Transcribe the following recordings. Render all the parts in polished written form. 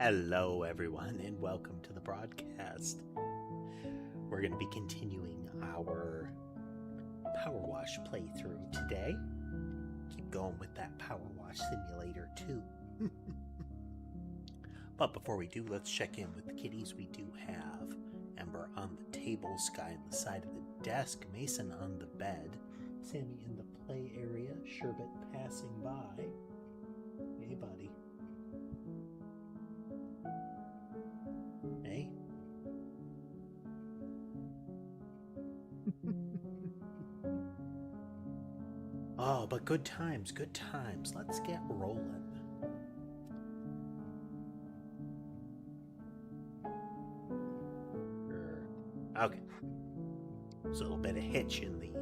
Hello, everyone, and welcome to the broadcast. We're going to be continuing our PowerWash playthrough today. Keep going with that PowerWash Simulator, too. But before we do, let's check in with the kitties. We do have Ember on the table, Sky on the side of the desk, Mason on the bed, Sammy in the play area, Sherbet passing by. Hey, buddy. Hey. Oh, but good times, good times. Let's get rolling. Okay. There's a little bit of hitch in the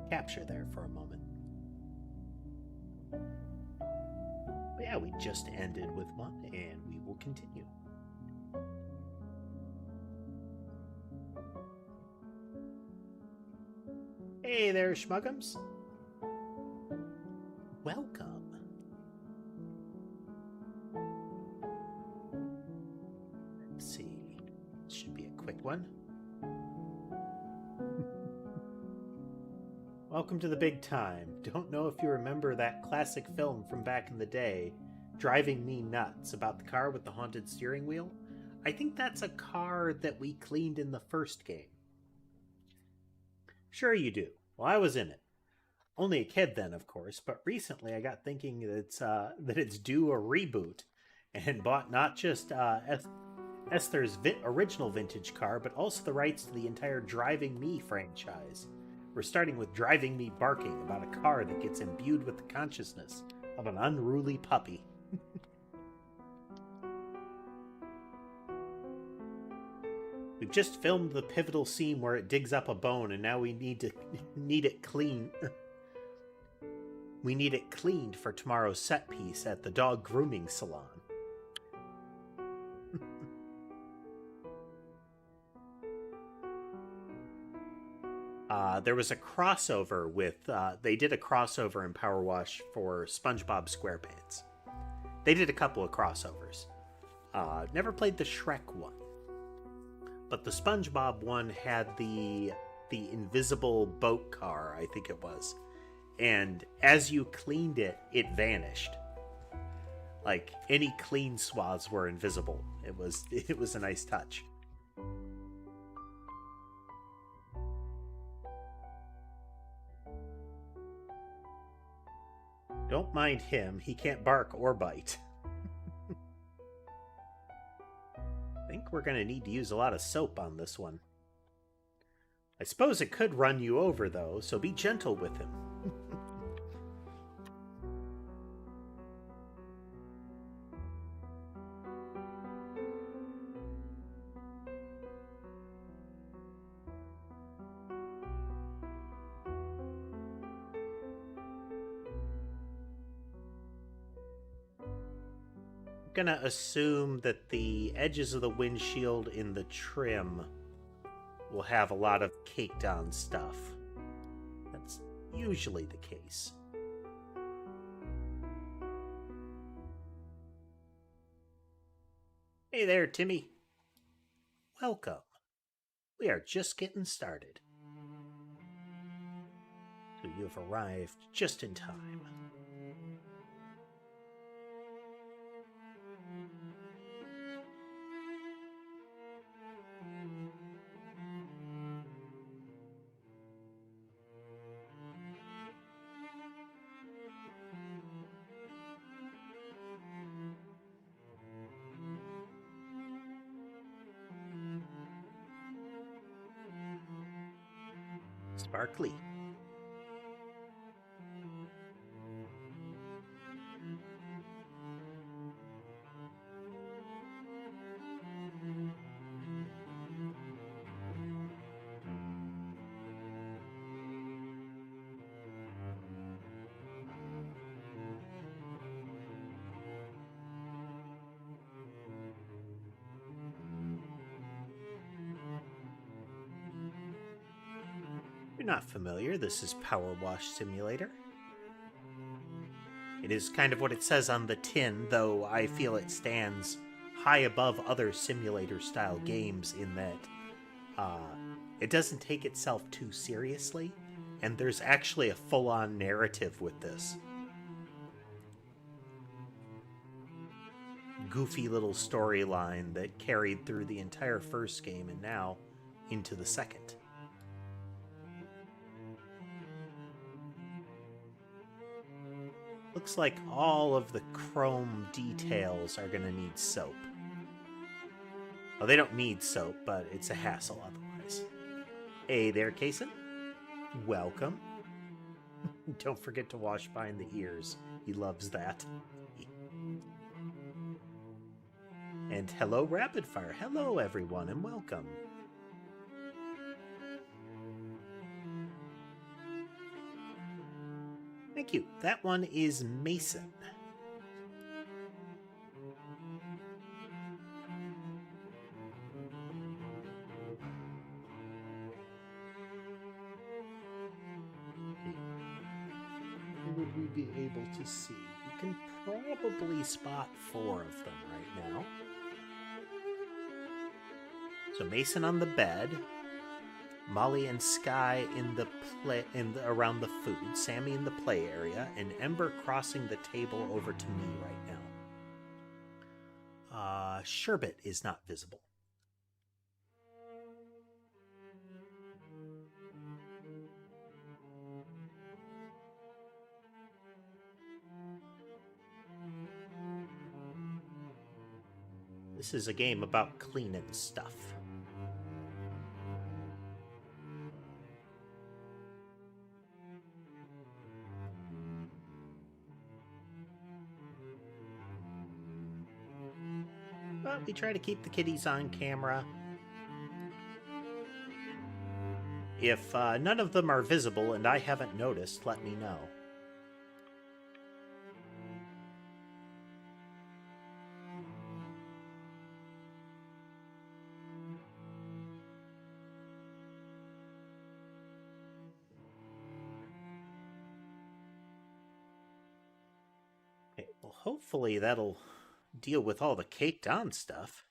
capture there for a moment. But yeah, we just ended with one, and we will continue. Hey there, Schmuggums. Welcome. Let's see. This should be a quick one. Welcome to the big time. Don't know if you remember that classic film from back in the day, Driving Me Nuts, about the car with the haunted steering wheel. I think that's a car that we cleaned in the first game. Sure you do. Well, I was in it. Only a kid then, of course, but recently I got thinking that it's due a reboot, and bought not just Esther's original vintage car, but also the rights to the entire Driving Me franchise. We're starting with Driving Me Barking, about a car that gets imbued with the consciousness of an unruly puppy. We've just filmed the pivotal scene where it digs up a bone, and now we need it clean. We need it cleaned for tomorrow's set piece at the dog grooming salon. There was a crossover with, they did a crossover in PowerWash for SpongeBob SquarePants. They did a couple of crossovers. Never played the Shrek one. But the SpongeBob one had the invisible boat car, I think it was. And as you cleaned it, it vanished. Like, any clean swaths were invisible. It was a nice touch. Don't mind him. He can't bark or bite. I think we're going to need to use a lot of soap on this one. I suppose it could run you over, though, so be gentle with him. Gonna assume that the edges of the windshield in the trim will have a lot of caked on stuff. That's usually the case. Hey there, Timmy. Welcome. We are just getting started. So you have arrived just in time. Sparkly. Not familiar, this is PowerWash Simulator. It is kind of what it says on the tin, though I feel it stands high above other simulator-style games in that it doesn't take itself too seriously, and there's actually a full-on narrative with this. Goofy little storyline that carried through the entire first game and now into the second. Looks like all of the chrome details are going to need soap. Well, they don't need soap, but it's a hassle otherwise. Hey there, Kason. Welcome. Don't forget to wash behind the ears. He loves that. And hello, Rapid Fire. Hello, everyone, and welcome. Thank you. That one is Mason. Would we be able to see? You can probably spot 4 of them right now. So Mason on the bed, Molly and Sky in the around the food, Sammy in the play area, and Ember crossing the table over to me right now. Sherbet is not visible. This is a game about cleaning stuff. But we try to keep the kitties on camera. If none of them are visible and I haven't noticed, let me know. Okay, well, hopefully that'll deal with all the caked on stuff.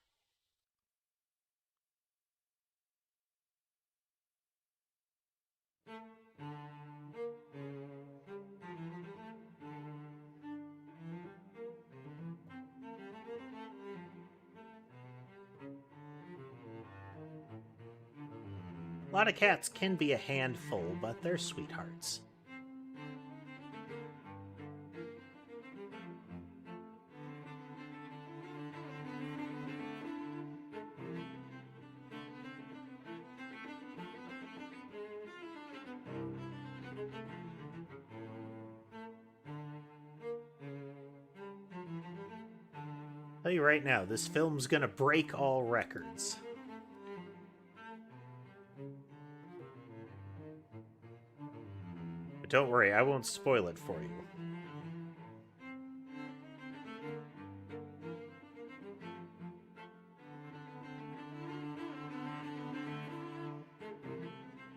A lot of cats can be a handful, but they're sweethearts. I'll tell you right now, this film's gonna break all records. But don't worry, I won't spoil it for you.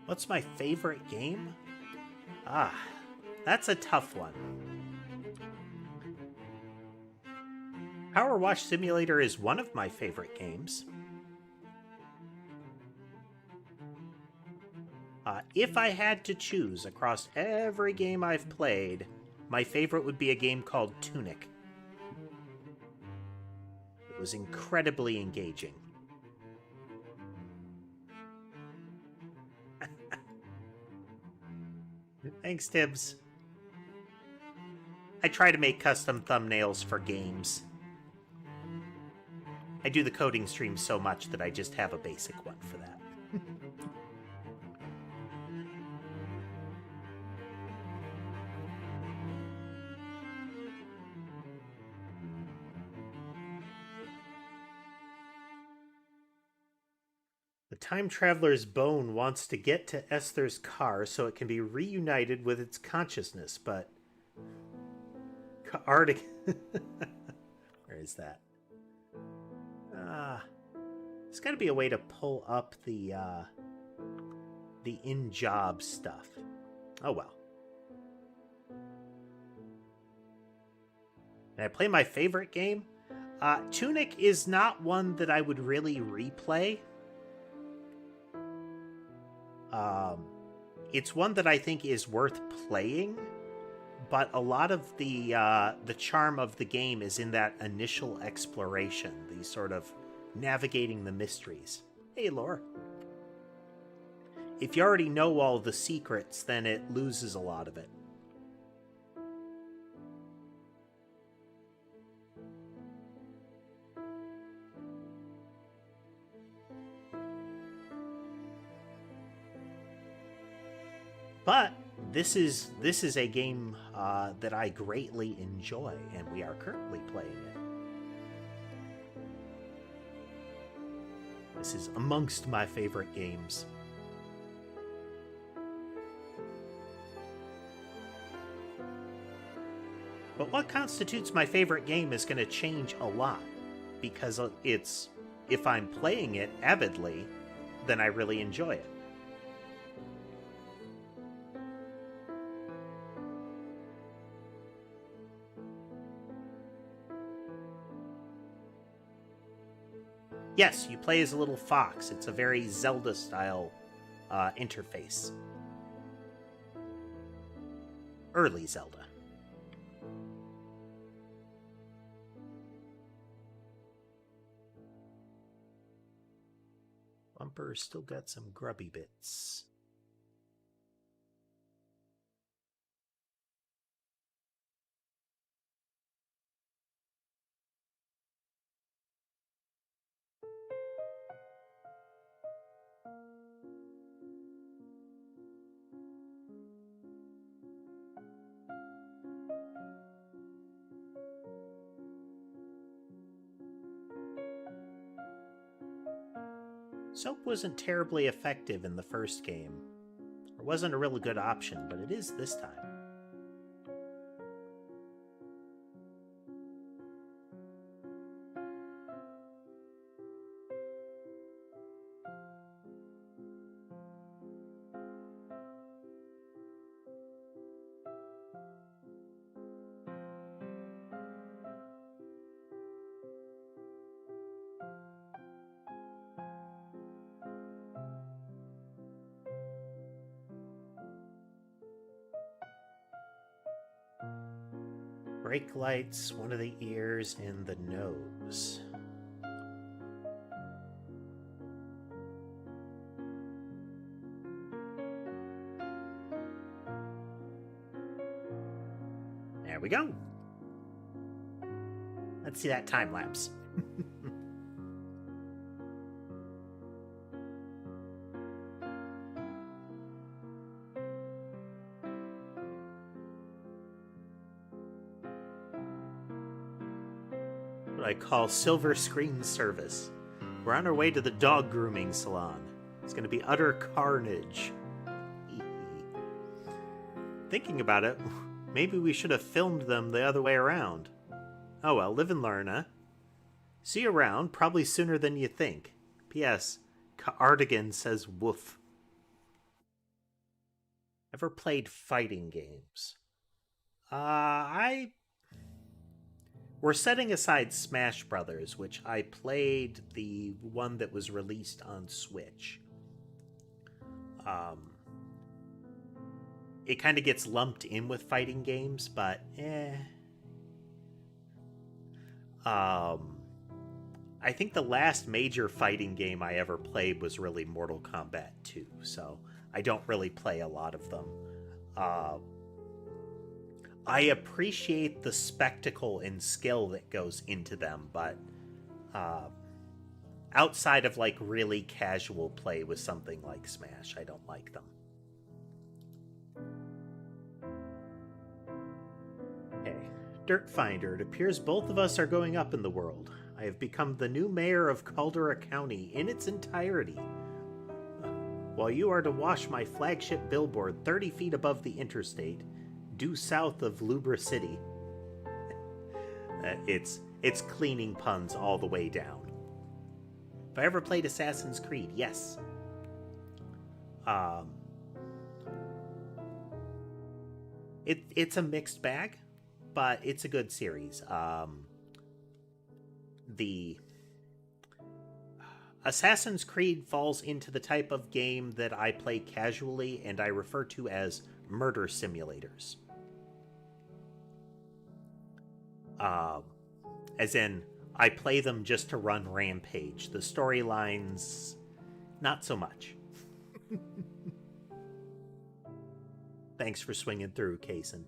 What's my favorite game? That's a tough one. PowerWash Simulator is one of my favorite games. If I had to choose across every game I've played, my favorite would be a game called Tunic. It was incredibly engaging. Thanks, Tibbs. I try to make custom thumbnails for games. I do the coding stream so much that I just have a basic one for that. The time traveler's bone wants to get to Esther's car so it can be reunited with its consciousness, but... Where is that? There's got to be a way to pull up the in-job stuff. Oh well. Can I play my favorite game? Tunic is not one that I would really replay. It's one that I think is worth playing, but a lot of the charm of the game is in that initial exploration, the sort of navigating the mysteries. Hey, Laura. If you already know all the secrets, then it loses a lot of it. But this is a game that I greatly enjoy, and we are currently playing it. This is amongst my favorite games. But what constitutes my favorite game is going to change a lot, because it's, if I'm playing it avidly, then I really enjoy it. Yes, you play as a little fox. It's a very Zelda-style interface. Early Zelda. Bumper's still got some grubby bits. Soap wasn't terribly effective in the first game. It wasn't a really good option, but it is this time. Brake lights, one of the ears, and the nose. There we go. Let's see that time lapse. What I call silver screen service. We're on our way to the dog grooming salon. It's going to be utter carnage. Thinking about it, maybe we should have filmed them the other way around. Oh well, live and learn, huh? See you around, probably sooner than you think. P.S. Cardigan says woof. Ever played fighting games? We're setting aside Smash Brothers, which I played the one that was released on Switch. It kind of gets lumped in with fighting games, but I think the last major fighting game I ever played was really Mortal Kombat 2, so I don't really play a lot of them. I appreciate the spectacle and skill that goes into them, but outside of like really casual play with something like Smash, I don't like them. Hey, Dirt Finder, it appears both of us are going up in the world. I have become the new mayor of Caldera County in its entirety. While you are to wash my flagship billboard 30 feet above the interstate, due south of Lubra City. It's cleaning puns all the way down. Have I ever played Assassin's Creed? Yes. It's a mixed bag, but it's a good series. the Assassin's Creed falls into the type of game that I play casually and I refer to as murder simulators. As in, I play them just to run Rampage. The storylines, not so much. Thanks for swinging through, Kaysen.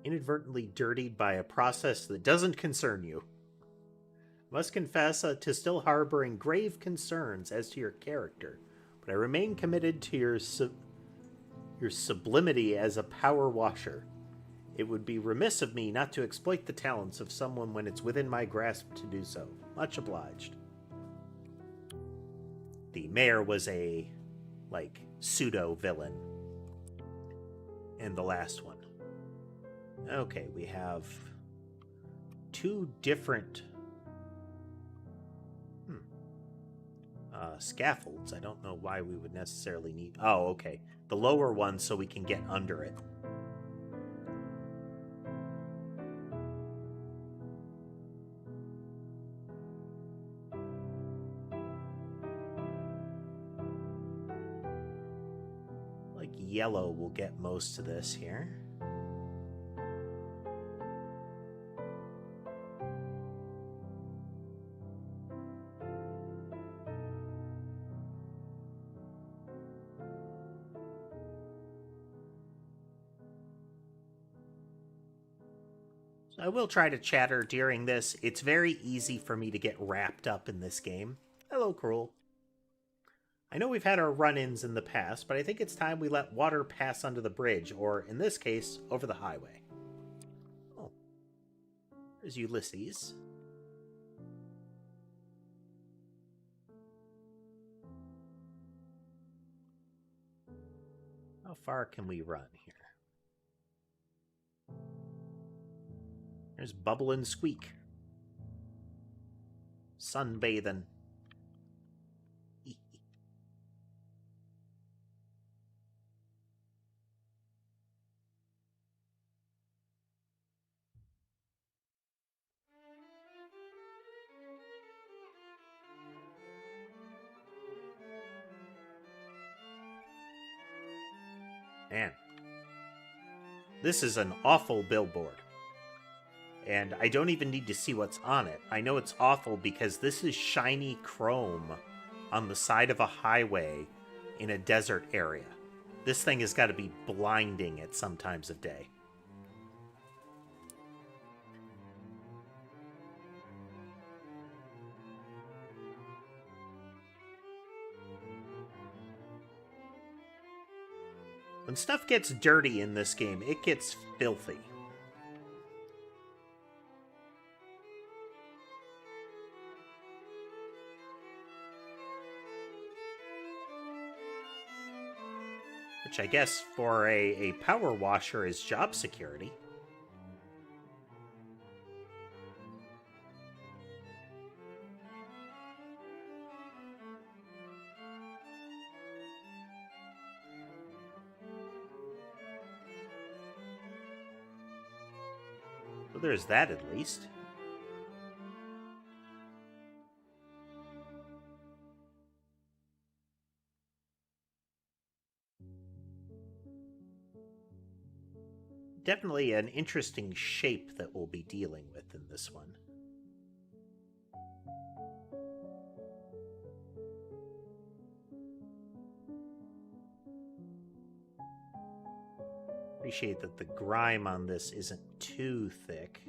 Inadvertently dirtied by a process that doesn't concern you. Must confess to still harboring grave concerns as to your character, but I remain committed to your sublimity as a power washer. It would be remiss of me not to exploit the talents of someone when it's within my grasp to do so. Much obliged. The mayor was a, pseudo-villain in the last one. Okay, we have 2 different scaffolds. I don't know why we would necessarily need... Oh, okay. The lower one so we can get under it. Yellow will get most of this here. So I will try to chatter during this. It's very easy for me to get wrapped up in this game. Hello, Cruel. I know we've had our run-ins in the past, but I think it's time we let water pass under the bridge, or, in this case, over the highway. Oh. There's Ulysses. How far can we run here? There's Bubble and Squeak. Sunbathing. Man, this is an awful billboard. And I don't even need to see what's on it. I know it's awful because this is shiny chrome on the side of a highway in a desert area. This thing has got to be blinding at some times of day. When stuff gets dirty in this game, it gets filthy. Which I guess for a power washer is job security. Well, there's that at least. Definitely an interesting shape that we'll be dealing with in this one. Appreciate that the grime on this isn't too thick.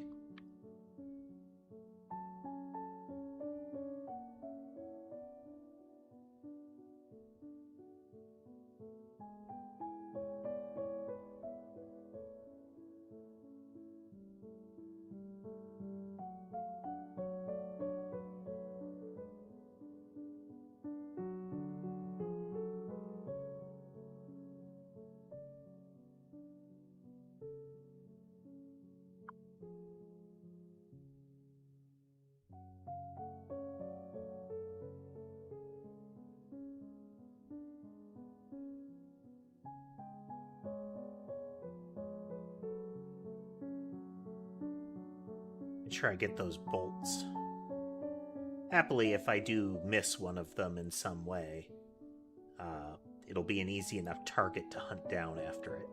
Make sure I get those bolts. Happily, if I do miss one of them in some way, it'll be an easy enough target to hunt down after it.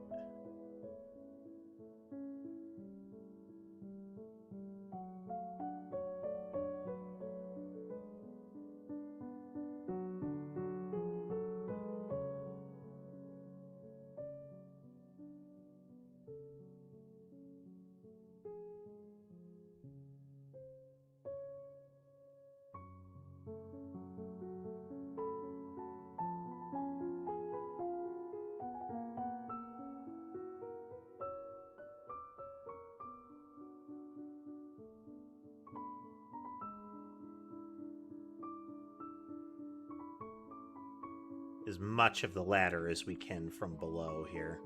As much of the ladder as we can from below here.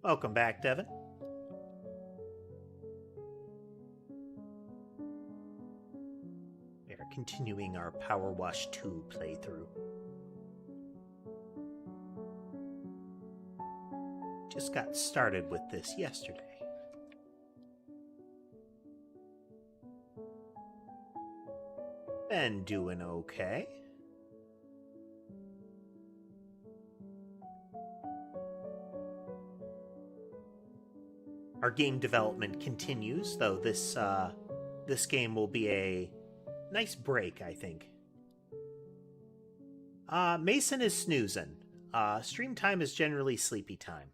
Welcome back, Devin. We are continuing our PowerWash 2 playthrough. Just got started with this yesterday. Been doing okay. Our game development continues, though this game will be a nice break, I think. Mason is snoozing. Stream time is generally sleepy time.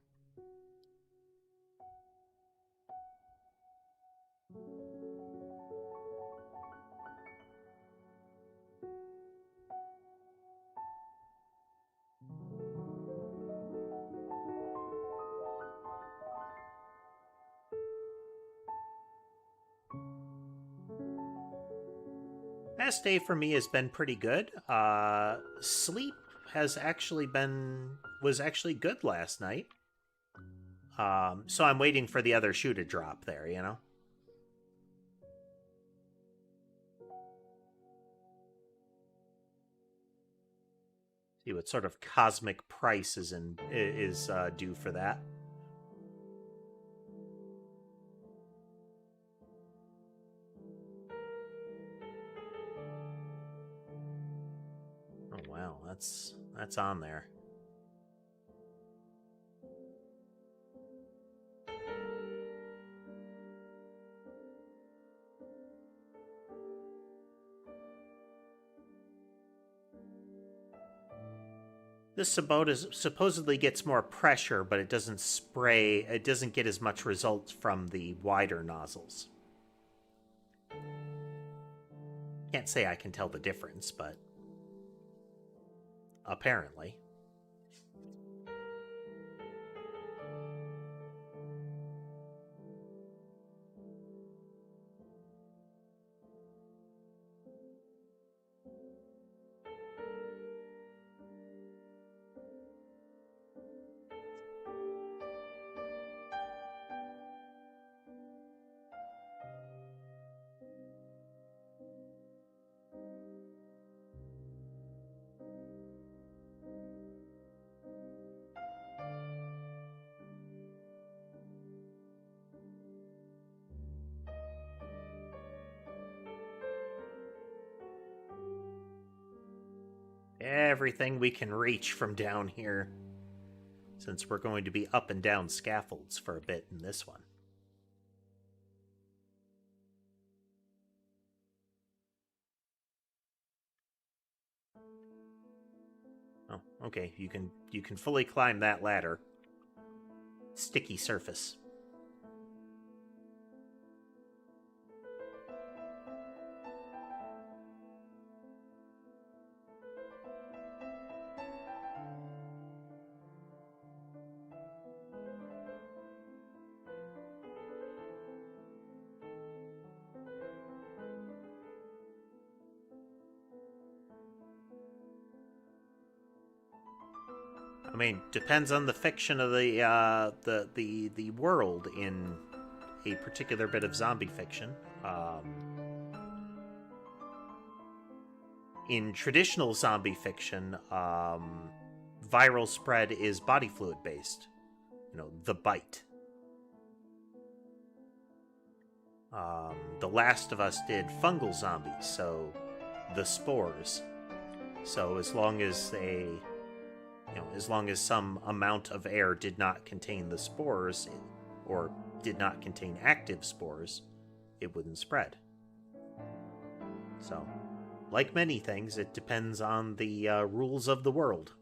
Past day for me has been pretty good. Sleep was actually good last night. So I'm waiting for the other shoe to drop there, you know? See what sort of cosmic price is due for that. Oh wow, that's on there. This boat supposedly gets more pressure, but it doesn't spray. It doesn't get as much results from the wider nozzles. Can't say I can tell the difference, but apparently. Everything we can reach from down here, since we're going to be up and down scaffolds for a bit in this one. Oh, okay, you can fully climb that ladder. Sticky surface. I mean, depends on the fiction of the world in a particular bit of zombie fiction. In traditional zombie fiction, viral spread is body fluid based. The bite. The Last of Us did fungal zombies, so the spores. So as long as some amount of air did not contain the spores, or did not contain active spores, it wouldn't spread. So, like many things, it depends on the rules of the world.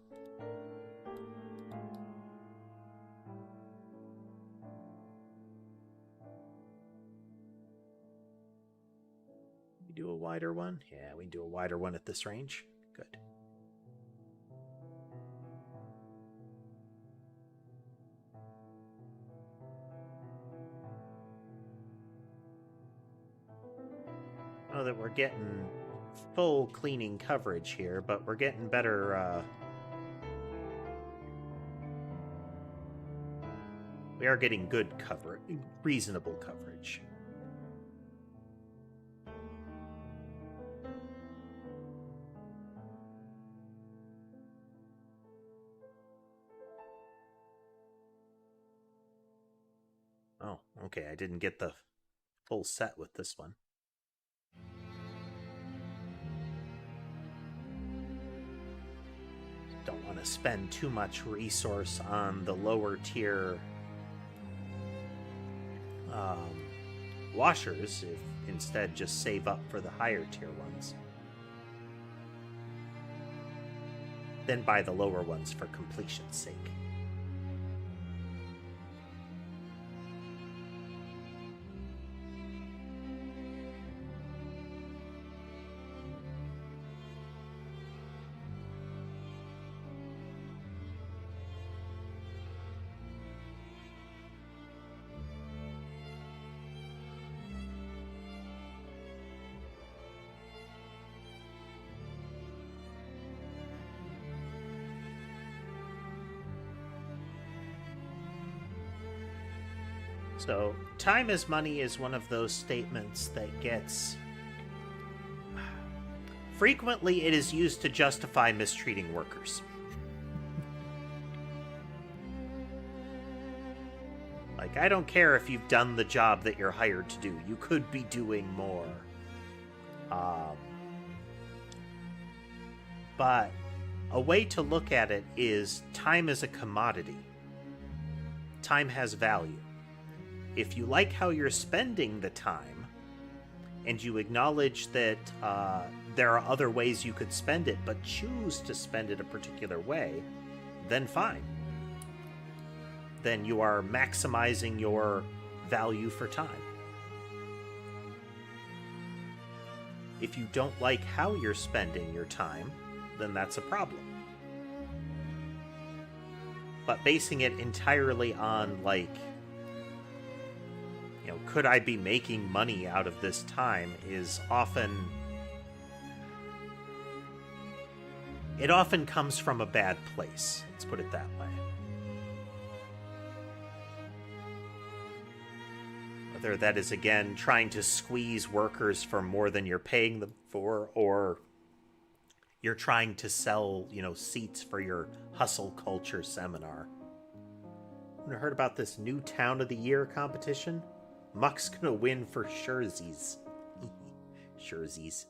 We do a wider one? Yeah, we can do a wider one at this range. Good. I know that we're getting full cleaning coverage here, but we're getting better, we are getting good coverage, reasonable coverage. Oh, okay, I didn't get the full set with this one. Don't want to spend too much resource on the lower tier washers, if instead just save up for the higher tier ones. Then buy the lower ones for completion's sake. So, time is money is one of those statements that gets... Frequently, it is used to justify mistreating workers. Like, I don't care if you've done the job that you're hired to do. You could be doing more. But a way to look at it is time is a commodity. Time has value. If you like how you're spending the time, and you acknowledge that there are other ways you could spend it, but choose to spend it a particular way, then fine. Then you are maximizing your value for time. If you don't like how you're spending your time, then that's a problem. But basing it entirely on, like, could I be making money out of this time is often... It often comes from a bad place. Let's put it that way. Whether that is, again, trying to squeeze workers for more than you're paying them for, or you're trying to sell, seats for your hustle culture seminar. You heard about this new Town of the Year competition? Muck's gonna win for Scherzies. Scherzies.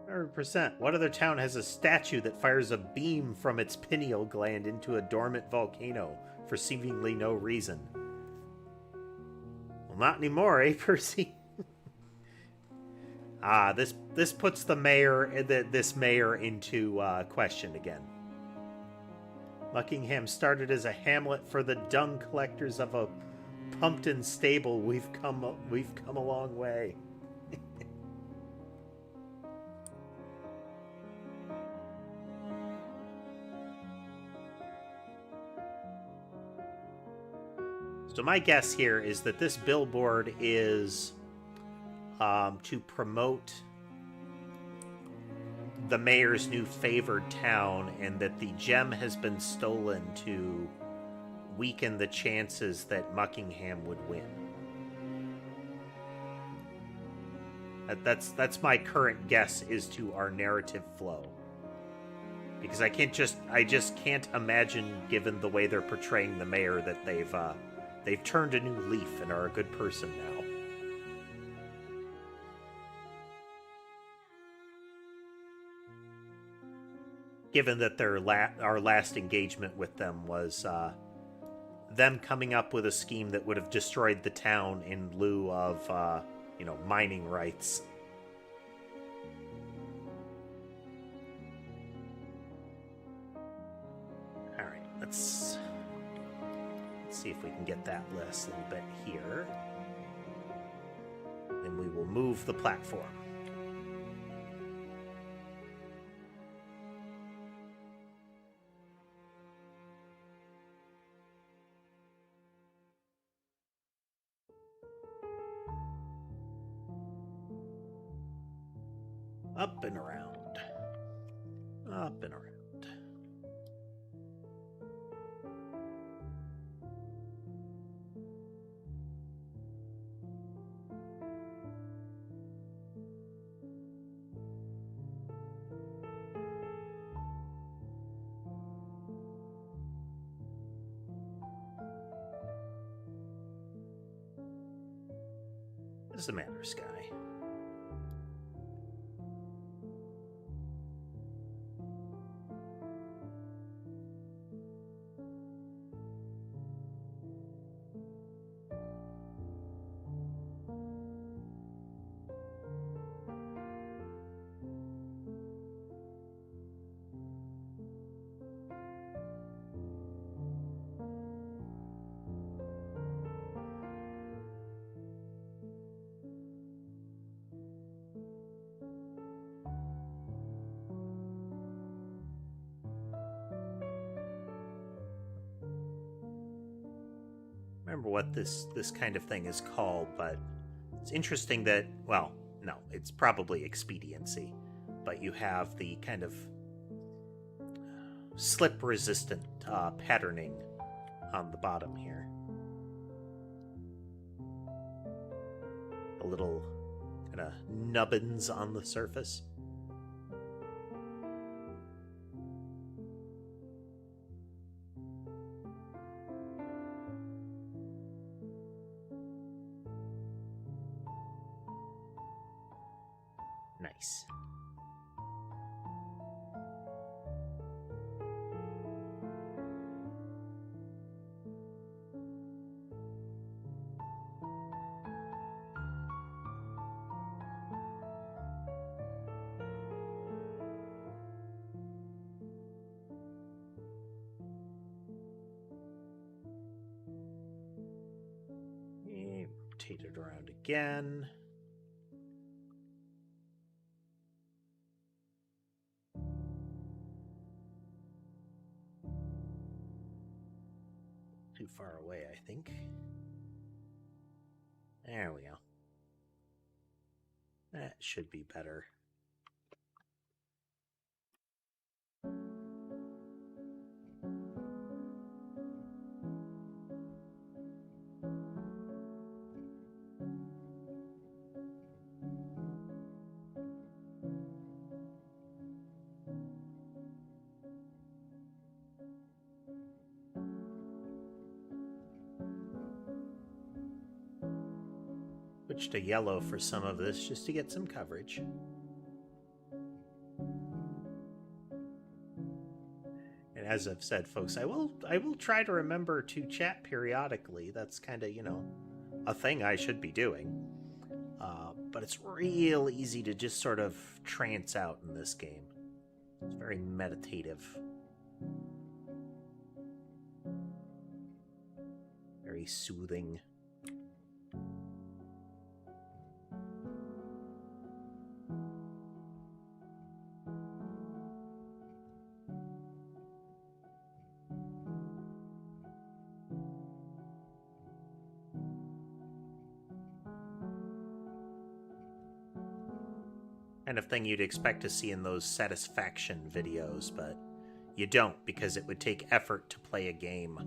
%. What other town has a statue that fires a beam from its pineal gland into a dormant volcano for seemingly no reason? Well, not anymore, eh, Percy? This puts the mayor, this mayor into question again. Muckingham started as a hamlet for the dung collectors of a Pumpton stable. We've come a long way. So my guess here is that this billboard is to promote the mayor's new favored town, and that the gem has been stolen to weaken the chances that Muckingham would win. That's my current guess is to our narrative flow. Because I just can't imagine, given the way they're portraying the mayor, that they've turned a new leaf and are a good person now. Given that our last engagement with them was them coming up with a scheme that would have destroyed the town in lieu of, mining rights. Alright, let's see if we can get that list a little bit here. Then we will move the platform. Up and around. Up and around. What's the matter, Sky? Remember what this kind of thing is called, but it's interesting that, well, no, it's probably expediency, but you have the kind of slip-resistant patterning on the bottom here. A little kind of nubbins on the surface. Nice. Rotate it around again. Too far away, I think. There we go. That should be better. Switch to yellow for some of this just to get some coverage. And as I've said, folks, I will try to remember to chat periodically. That's kind of, a thing I should be doing. But it's real easy to just sort of trance out in this game. It's very meditative. Very soothing. Kind of thing you'd expect to see in those satisfaction videos, but you don't, because it would take effort to play a game.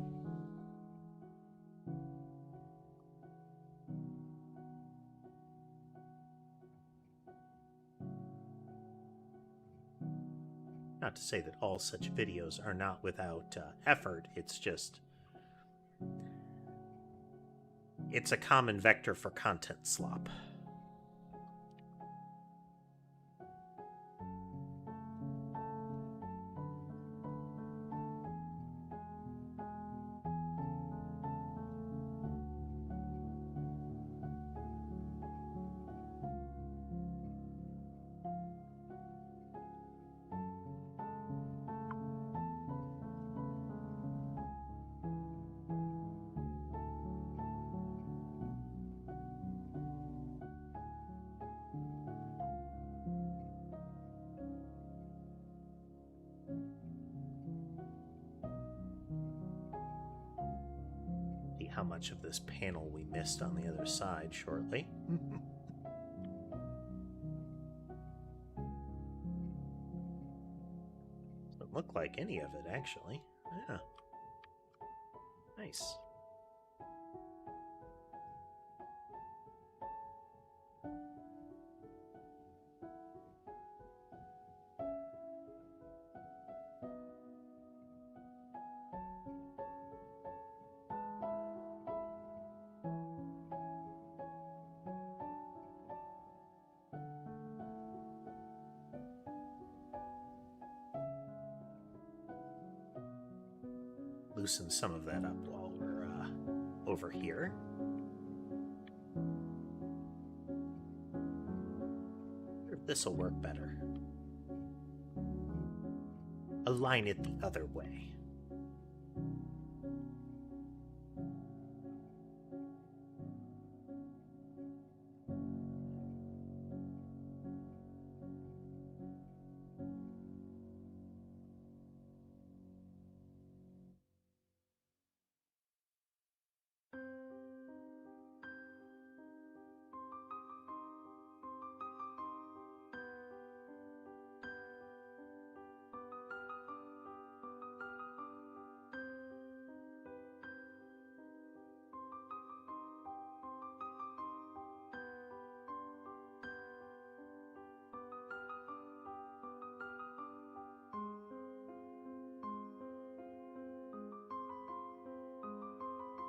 Not to say that all such videos are not without effort, it's just... it's a common vector for content slop. How much of this panel we missed on the other side shortly. Doesn't look like any of it, actually. Yeah. Nice. Loosen some of that up while we're over here. This will work better. Align it the other way.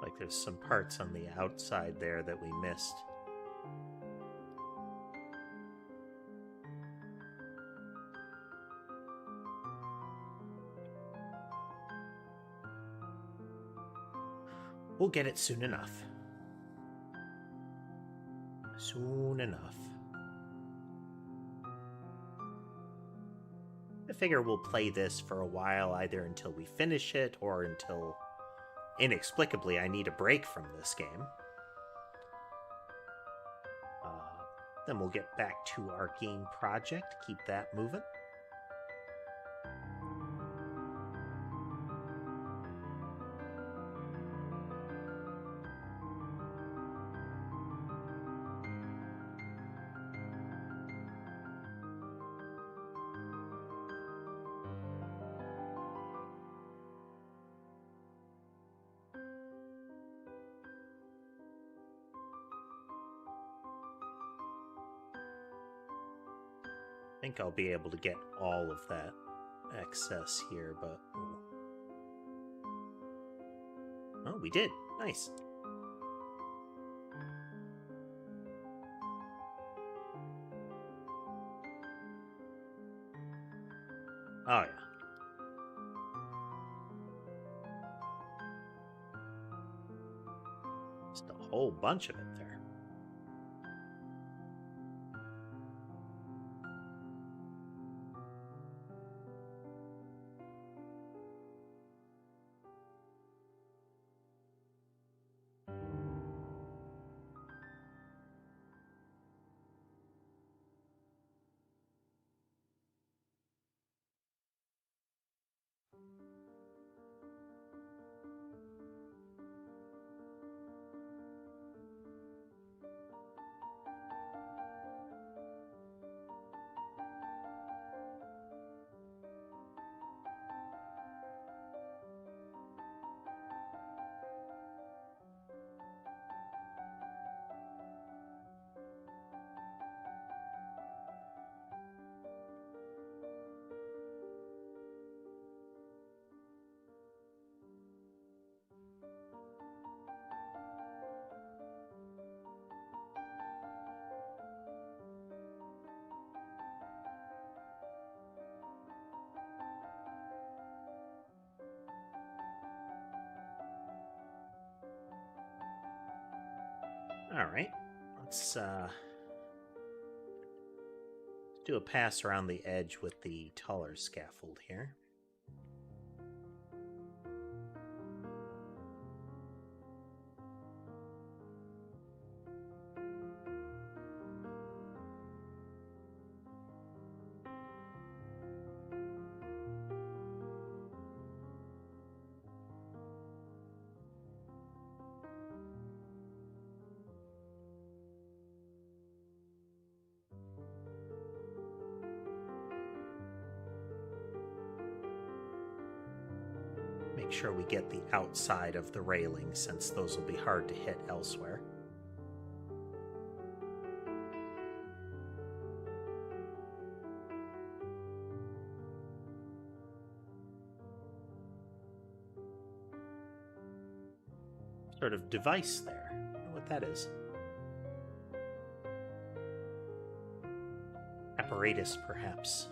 Like there's some parts on the outside there that we missed. We'll get it soon enough. Soon enough. I figure we'll play this for a while, either until we finish it or until, inexplicably, I need a break from this game. Then we'll get back to our game project, keep that moving. I think I'll be able to get all of that excess here, but... oh, we did. Nice. Oh, yeah. Just a whole bunch of it there. Alright, let's do a pass around the edge with the taller scaffold here. Make sure we get the outside of the railing, since those will be hard to hit elsewhere. Sort of device there. I don't know what that is. Apparatus, perhaps.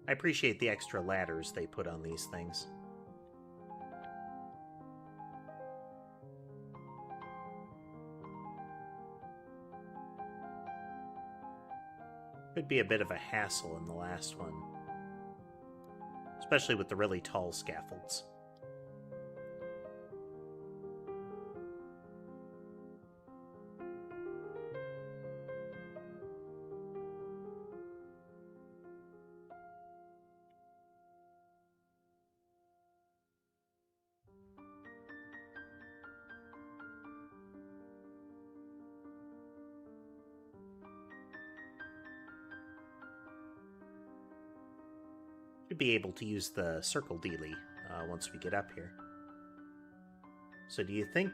I appreciate the extra ladders they put on these things. Could be a bit of a hassle in the last one, especially with the really tall scaffolds. Should be able to use the circle dealie once we get up here. So do you think,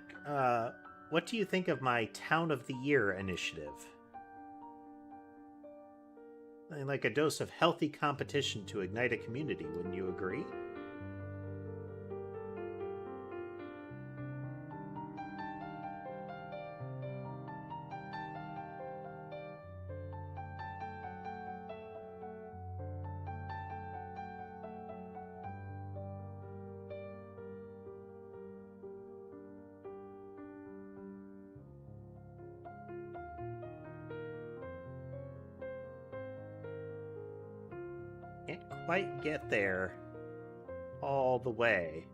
what do you think of my Town of the Year initiative? Like a dose of healthy competition to ignite a community, wouldn't you agree? Can't quite get there all the way.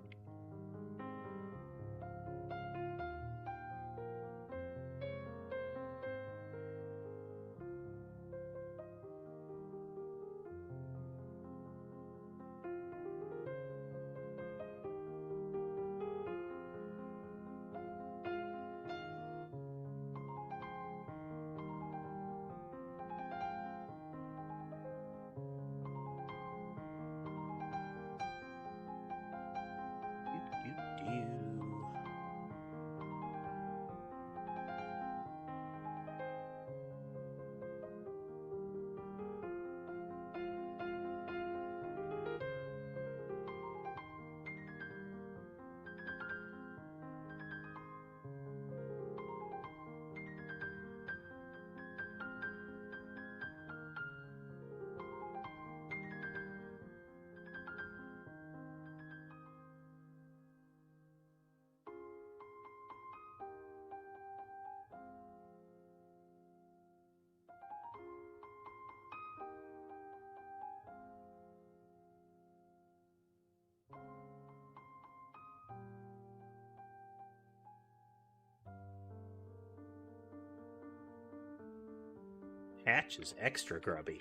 Hatch is extra grubby.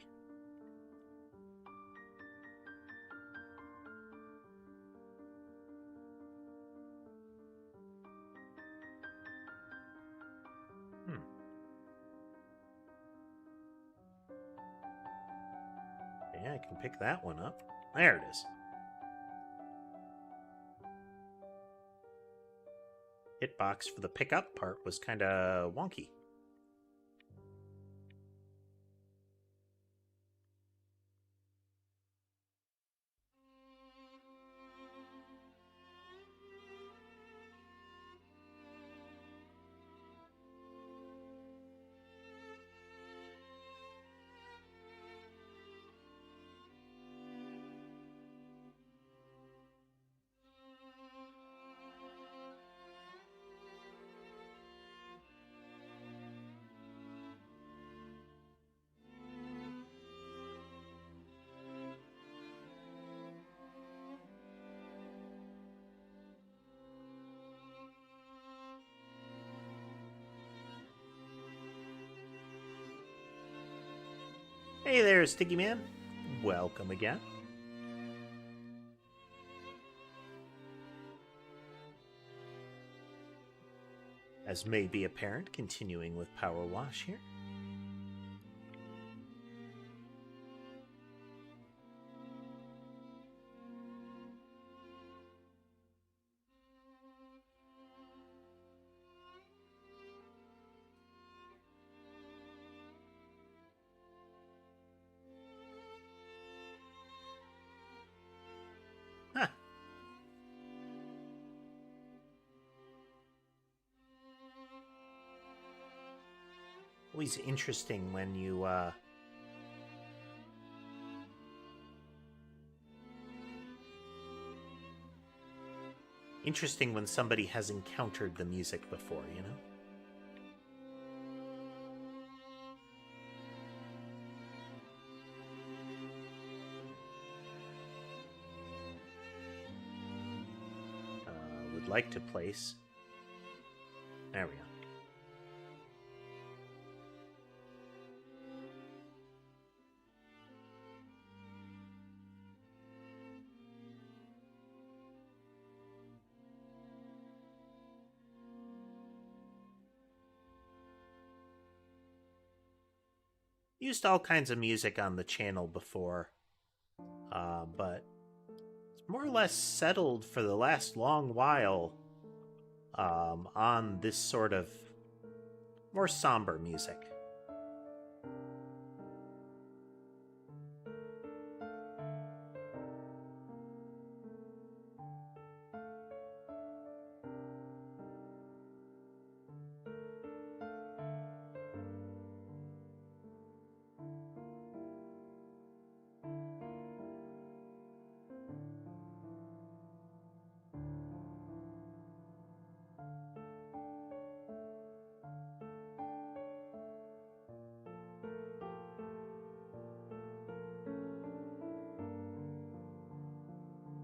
Yeah, I can pick that one up. There it is. Hitbox for the pickup part was kind of wonky. Hey there, Sticky Man. Welcome again. As may be apparent, continuing with PowerWash here. Huh. Always interesting when you, interesting when somebody has encountered the music before, you know? Would like to place. There we go. Used all kinds of music on the channel before, but it's more or less settled for the last long while on this sort of more somber music.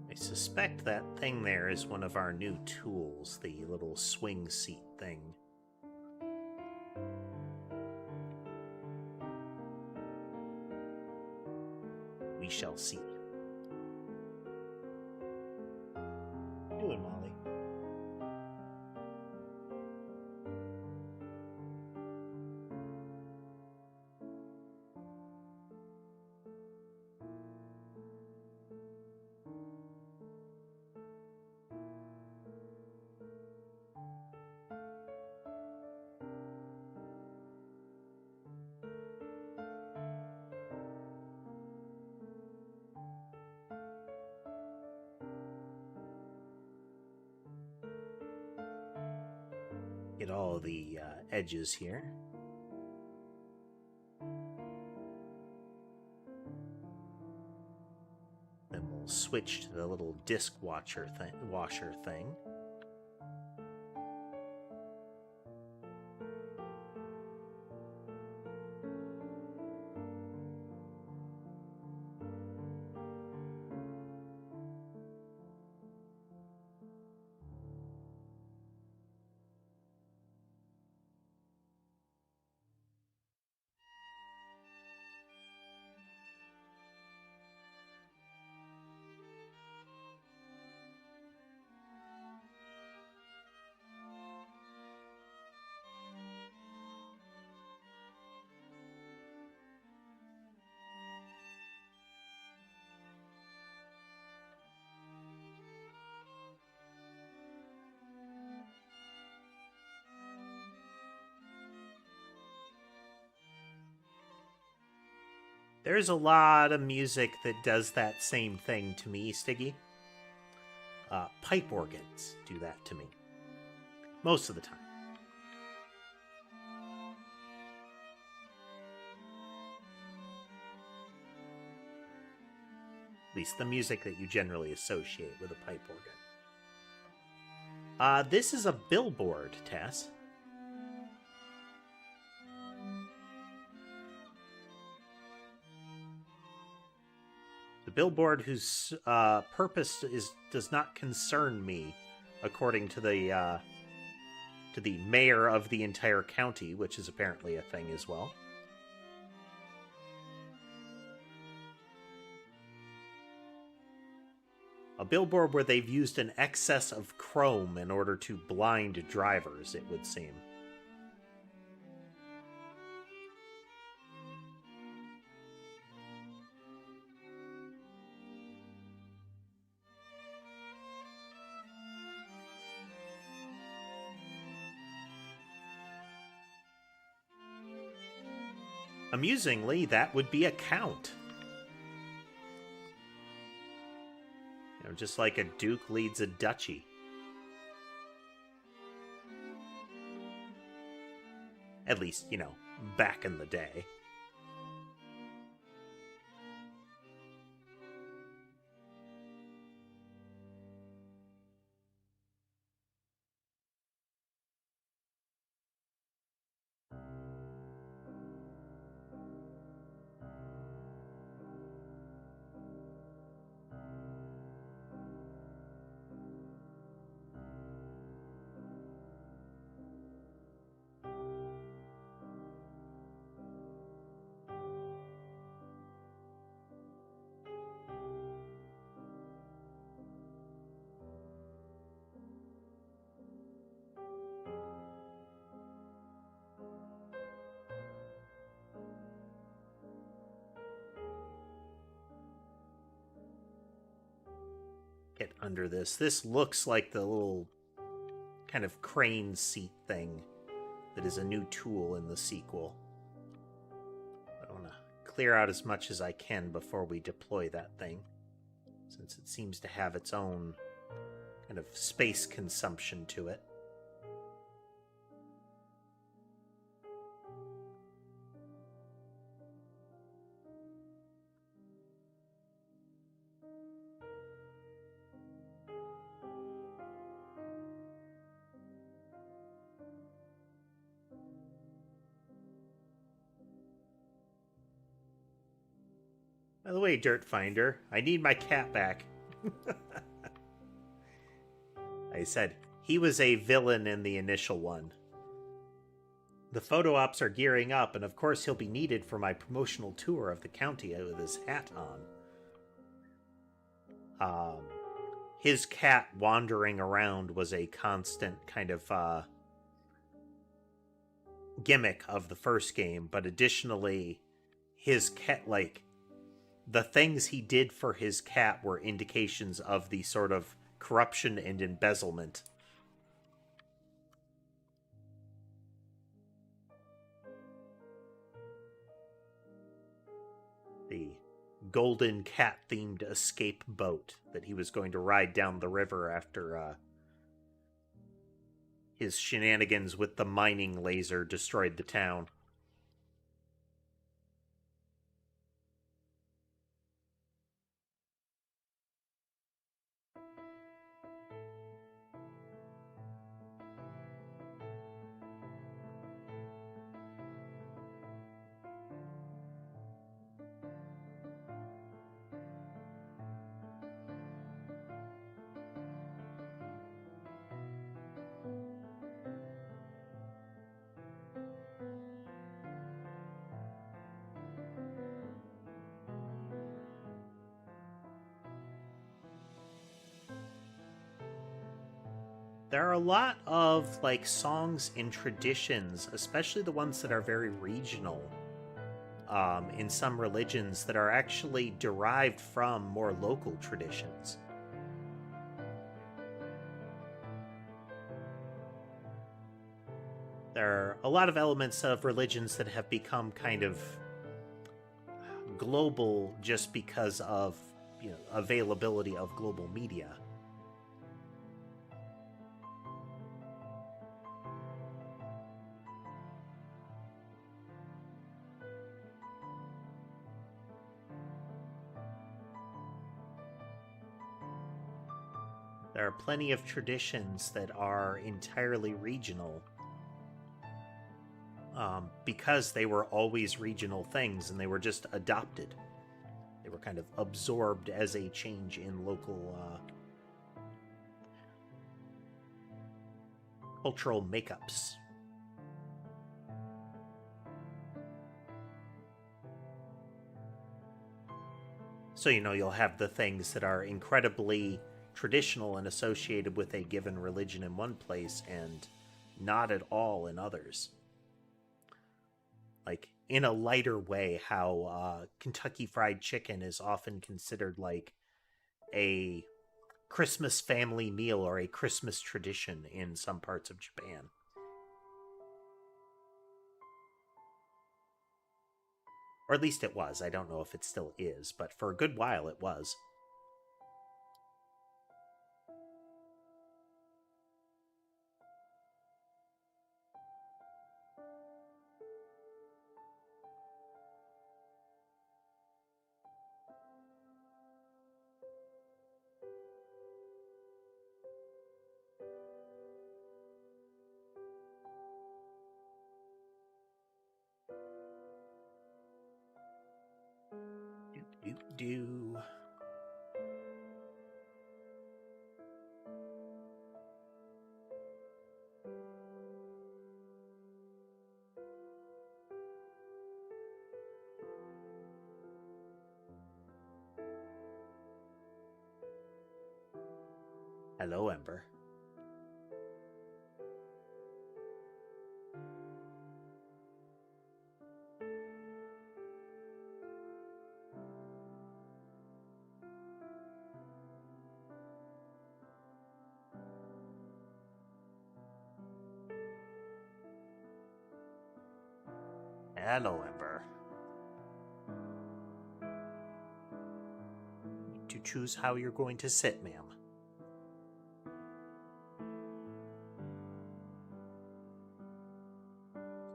I suspect that thing there is one of our new tools, the little swing seat thing. We shall see. How you doing, Molly? Get all the edges here. Then we'll switch to the little disc washer thing. There's a lot of music that does that same thing to me, Stiggy. Pipe organs do that to me. Most of the time. At least the music that you generally associate with a pipe organ. This is a billboard, Tess. The billboard whose purpose does not concern me, according to the mayor of the entire county, which is apparently a thing as well. A billboard where they've used an excess of chrome in order to blind drivers, it would seem. Amusingly, that would be a count. You know, just like a duke leads a duchy. At least, you know, back in the day. Get under this. This looks like the little kind of crane seat thing that is a new tool in the sequel. I want to clear out as much as I can before we deploy that thing, since it seems to have its own kind of space consumption to it. By the way, Dirt Finder, I need my cat back. I said, he was a villain in the initial one. The photo ops are gearing up, and of course he'll be needed for my promotional tour of the county with his hat on. His cat wandering around was a constant kind of gimmick of the first game, but additionally, his cat, like, the things he did for his cat were indications of the sort of corruption and embezzlement. The golden cat-themed escape boat that he was going to ride down the river after his shenanigans with the mining laser destroyed the town. There are a lot of, like, songs and traditions, especially the ones that are very regional, in some religions that are actually derived from more local traditions. There are a lot of elements of religions that have become kind of global just because of, you know, availability of global media. There are plenty of traditions that are entirely regional, because they were always regional things and they were just adopted. They were kind of absorbed as a change in local cultural makeups. So, you know, you'll have the things that are incredibly traditional and associated with a given religion in one place and not at all in others. Like, in a lighter way, how Kentucky Fried Chicken is often considered like a Christmas family meal or a Christmas tradition in some parts of Japan. Or at least it was. I don't know if it still is, but for a good while it was. Do. Hello, Ember. Hello, Ember. Need to choose how you're going to sit, ma'am.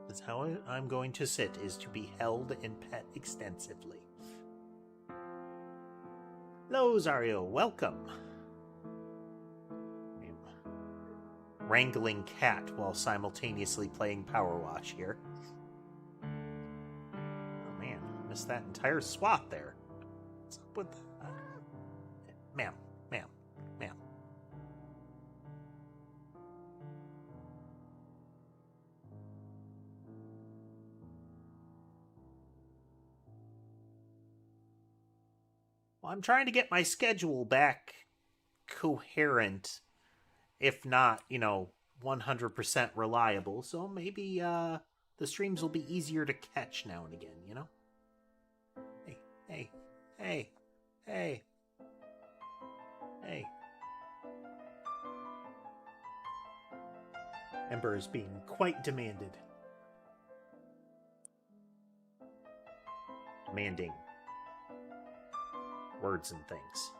That's how I'm going to sit, is to be held and pet extensively. Hello, Zario. Welcome. I'm wrangling cat while simultaneously playing PowerWash here. Missed that entire swath there. What's up with that? Ma'am. Well, I'm trying to get my schedule back coherent, if not, 100% reliable, so maybe the streams will be easier to catch now and again, Hey. Ember is being quite demanded. Demanding words and things.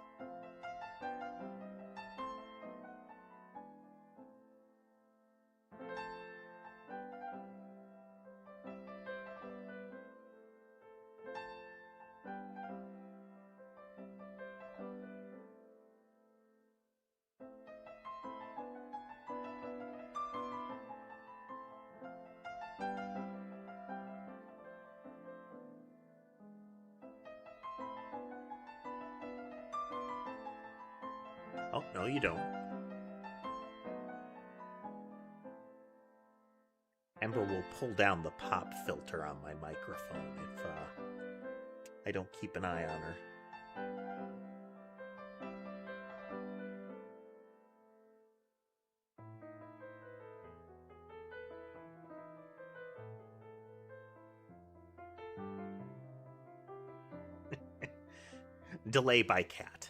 Oh, no, you don't. Ember will pull down the pop filter on my microphone if I don't keep an eye on her. Delay by cat.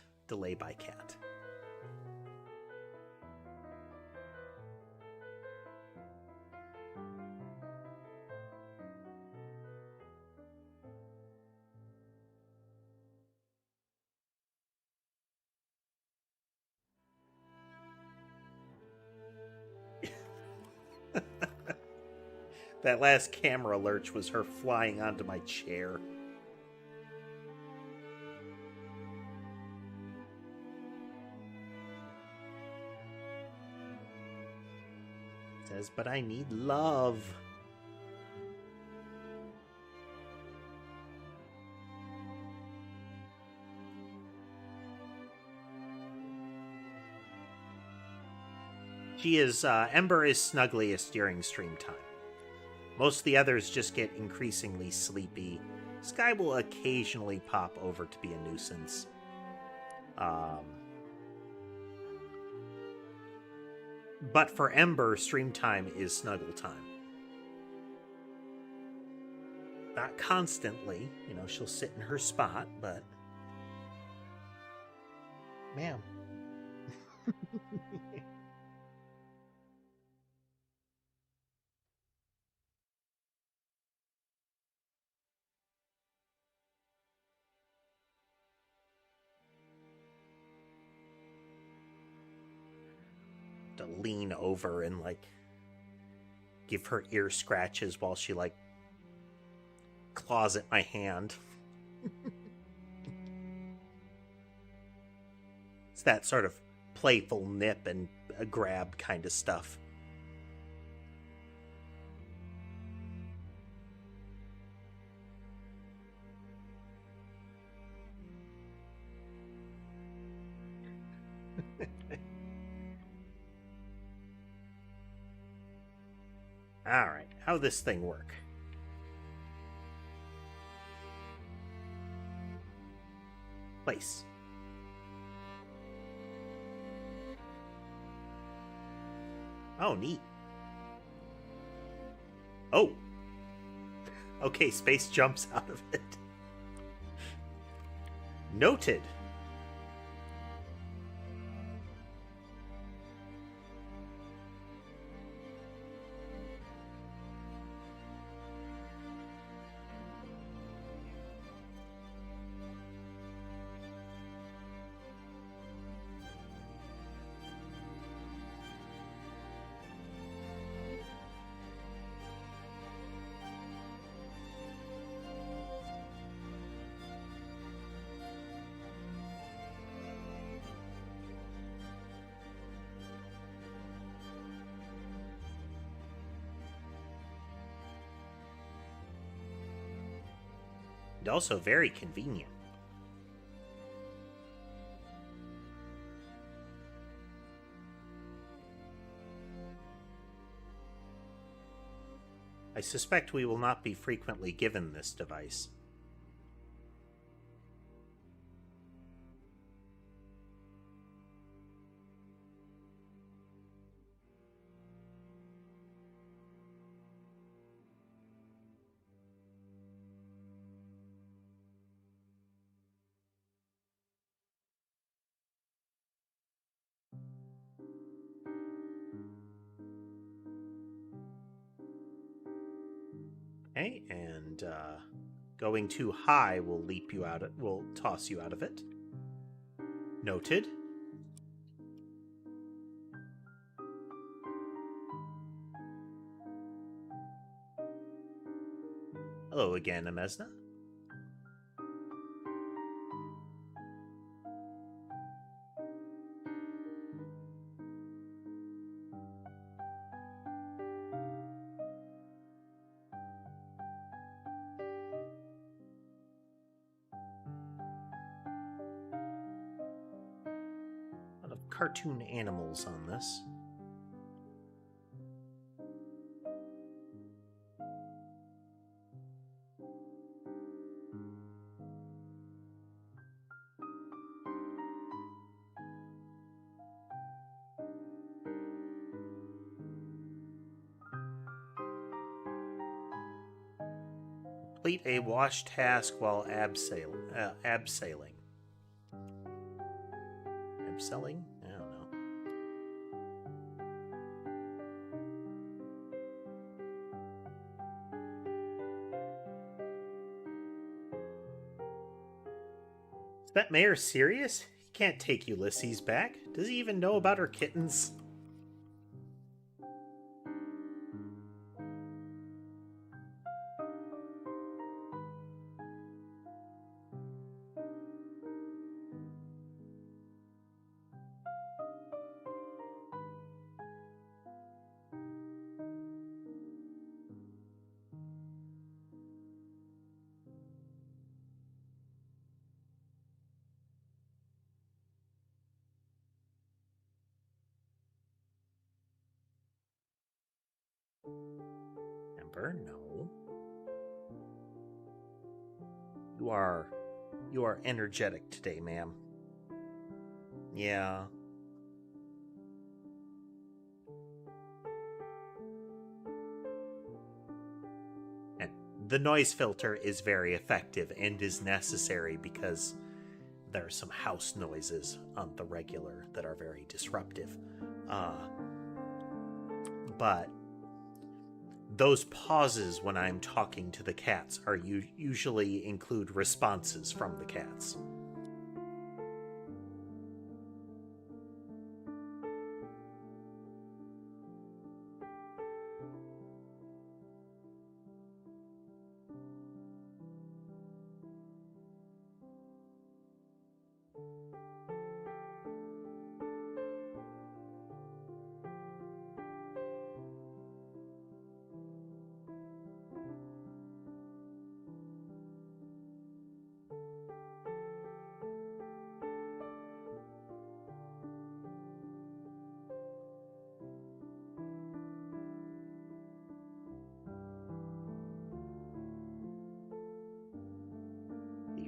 That last camera lurch was her flying onto my chair. It says, but I need love. Ember is snuggliest during stream time. Most of the others just get increasingly sleepy. Sky will occasionally pop over to be a nuisance. But for Ember, stream time is snuggle time. Not constantly, you know, she'll sit in her spot, but... Ma'am. To lean over and, like, give her ear scratches while she, like, claws at my hand. It's that sort of playful nip and a grab kind of stuff. Alright, how'd this thing work? Place. Oh, neat. Oh! Okay, space jumps out of it. Noted. And also very convenient. I suspect we will not be frequently given this device. Okay, and going too high will will toss you out of it. Noted. Hello again, Amesna. A lot of cartoon animals on this. Complete a wash task while abseiling. Abseiling? I don't know. Is that mayor serious? He can't take Ulysses back. Does he even know about her kittens? Ember, no. You are energetic today, ma'am. Yeah. the noise filter is very effective and is necessary because there are some house noises on the regular that are very disruptive. But those pauses when I'm talking to the cats are usually include responses from the cats.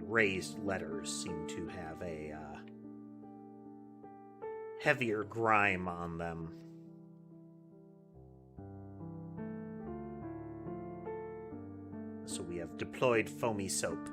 Raised letters seem to have a heavier grime on them. So we have deployed foamy soap.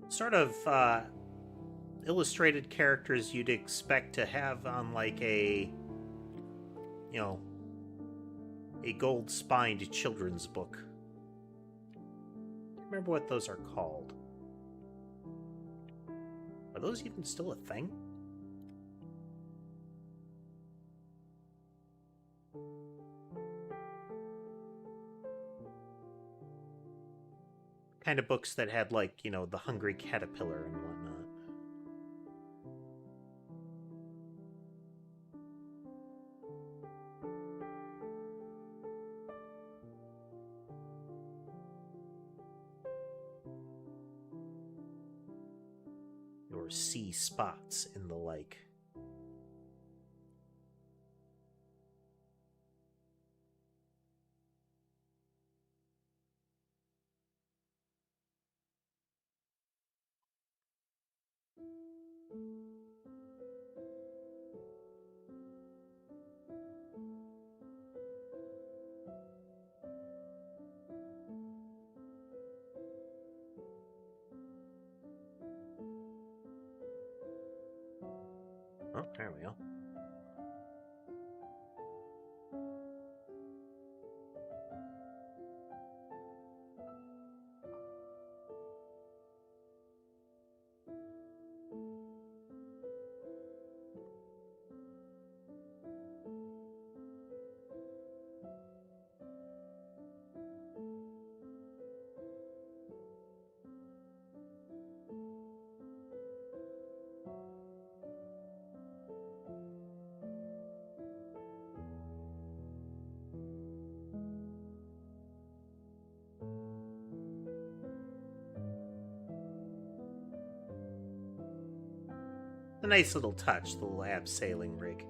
Sort of illustrated characters you'd expect to have on like a, you know, a gold-spined children's book. I don't remember what those are called. Are those even still a thing? Kind of books that had, like, you know, the hungry caterpillar and whatnot. Or see spots in the like. Oh, there we go. A nice little touch, the little abseiling rig.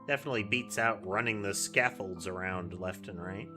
Definitely beats out running the scaffolds around left and right.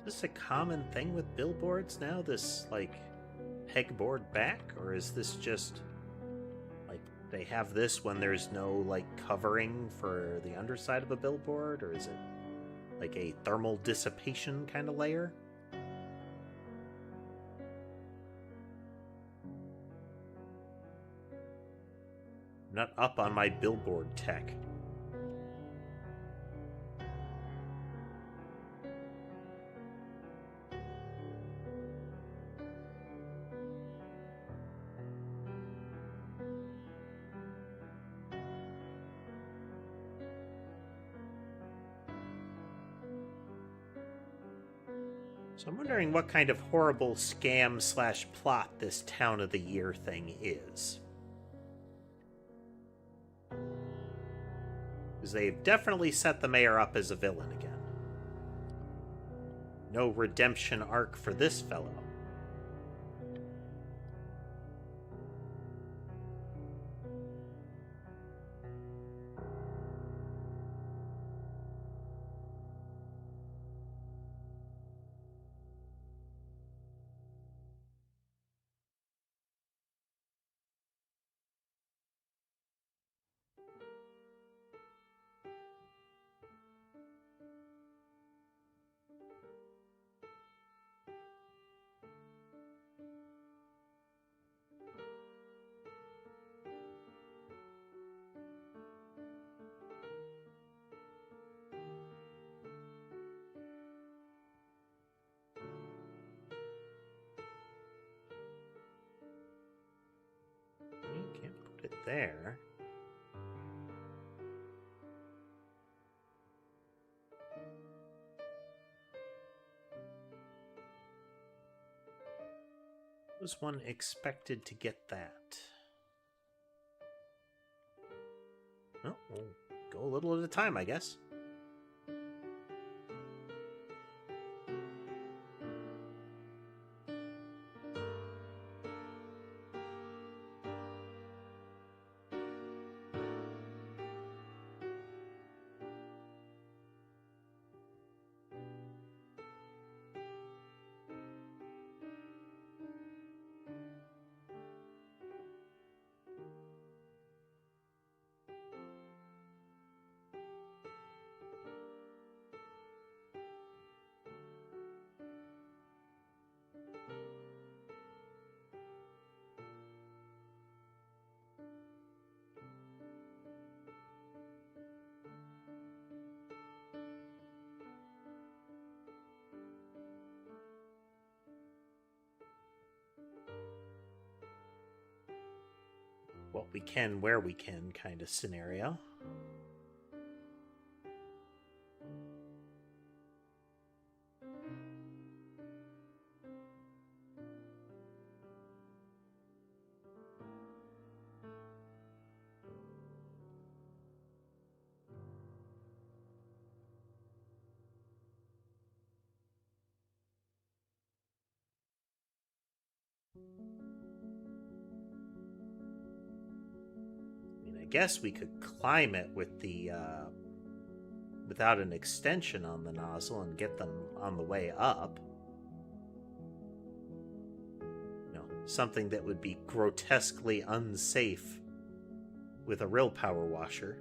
Is this a common thing with billboards now? This, like, pegboard back? Or is this just, like, they have this when there's no, like, covering for the underside of a billboard? Or is it, like, a thermal dissipation kind of layer? I'm not up on my billboard tech. So I'm wondering what kind of horrible scam / plot this Town of the Year thing is. Because they've definitely set the mayor up as a villain again. No redemption arc for this fellow. You can't put it there. Was one expected to get that? Well, we'll go a little at a time, I guess. What we can, where we can kind of scenario. I guess we could climb it with the without an extension on the nozzle and get them on the way up. You know, something that would be grotesquely unsafe with a real power washer.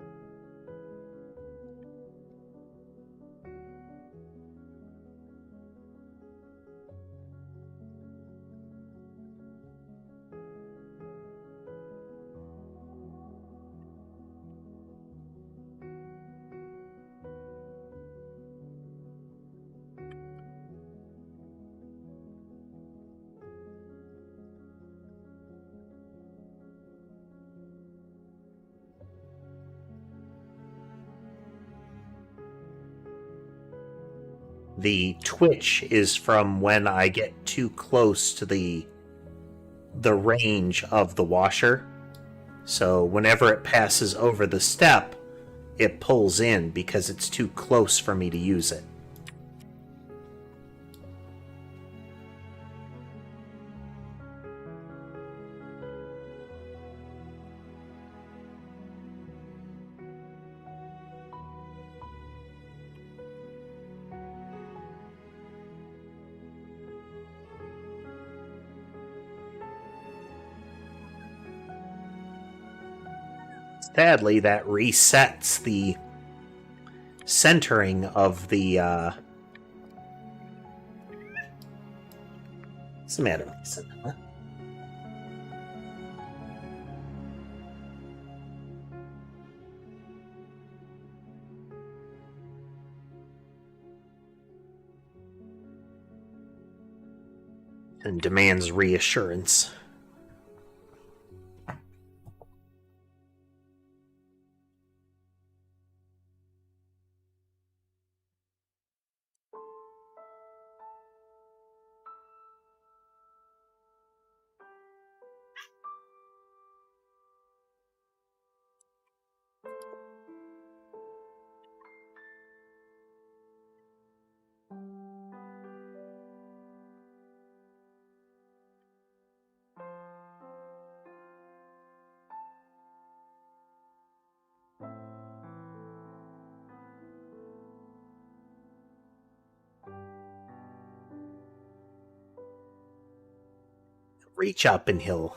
The twitch is from when I get too close to the range of the washer. So whenever it passes over the step, it pulls in because it's too close for me to use it. Sadly, that resets the centering of the, What's the matter with this? Huh? And demands reassurance. Reach up and he'll...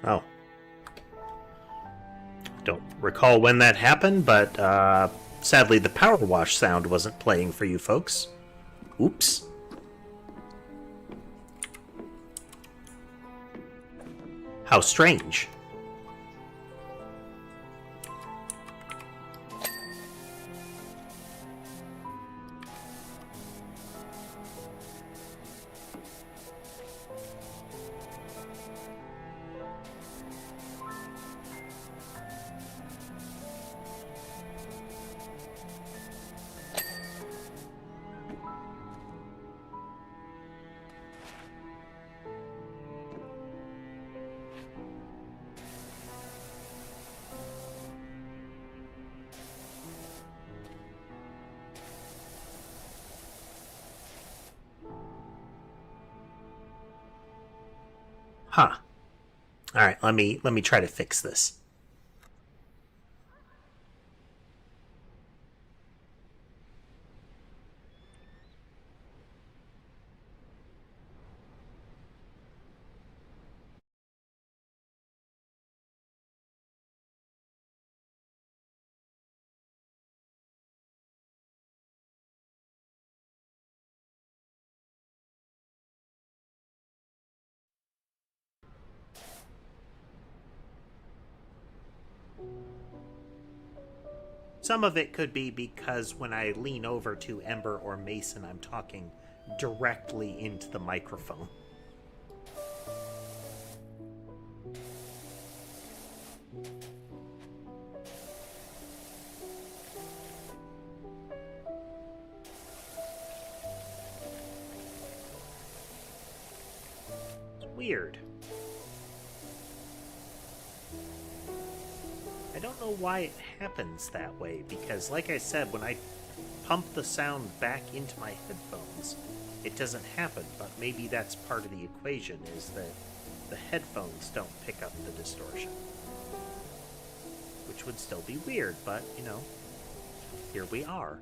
Oh. Don't recall when that happened, but sadly the PowerWash sound wasn't playing for you folks. Oops. How strange. Huh. Alright, let me try to fix this. Some of it could be because when I lean over to Ember or Mason, I'm talking directly into the microphone. It's weird. I don't know why it happens that way, because like I said, when I pump the sound back into my headphones, it doesn't happen, but maybe that's part of the equation, is that the headphones don't pick up the distortion. Which would still be weird, but, you know, here we are.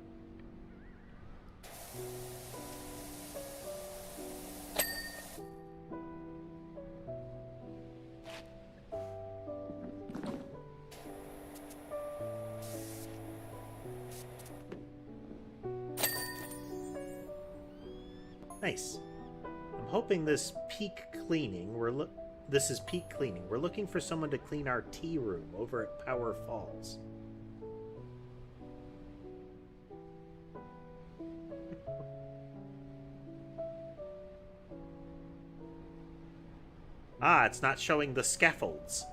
Nice. I'm hoping this peak cleaning, this is peak cleaning. We're looking for someone to clean our tea room over at Power Falls. Ah, it's not showing the scaffolds.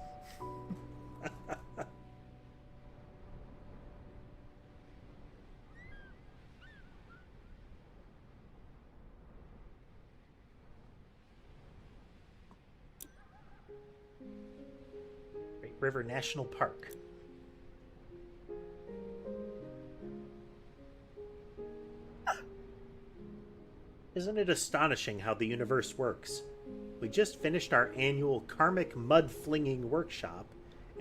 River National Park. Isn't it astonishing how the universe works? We just finished our annual karmic mud flinging workshop,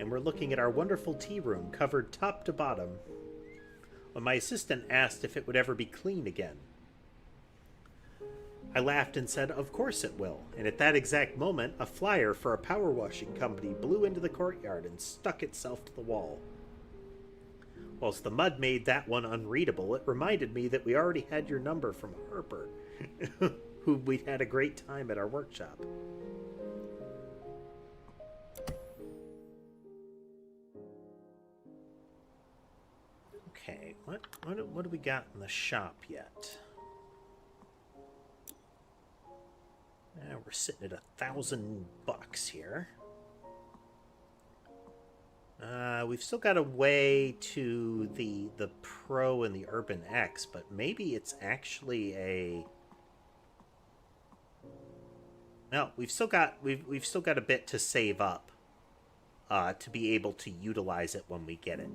and we're looking at our wonderful tea room covered top to bottom, when my assistant asked if it would ever be clean again. I laughed and said, "Of course it will." And at that exact moment, a flyer for a power washing company blew into the courtyard and stuck itself to the wall. Whilst the mud made that one unreadable, it reminded me that we already had your number from Harper, who we'd had a great time at our workshop. Okay, what do we got in the shop yet? We're sitting at $1,000 here. We've still got a way to the Pro and the Urban X, but maybe it's actually a... No, we've still got a bit to save up to be able to utilize it when we get it.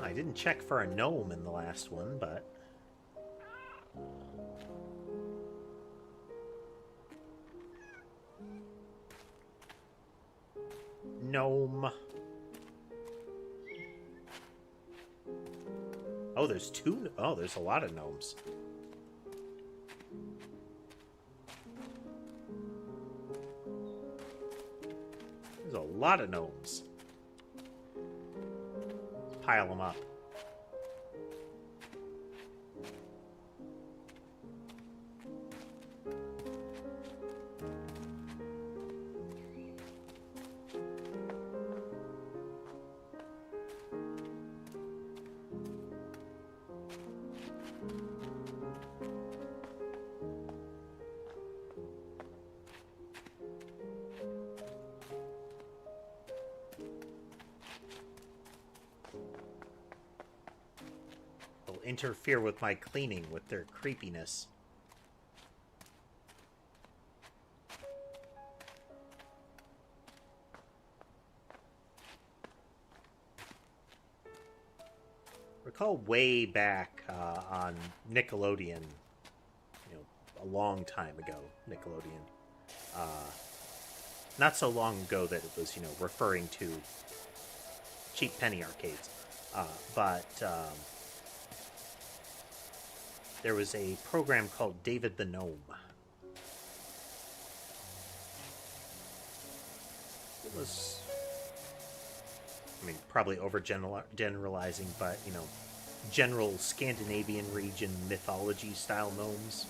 I didn't check for a gnome in the last one, but... Gnome. Oh, there's two... Oh, there's a lot of gnomes. There's a lot of gnomes. Pile them up. Interfere with my cleaning with their creepiness. Recall way back on Nickelodeon, a long time ago, Nickelodeon. Not so long ago that it was, referring to cheap penny arcades, but there was a program called David the Gnome. It was, probably overgeneralizing, but, general Scandinavian region mythology style gnomes.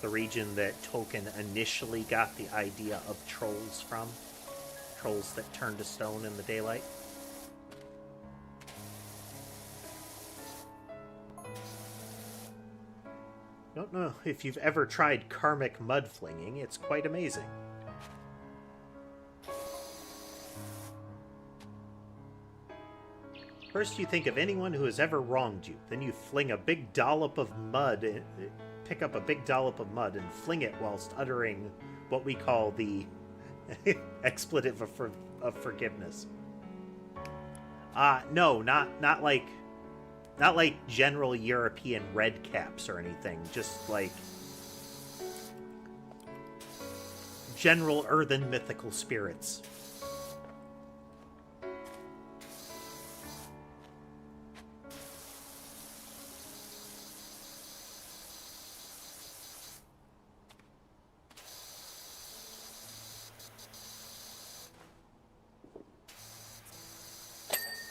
The region that Tolkien initially got the idea of trolls from. Trolls that turn to stone in the daylight. Don't know if you've ever tried karmic mud flinging. It's quite amazing. First you think of anyone who has ever wronged you. Then you fling a big dollop of mud, pick up a big dollop of mud and fling it whilst uttering what we call the expletive of forgiveness. No, not like general European red caps or anything. Just like general earthen mythical spirits.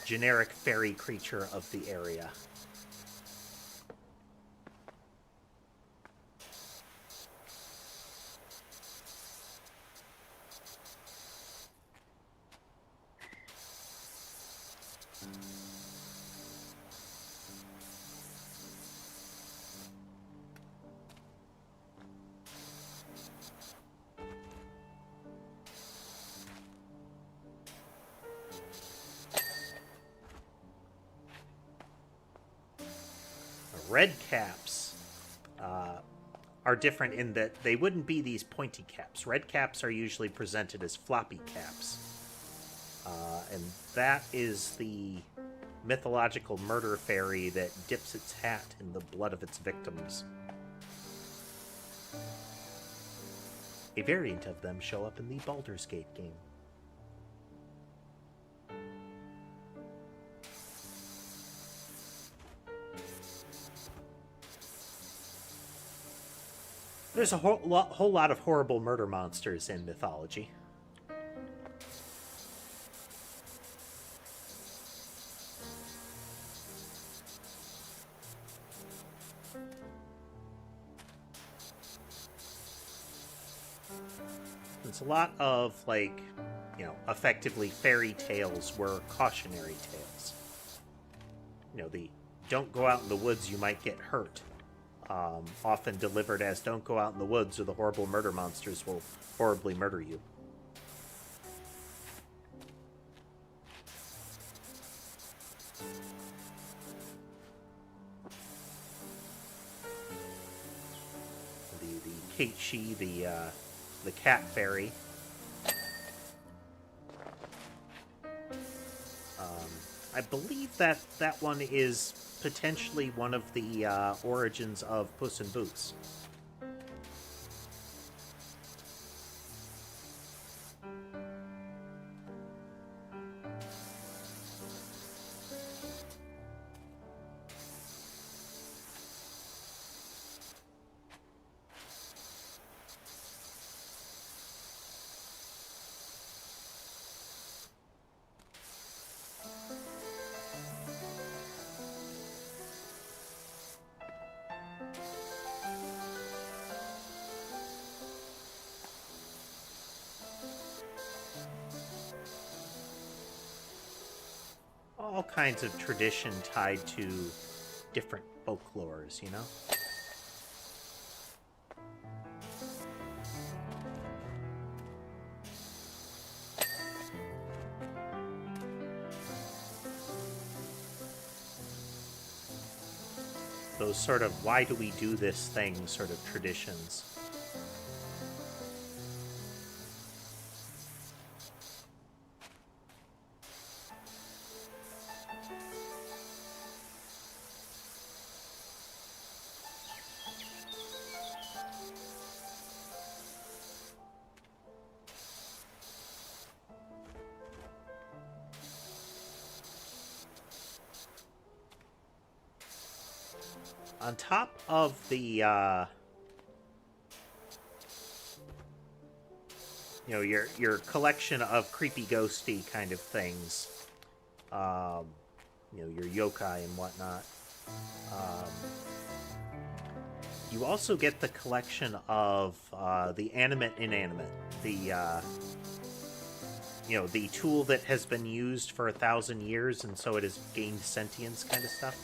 Generic fairy creature of the area. Red caps are different in that they wouldn't be these pointy caps. Red caps are usually presented as floppy caps. And that is the mythological murder fairy that dips its hat in the blood of its victims. A variant of them show up in the Baldur's Gate game. There's a whole lot of horrible murder monsters in mythology. There's a lot of, like, you know, effectively fairy tales were cautionary tales. You know, the don't go out in the woods, you might get hurt. Often delivered as don't go out in the woods or the horrible murder monsters will horribly murder you. The Kate-She, the cat fairy. I believe that one is potentially one of the origins of Puss in Boots. All kinds of tradition tied to different folklores, you know? Those sort of why do we do this thing sort of traditions. On top of the, you know, your collection of creepy ghosty kind of things, you know, your yokai and whatnot, you also get the collection of the animate inanimate, the, you know, the tool that has been used for 1,000 years and so it has gained sentience kind of stuff.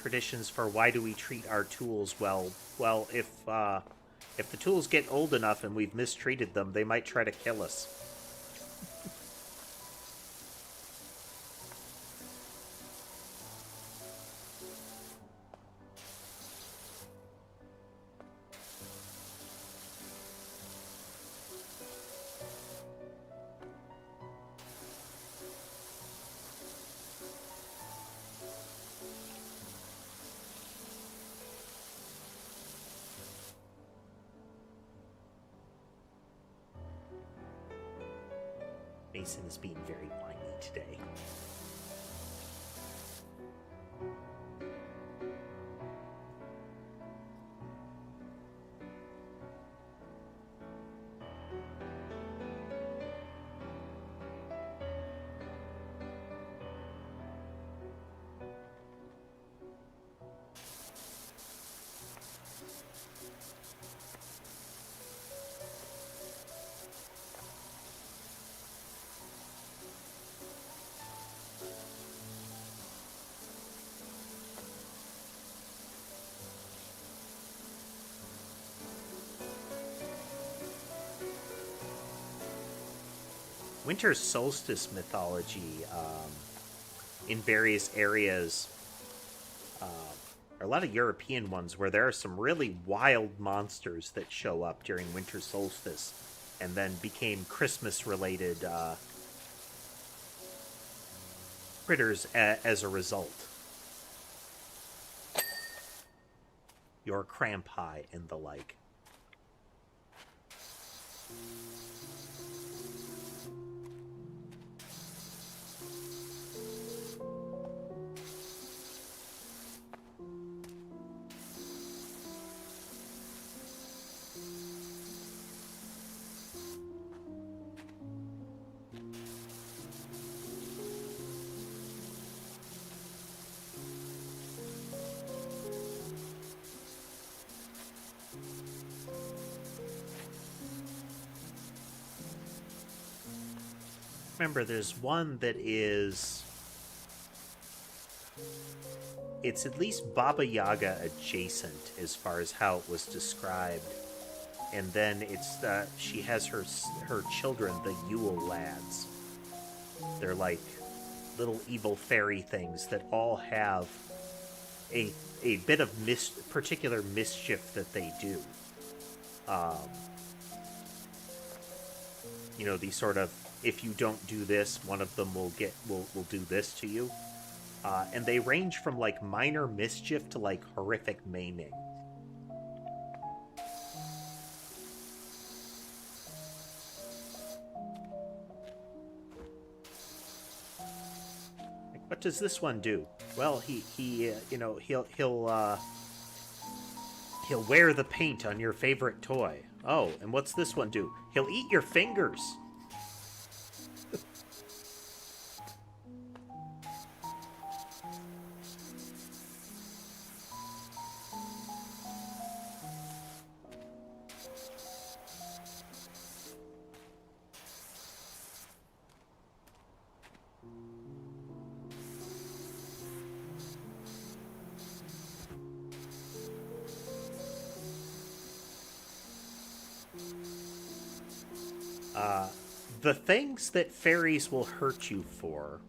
Traditions for why do we treat our tools well? Well, if the tools get old enough and we've mistreated them, they might try to kill us. Mason is being very whiny today. winter solstice mythology in various areas. A lot of European ones where there are some really wild monsters that show up during winter solstice and then became Christmas-related critters as a result. Your crampi and the like. Remember, there's one that is... It's at least Baba Yaga adjacent as far as how it was described. And then it's she has her children, the Yule lads. They're like little evil fairy things that all have a bit of particular mischief that they do. You know, these sort of, if you don't do this, one of them will do this to you. And they range from like minor mischief to like horrific maiming. Like, what does this one do? Well, he'll wear the paint on your favorite toy. Oh, and what's this one do? He'll eat your fingers. The things that fairies will hurt you for,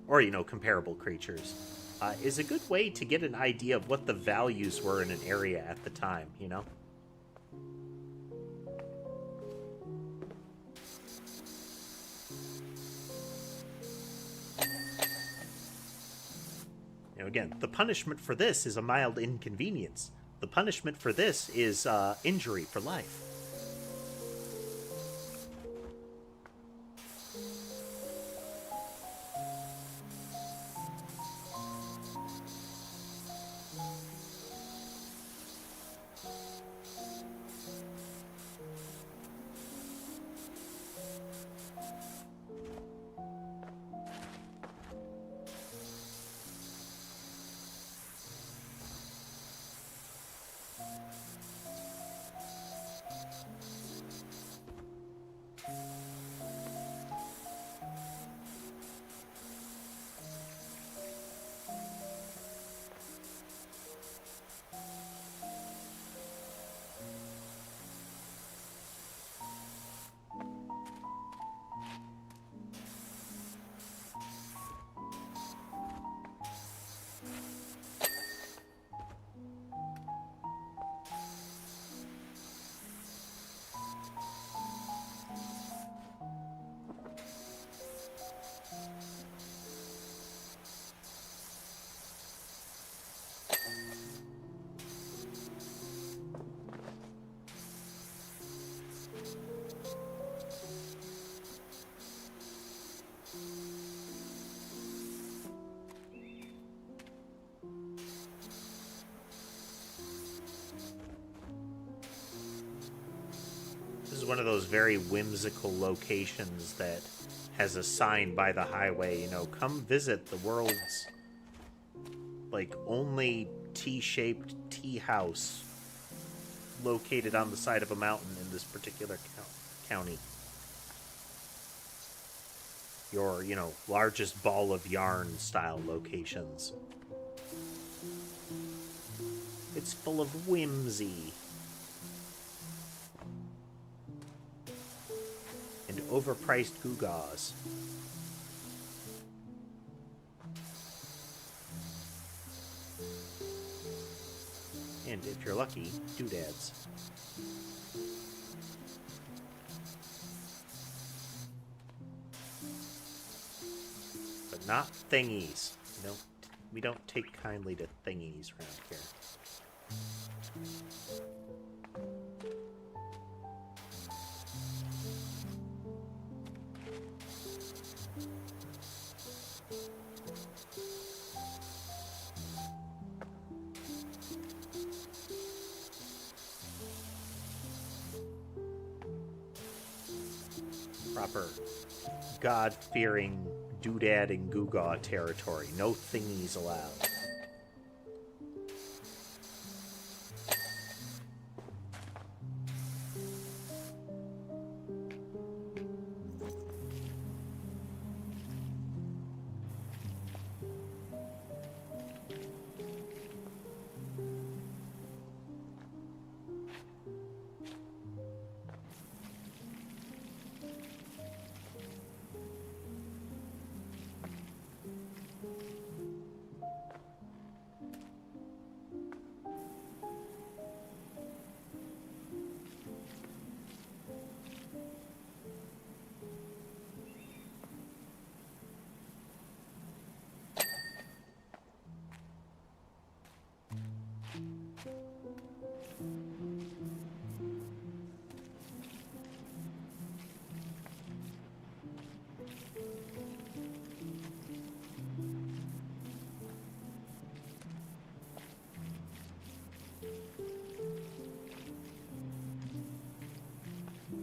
or, you know, comparable creatures, is a good way to get an idea of what the values were in an area at the time, you know? You know, again, the punishment for this is a mild inconvenience. The punishment for this is injury for life. One of those very whimsical locations that has a sign by the highway, you know, come visit the world's like only T-shaped tea house located on the side of a mountain in this particular county. Your, you know, largest ball of yarn style locations. It's full of whimsy. and overpriced gewgaws. And if you're lucky, doodads. But not thingies. We don't take kindly to thingies around here. Proper God-fearing doodad and gewgaw territory. No thingies allowed.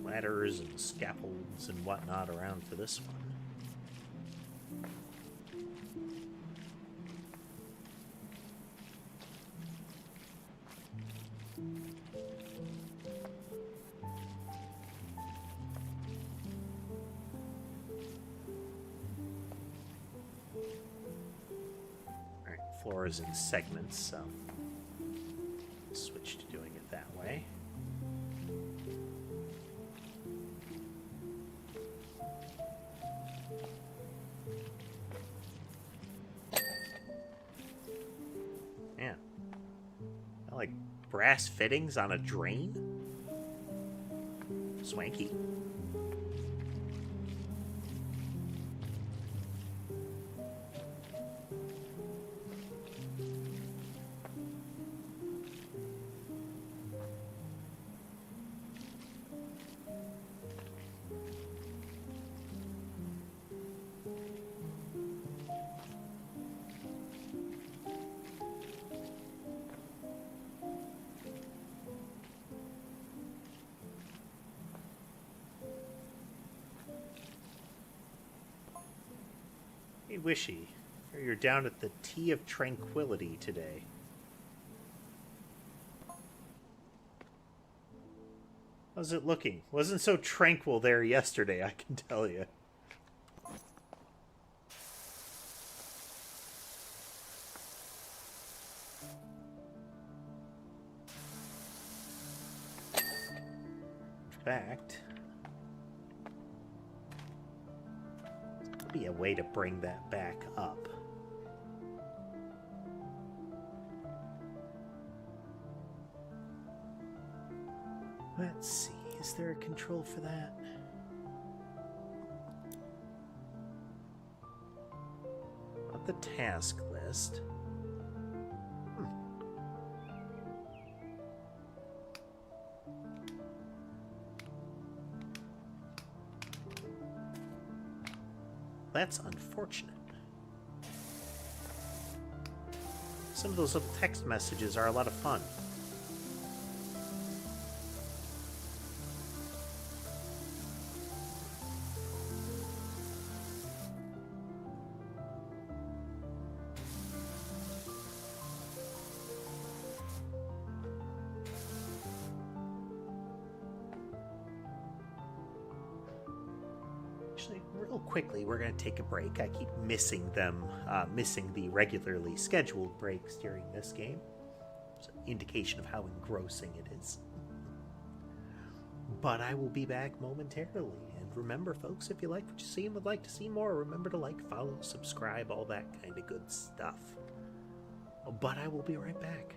Ladders and scaffolds and whatnot around for this one. Alright, floors in segments, so switch to doing it that way. Like brass fittings on a drain? Swanky. Hey, Wishy, you're down at the Tea of Tranquility today. How's it looking? Wasn't so tranquil there yesterday, I can tell you. In fact, be a way to bring that back up. Let's see, is there a control for that? Not the task list. That's unfortunate. Some of those little text messages are a lot of fun. Real quickly, we're going to take a break. I keep missing them, missing the regularly scheduled breaks during this game. It's an indication of how engrossing it is. But I will be back momentarily, and remember, folks, if you like what you see and would like to see more, remember to like, follow, subscribe, all that kind of good stuff. But I will be right back.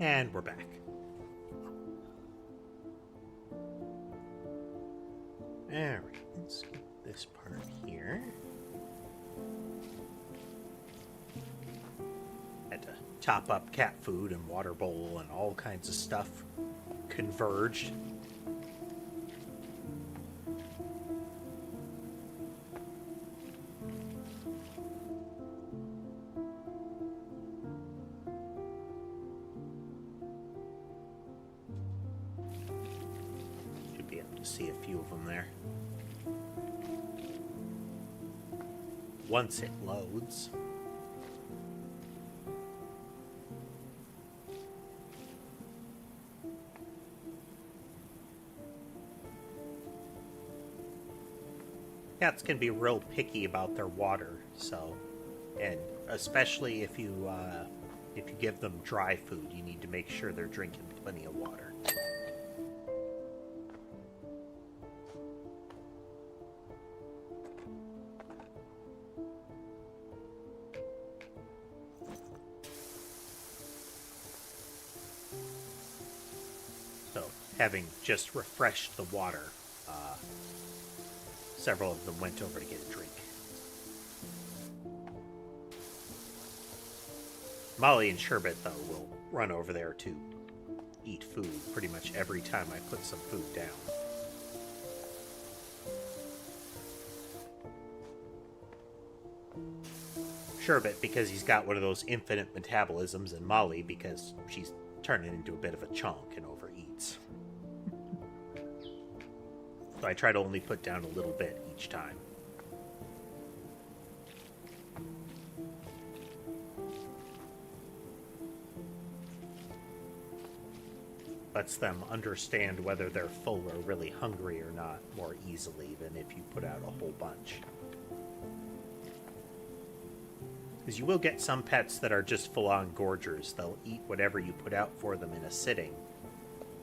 And we're back. Alright, let's get this part here. Had to top up cat food and water bowl and all kinds of stuff converged. Should be able to see a few of them there. Once it loads. Cats can be real picky about their water, so, and especially if you give them dry food, you need to make sure they're drinking plenty of water. So, having just refreshed the water, several of them went over to get a drink. Molly and Sherbet, though, will run over there to eat food pretty much every time I put some food down. Sherbet because he's got one of those infinite metabolisms, and Molly because she's turning into a bit of a chonk and overeats. So I try to only put down a little bit each time. Lets them understand whether they're full or really hungry or not more easily than if you put out a whole bunch. Because you will get some pets that are just full-on gorgers. They'll eat whatever you put out for them in a sitting.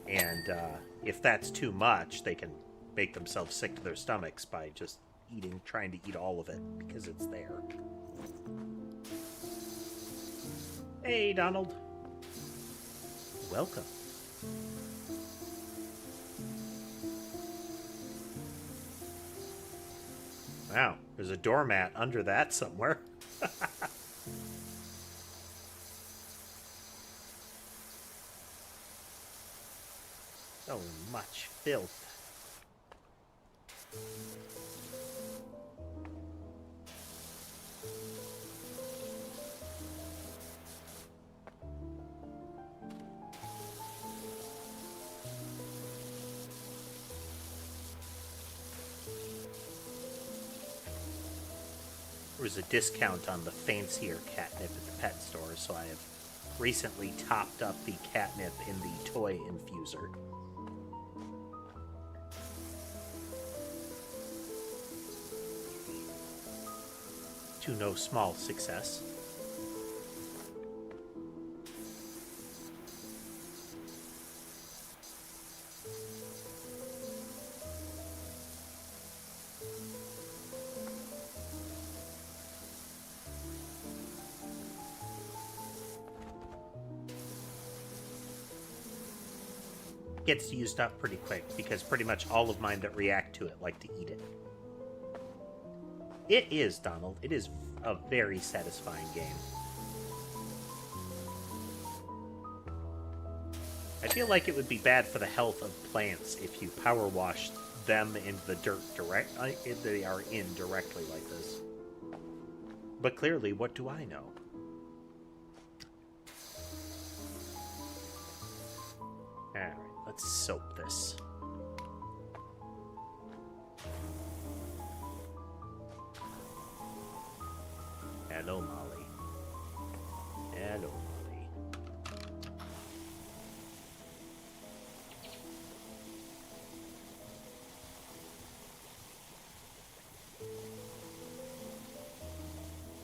And if that's too much, they can make themselves sick to their stomachs by just trying to eat all of it because it's there. Hey, Donald. Welcome. Wow, there's a doormat under that somewhere. So much filth. There was a discount on the fancier catnip at the pet store, so I have recently topped up the catnip in the toy infuser. To no small success. Gets used up pretty quick because pretty much all of mine that react to it like to eat it. It is, Donald. It is a very satisfying game. I feel like it would be bad for the health of plants if you power wash them into the dirt if they are in directly like this. But clearly, what do I know? Alright, let's soap this. Hello, Molly. Hello, Molly.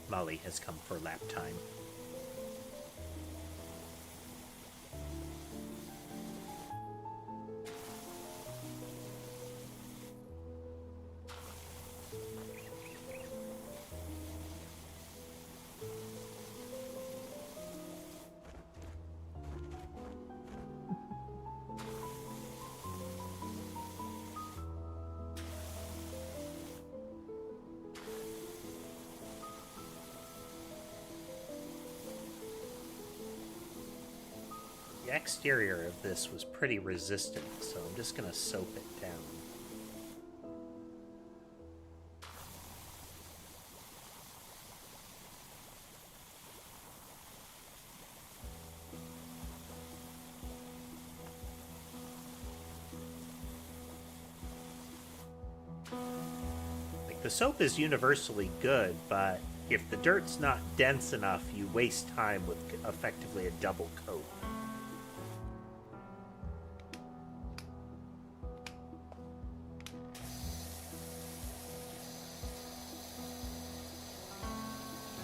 Molly has come for lap time. exterior of this was pretty resistant, so I'm just going to soap it down. The soap is universally good, but if the dirt's not dense enough, you waste time with effectively a double coat.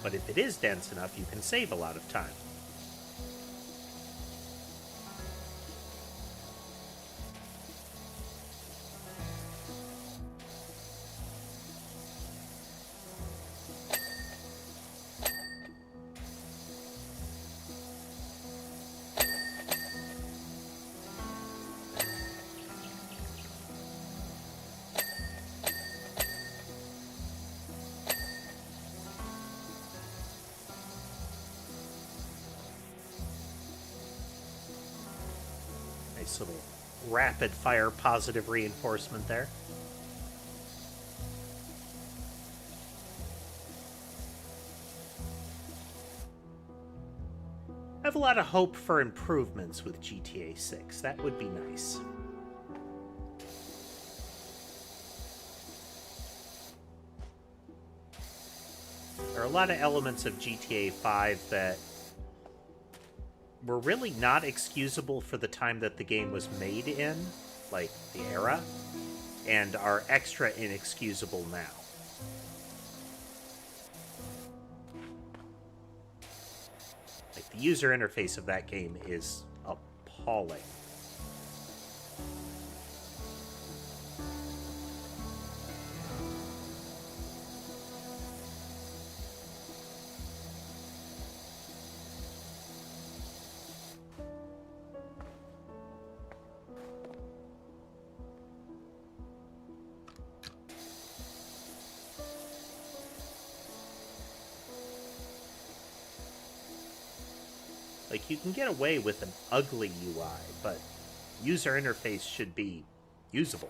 But if it is dense enough, you can save a lot of time. Nice little rapid fire positive reinforcement there. I have a lot of hope for improvements with GTA 6. That would be nice. There are a lot of elements of GTA 5 that were really not excusable for the time that the game was made in, like the era, and are extra inexcusable now. Like, the user interface of that game is appalling. Like, you can get away with an ugly UI, but user interface should be usable.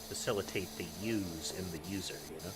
Facilitate the use in the user, you know?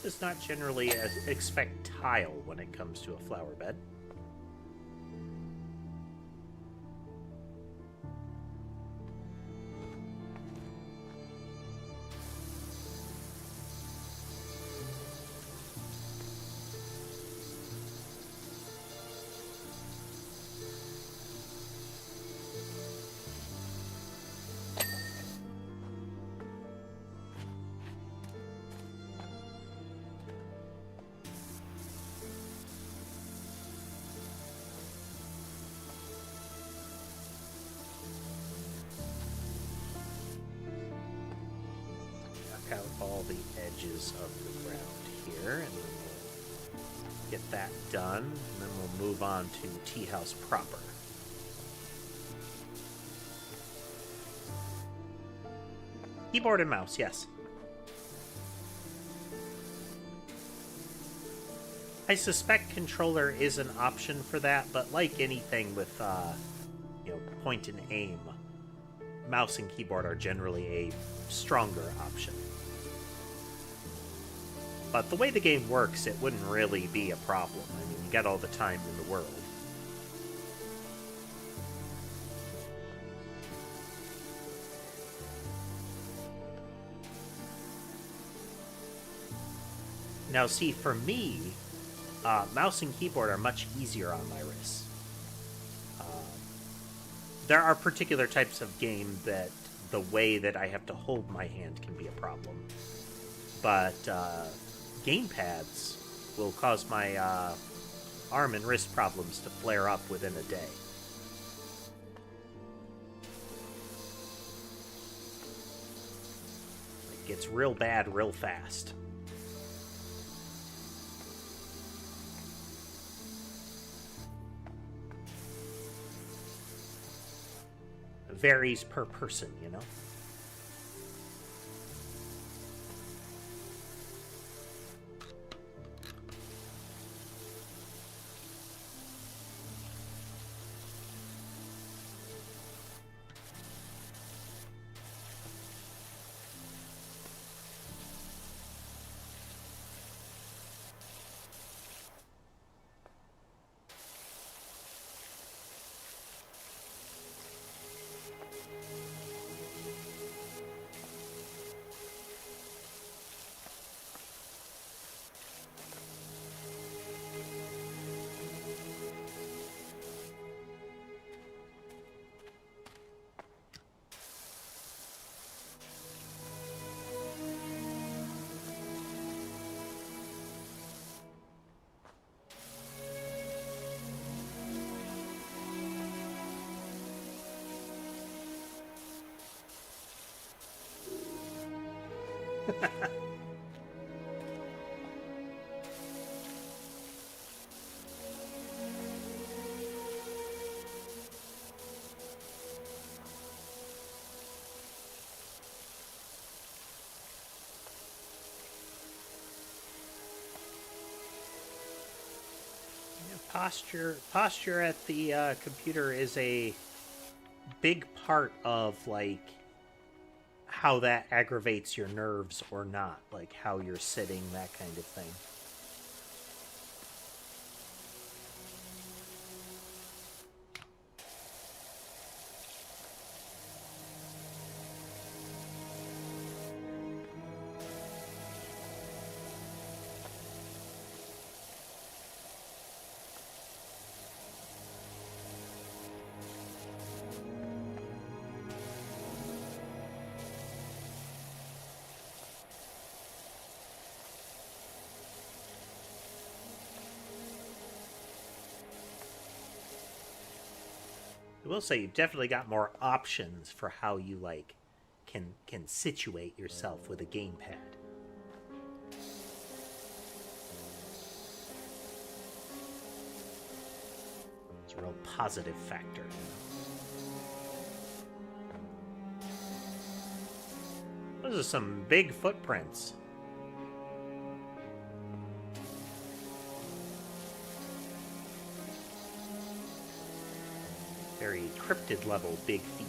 Does not generally expect tile when it comes to a flower bed. Out all the edges of the ground here, and then we'll get that done, and then we'll move on to tea house proper. Keyboard and mouse, yes. I suspect controller is an option for that, but like anything with, point and aim, mouse and keyboard are generally a stronger option. But the way the game works, it wouldn't really be a problem. I mean, you got all the time in the world. Now, see, for me, mouse and keyboard are much easier on my wrists. There are particular types of game that the way that I have to hold my hand can be a problem. But gamepads will cause my arm and wrist problems to flare up within a day. It gets real bad real fast. Varies per person, you know? Posture at the computer is a big part of, like, how that aggravates your nerves or not, like how you're sitting, that kind of thing. I will say you've definitely got more options for how you, like, can situate yourself with a gamepad. It's a real positive factor. Those are some big footprints. Very cryptid level big feet.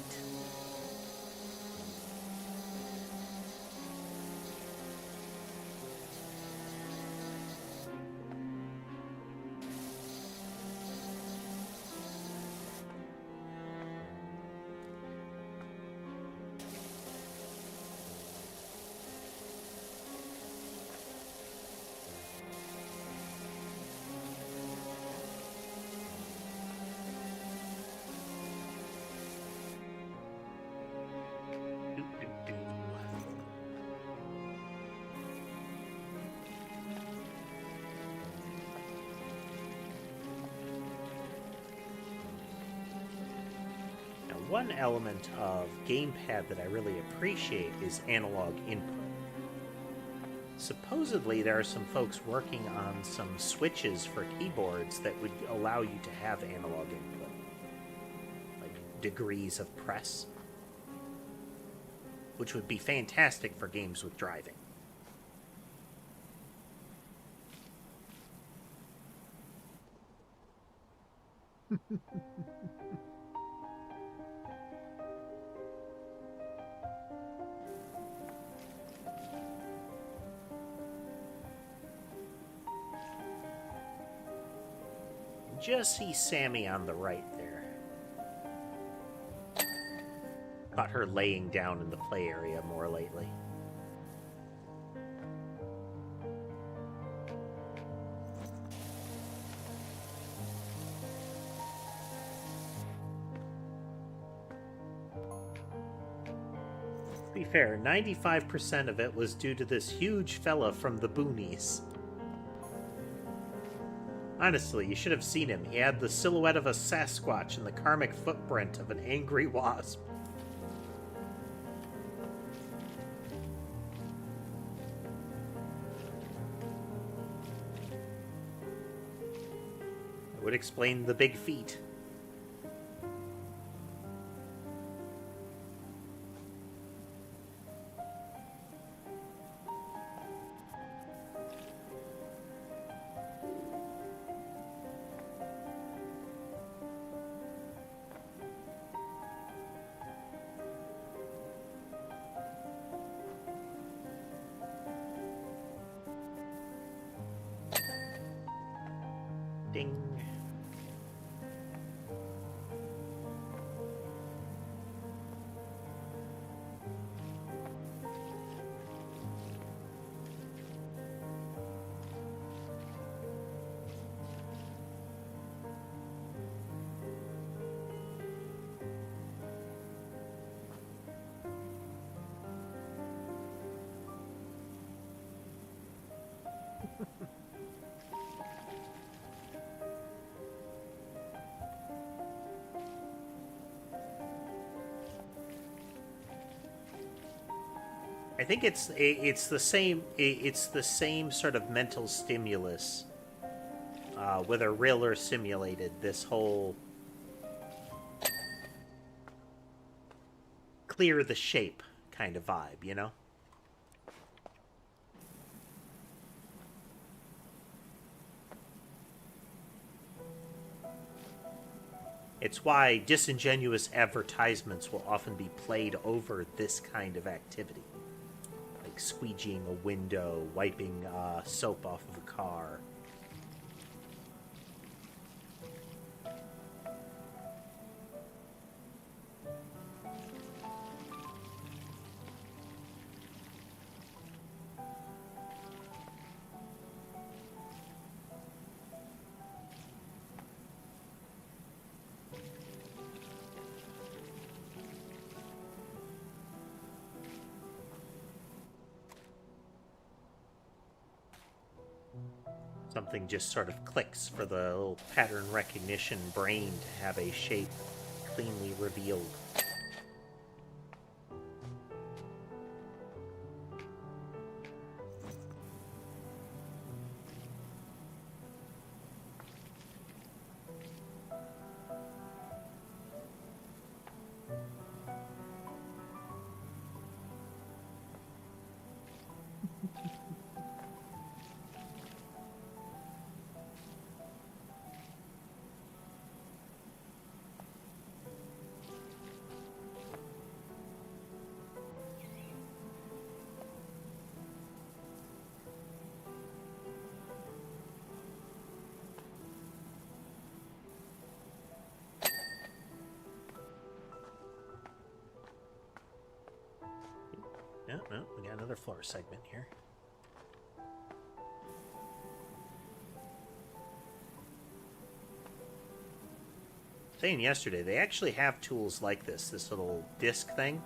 One element of gamepad that I really appreciate is analog input. Supposedly there are some folks working on some switches for keyboards that would allow you to have analog input, like degrees of press, which would be fantastic for games with driving. Just see Sammy on the right there. Caught her laying down in the play area more lately. To be fair, 95% of it was due to this huge fella from the boonies. Honestly, you should have seen him. He had the silhouette of a Sasquatch and the karmic footprint of an angry wasp. It would explain the big feet. Ding. I think it's the same sort of mental stimulus, whether real or simulated. This whole clear the shape kind of vibe, you know? It's why disingenuous advertisements will often be played over this kind of activity. Like squeegeeing a window, wiping soap off of a car. Something just sort of clicks for the little pattern recognition brain to have a shape cleanly revealed. No, we got another floor segment here. Saying yesterday, they actually have tools like this little disc thing.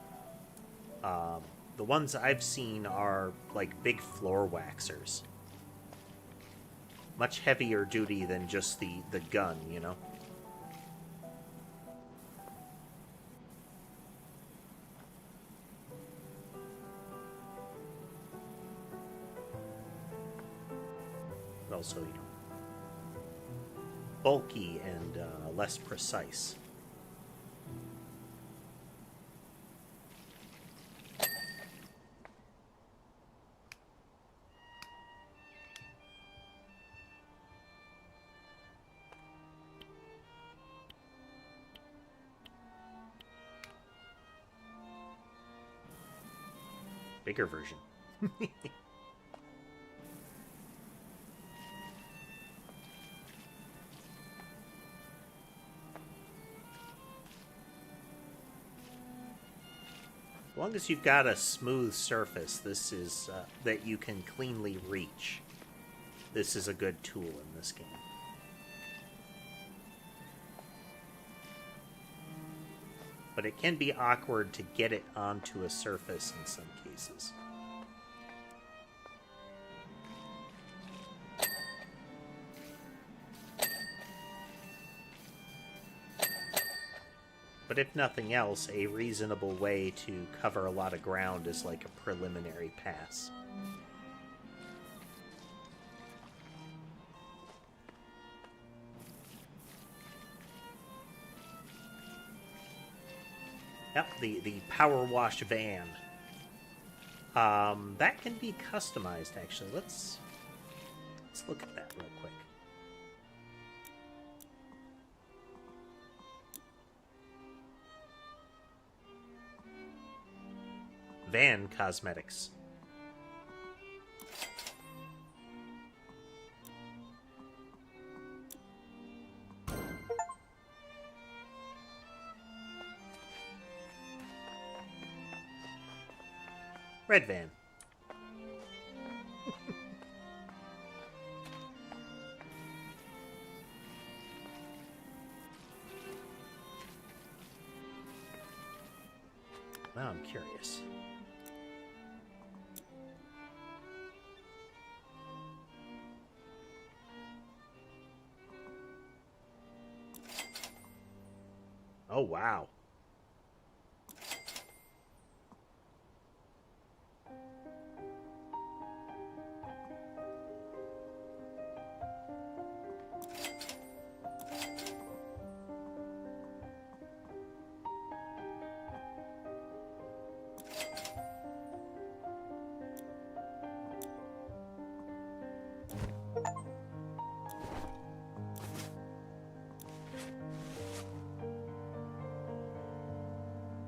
The ones I've seen are like big floor waxers. Much heavier duty than just the gun, you know? Also, you know, bulky and less precise. Bigger version. As long as you've got a smooth surface, this is that you can cleanly reach. This is a good tool in this game. But it can be awkward to get it onto a surface in some cases. But if nothing else, a reasonable way to cover a lot of ground is like a preliminary pass. Yep, the PowerWash van. That can be customized, actually. Let's look at that real quick. Van cosmetics. Red van. Now I'm curious. Oh, wow.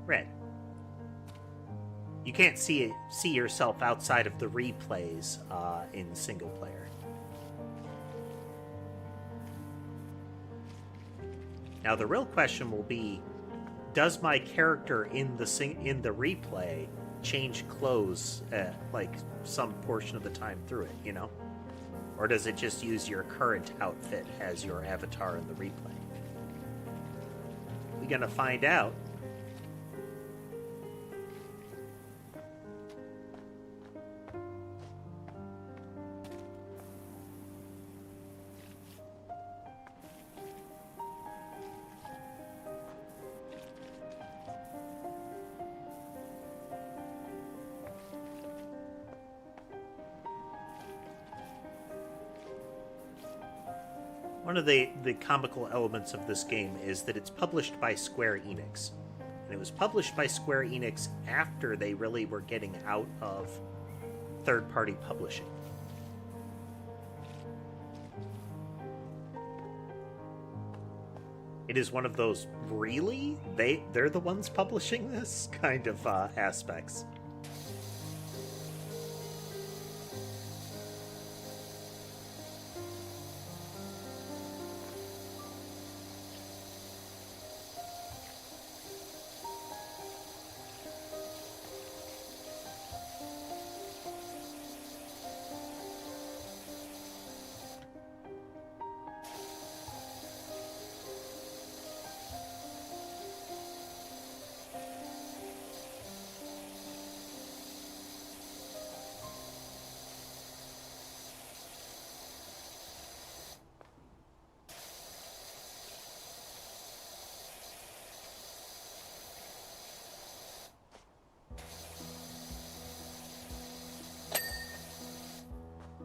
Red. You can't see yourself outside of the replays in single player. Now the real question will be, does my character in the replay change clothes like some portion of the time through it, you know? Or does it just use your current outfit as your avatar in the replay? We're gonna find out. One of the comical elements of this game is that it's published by Square Enix. And it was published by Square Enix after they really were getting out of third-party publishing. It is one of those, really? They're the ones publishing this kind of aspects.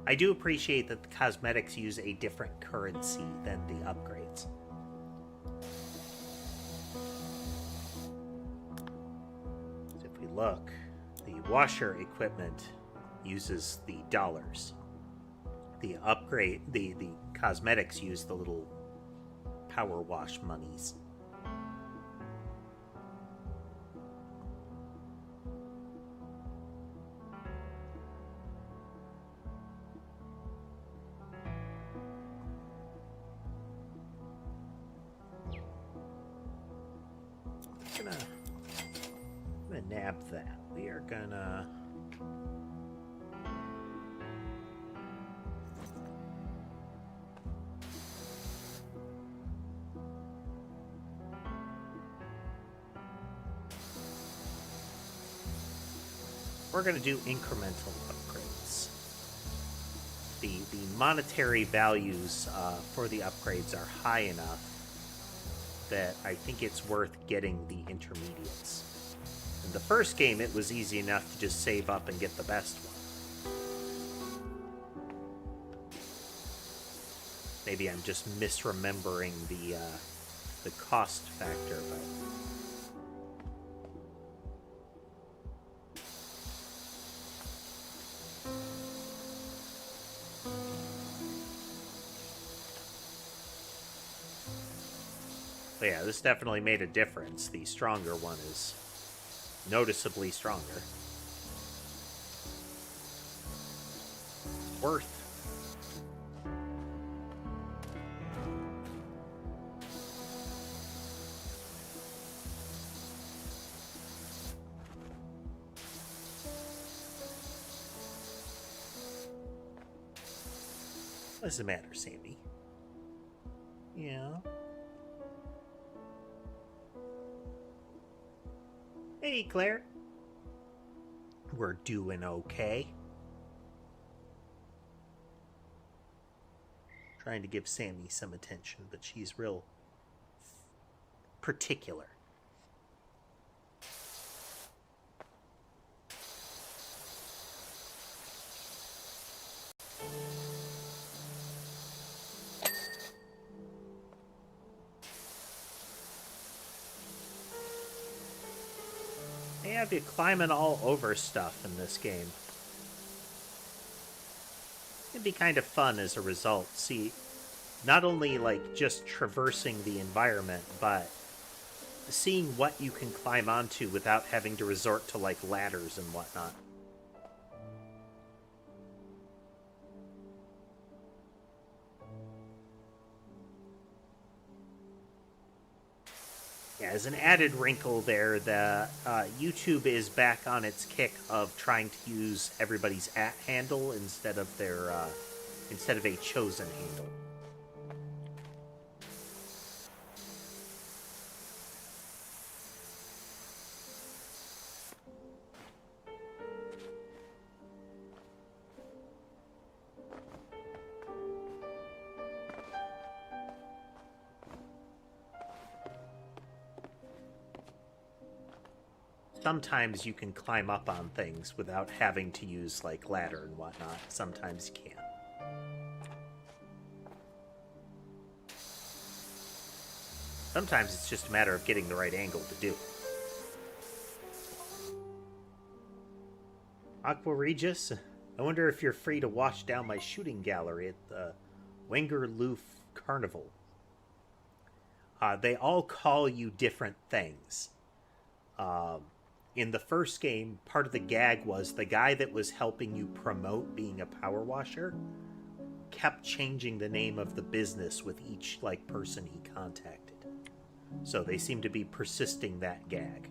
I do appreciate that the cosmetics use a different currency than the upgrades. So if we look, the washer equipment uses the dollars. The upgrade, the cosmetics use the little power wash monies. nab that. We are gonna... We're gonna do incremental upgrades. The monetary values for the upgrades are high enough that I think it's worth getting the intermediates. In the first game, it was easy enough to just save up and get the best one. Maybe I'm just misremembering the cost factor, but... But yeah, this definitely made a difference. The stronger one is noticeably stronger. Worth. What's the matter, Sandy? Yeah. Hey, Claire. We're doing okay. Trying to give Sammy some attention, but she's real particular. They have you climbing all over stuff in this game. It'd be kind of fun as a result. See, not only like just traversing the environment, but seeing what you can climb onto without having to resort to like ladders and whatnot. Yeah, as an added wrinkle there, the YouTube is back on its kick of trying to use everybody's @ handle instead of their instead of a chosen handle. Sometimes you can climb up on things without having to use, like, ladder and whatnot. Sometimes you can't. Sometimes it's just a matter of getting the right angle to do it. Aqua Regis, I wonder if you're free to wash down my shooting gallery at the Wengerloof Carnival. They all call you different things. In the first game, part of the gag was the guy that was helping you promote being a power washer kept changing the name of the business with each like person he contacted. So they seem to be persisting that gag.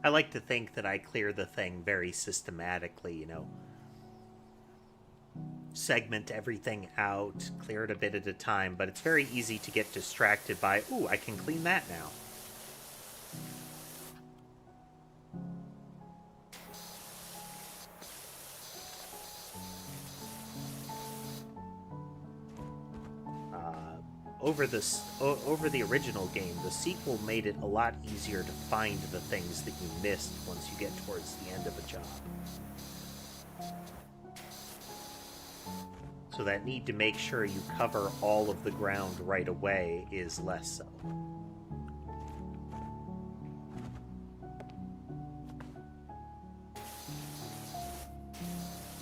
I like to think that I clear the thing very systematically, you know. segment everything out, clear it a bit at a time, but it's very easy to get distracted by, ooh, I can clean that now. Over the original game, the sequel made it a lot easier to find the things that you missed once you get towards the end of a job. So that need to make sure you cover all of the ground right away is less so.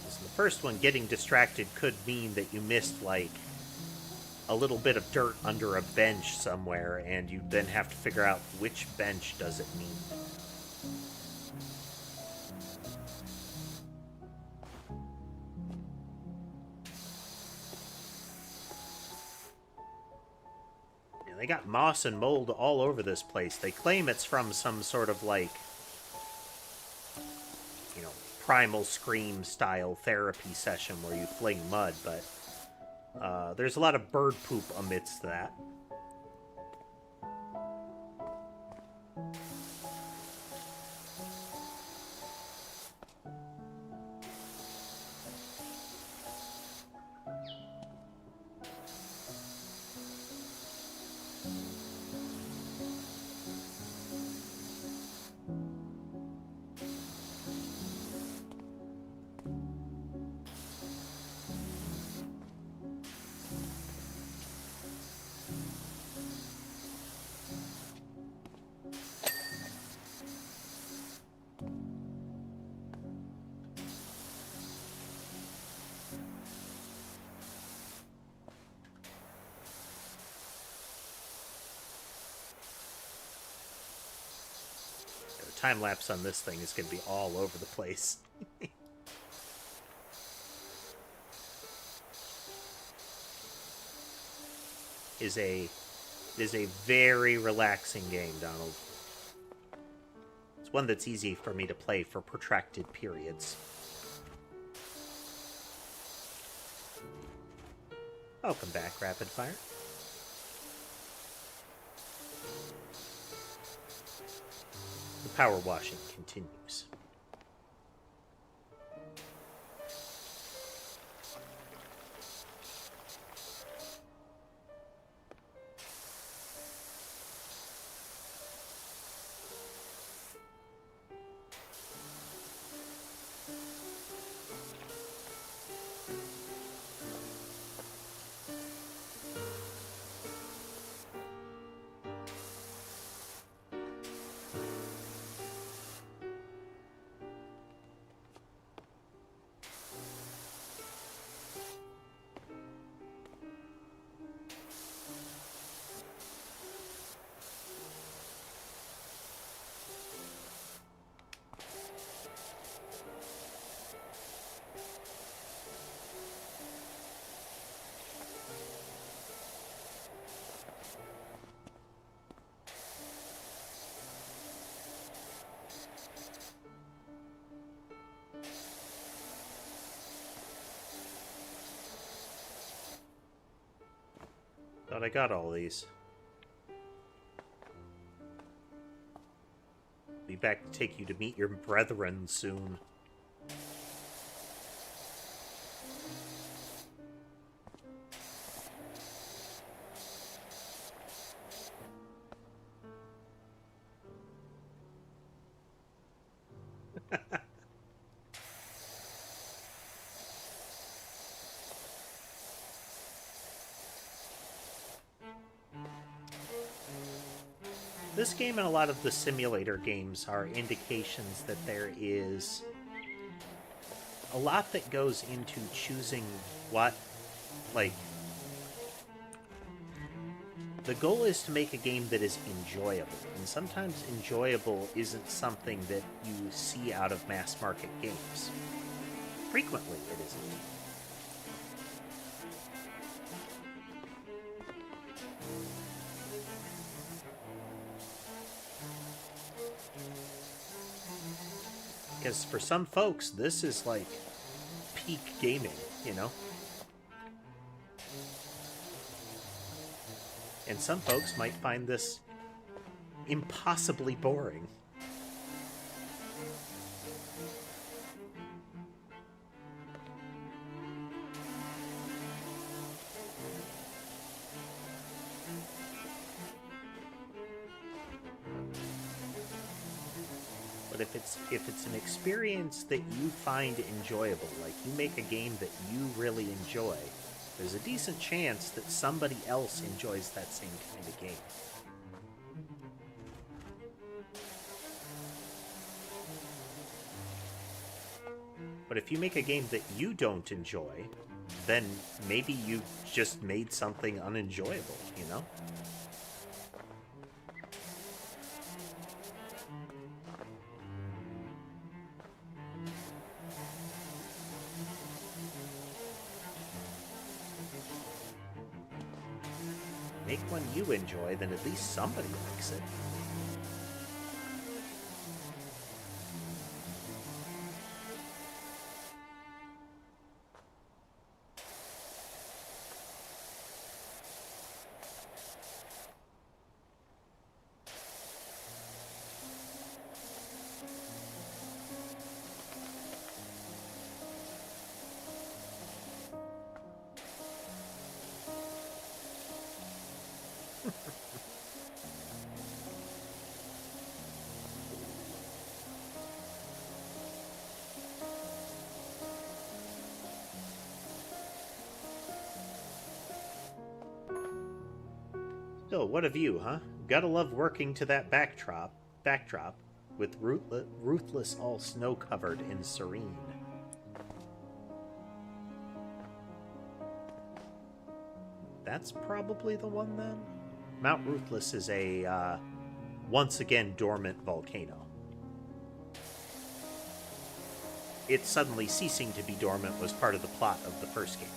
So the first one, getting distracted could mean that you missed, like, a little bit of dirt under a bench somewhere, and you then have to figure out which bench does it mean. Yeah, they got moss and mold all over this place. They claim it's from some sort of, like, you know, Primal Scream style therapy session where you fling mud, but there's a lot of bird poop amidst that. Time lapse on this thing is going to be all over the place. Is a very relaxing game, Donald. It's one that's easy for me to play for protracted periods. Welcome back, Rapid Fire. The power washing continues. Thought I got all these. Be back to take you to meet your brethren soon. This game and a lot of the simulator games are indications that there is a lot that goes into choosing what, like, the goal is to make a game that is enjoyable, and sometimes enjoyable isn't something that you see out of mass market games. Frequently, it isn't. Because for some folks, this is like peak gaming, you know? And some folks might find this impossibly boring. But if it's an experience that you find enjoyable, like you make a game that you really enjoy, there's a decent chance that somebody else enjoys that same kind of game. But if you make a game that you don't enjoy, then maybe you just made something unenjoyable, you know? Make one you enjoy, then at least somebody likes it. So, what of you, huh? Gotta love working to that backdrop with ruthless all snow-covered and serene. That's probably the one, then? Mount Ruthless is a, once again dormant volcano. It suddenly ceasing to be dormant was part of the plot of the first game.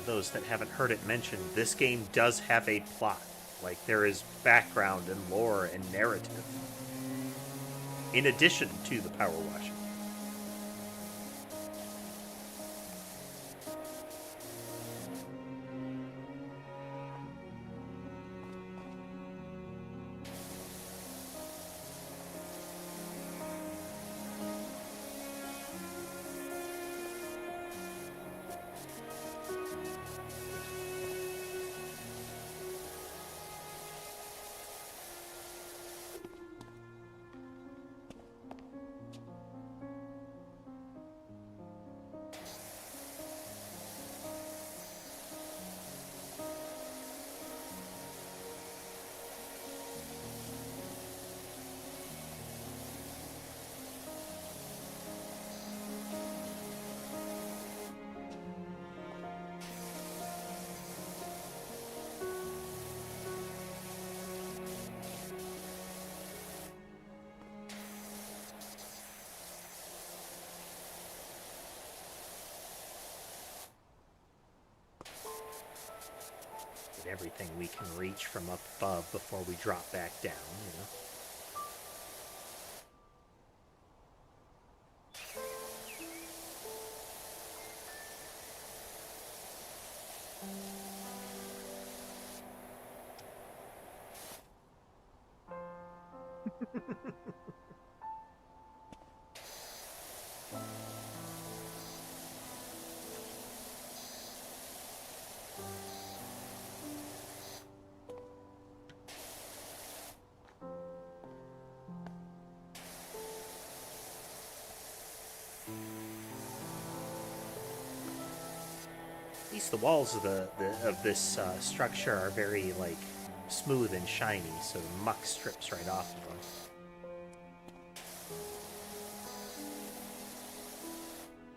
Those that haven't heard it mentioned, this game does have a plot. Like, there is background and lore and narrative. In addition to the power washing. Everything we can reach from up above before we drop back down, you know? At least the walls of this structure are very, like, smooth and shiny, so the muck strips right off of them.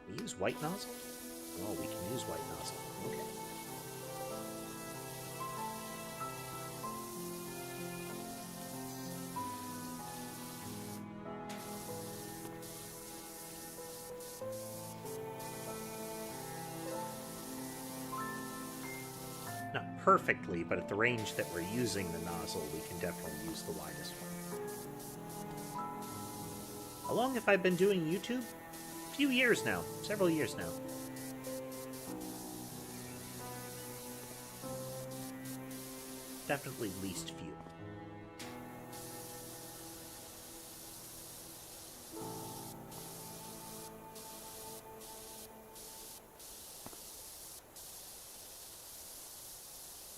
Can we use white nozzle? Oh, we can use white nozzle. Okay. Not perfectly, but at the range that we're using the nozzle, we can definitely use the widest one. How long have I been doing YouTube? A few years now. Several years now. definitely least few.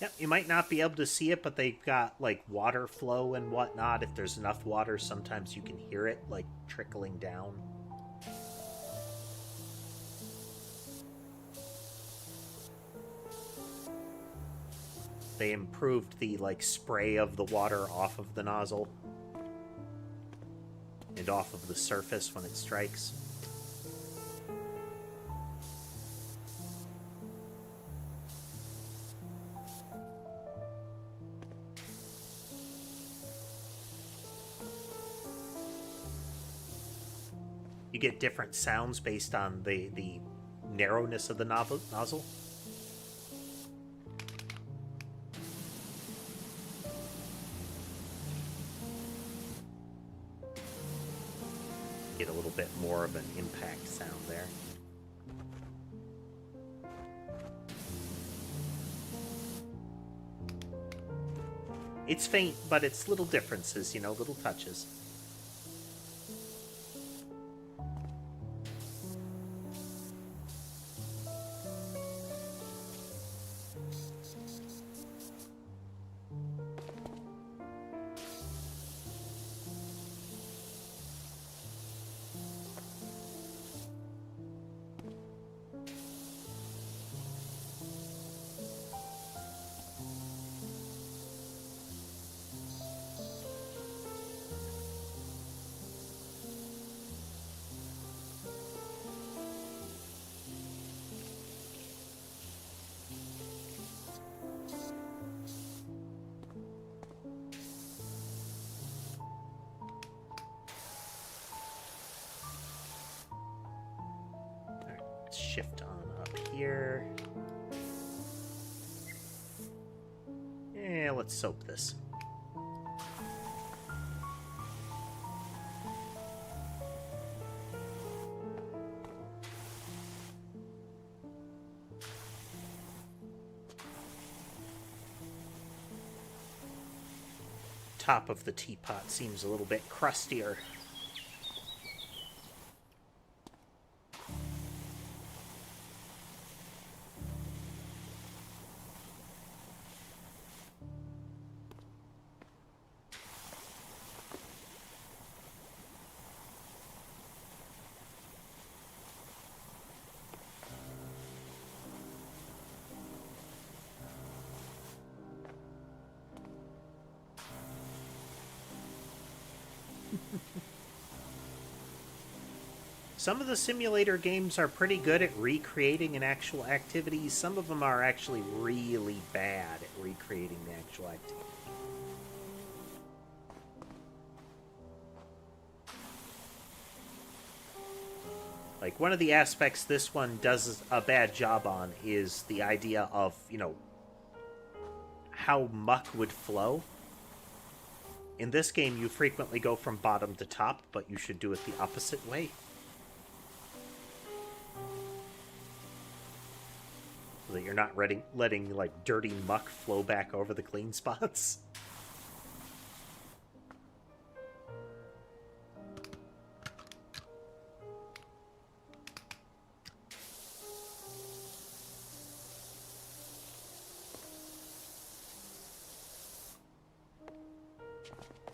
Yep, you might not be able to see it, but they've got, like, water flow and whatnot. If there's enough water, sometimes you can hear it, like, trickling down. They improved the, like, spray of the water off of the nozzle and off of the surface when it strikes. You get different sounds based on the narrowness of the nozzle. Get a little bit more of an impact sound there. It's faint, but it's little differences, you know, little touches. Shift on up here. Yeah, let's soap this. Top of the teapot seems a little bit crustier. Some of the simulator games are pretty good at recreating an actual activity. Some of them are actually really bad at recreating the actual activity. Like, one of the aspects this one does a bad job on is the idea of, you know, how muck would flow. In this game, you frequently go from bottom to top, but you should do it the opposite way. So that you're not letting like, dirty muck flow back over the clean spots.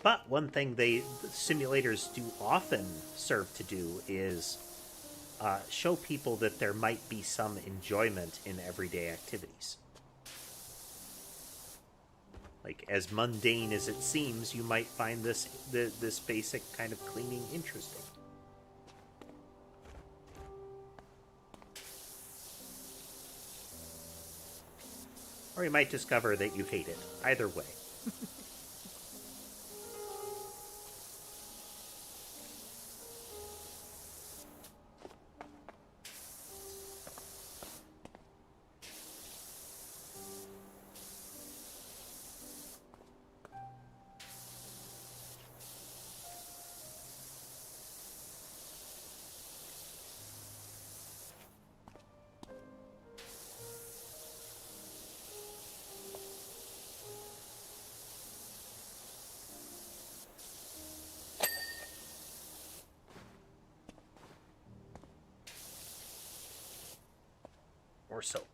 But one thing the simulators do often serve to do is show people that there might be some enjoyment in everyday activities. Like, as mundane as it seems, you might find this basic kind of cleaning interesting. Or you might discover that you hate it. Either way. More soap.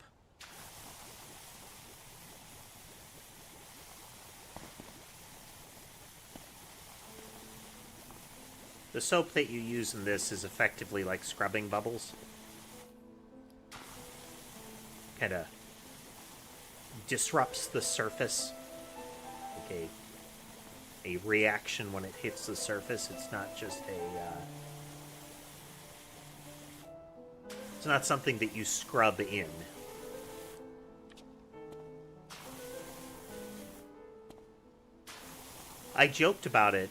The soap that you use in this is effectively like scrubbing bubbles. Kind of disrupts the surface. Like a reaction when it hits the surface. It's not just it's not something that you scrub in. I joked about it,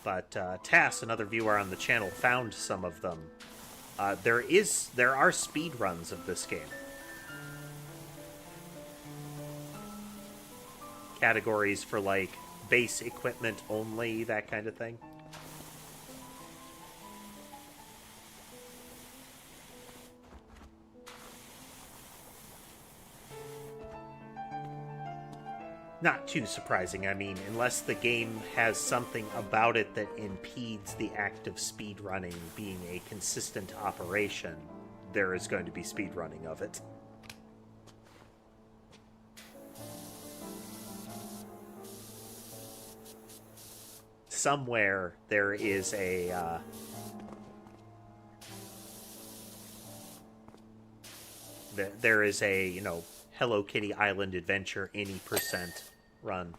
but Tass, another viewer on the channel, found some of them. There are speed runs of this game. Categories for like base equipment only, that kind of thing. Not too surprising. I mean, unless the game has something about it that impedes the act of speedrunning being a consistent operation, there is going to be speedrunning of it. Somewhere there is a there is a, you know, Hello Kitty Island Adventure any percent run.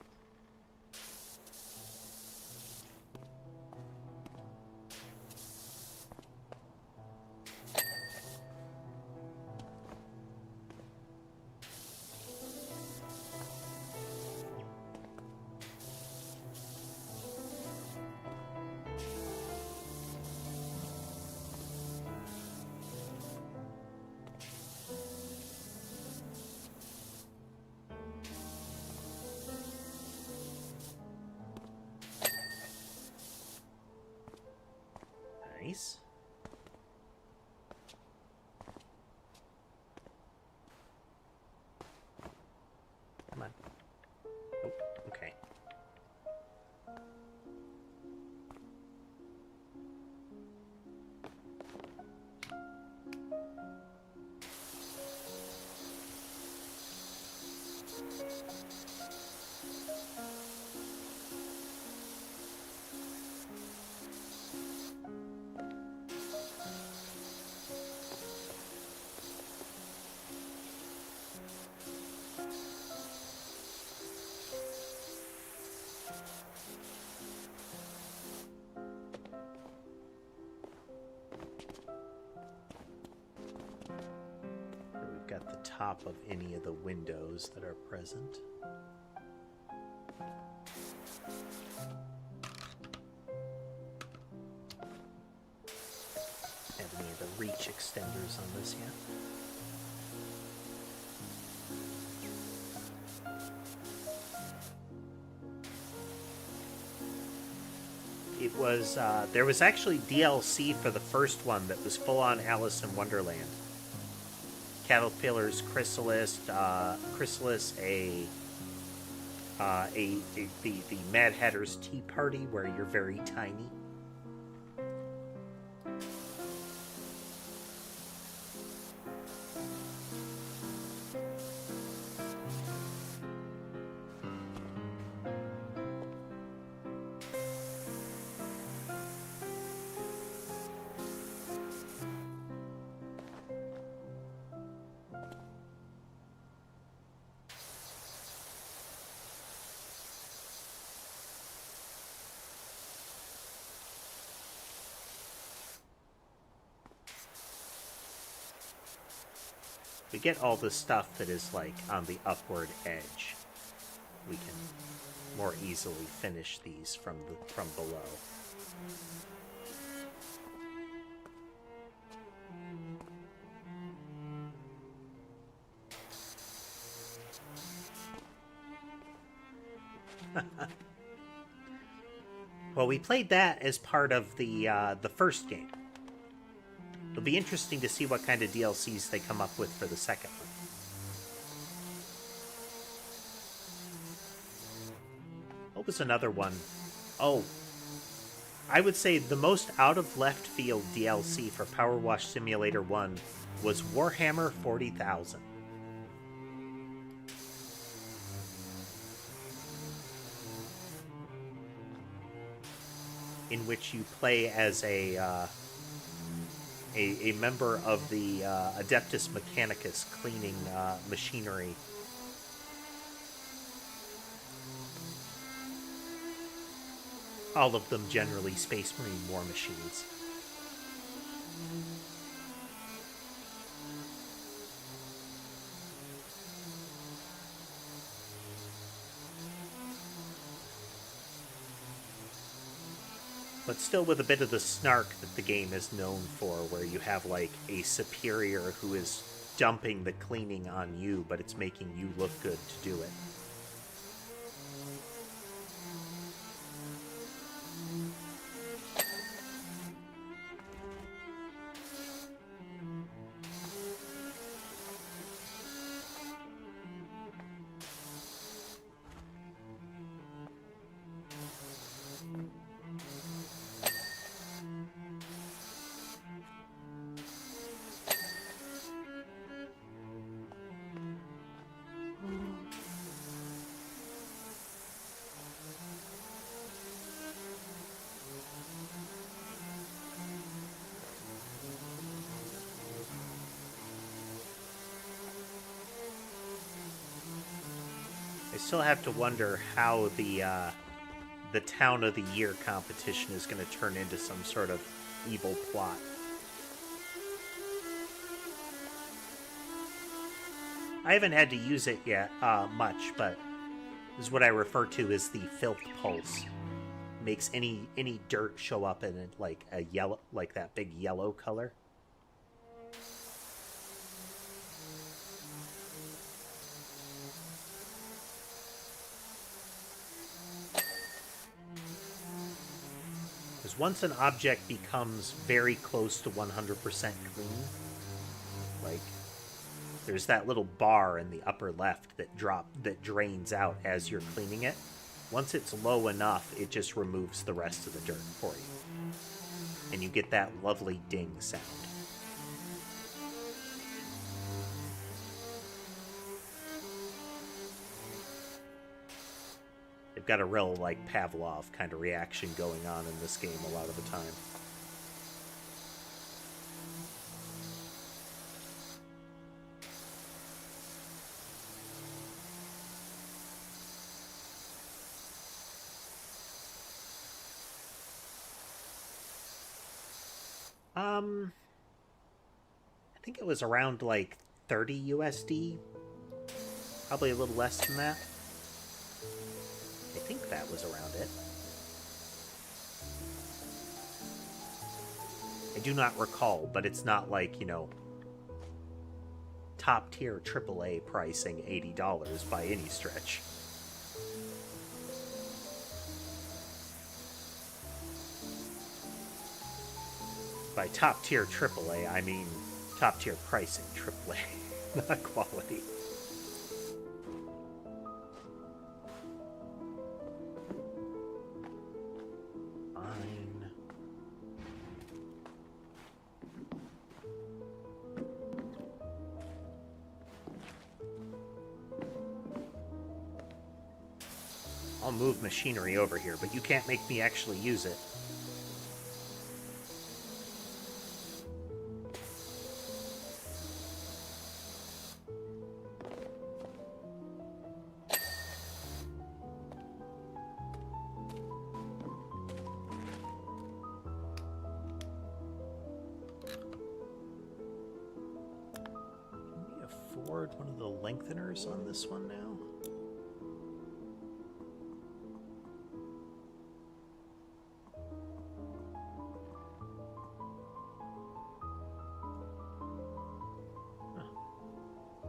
Nice. Come on. Oh, okay. Got the top of any of the windows that are present. Have any of the reach extenders on this yet? It was, there was actually DLC for the first one that was full-on Alice in Wonderland. Caterpillar's Chrysalis, the Mad Hatter's Tea Party, where you're very tiny. We get all the stuff that is like on the upward edge. We can more easily finish these from below. Well, we played that as part of the first game. It'll be interesting to see what kind of DLCs they come up with for the second one. What was another one? Oh, I would say the most out of left field DLC for PowerWash Simulator 1 was Warhammer 40,000. In which you play as a member of the Adeptus Mechanicus cleaning machinery. All of them generally Space Marine war machines. But still with a bit of the snark that the game is known for, where you have like a superior who is dumping the cleaning on you, but it's making you look good to do it. I still have to wonder how the Town of the Year competition is going to turn into some sort of evil plot. I haven't had to use it yet much, but this is what I refer to as the filth pulse. Makes any dirt show up in it like a yellow, like that big yellow color. Once an object becomes very close to 100% clean, like there's that little bar in the upper left that drains out as you're cleaning it. Once it's low enough, it just removes the rest of the dirt for you. And you get that lovely ding sound. They've got a real, like, Pavlov kind of reaction going on in this game a lot of the time. I think it was around, like, 30 USD. Probably a little less than that. I think that was around it. I do not recall, but it's not like, you know, top tier AAA pricing $80 by any stretch. By top tier AAA, I mean top tier pricing AAA, not quality. I'll move machinery over here, but you can't make me actually use it. Can we afford one of the lengtheners on this one now?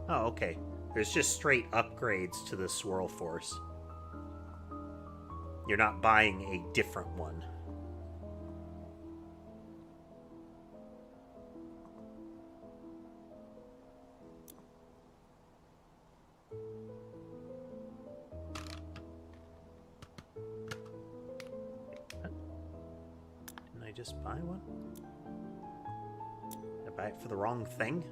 Oh, okay. There's just straight upgrades to the Swirl Force. You're not buying a different one. just buy one? Did I buy it for the wrong thing?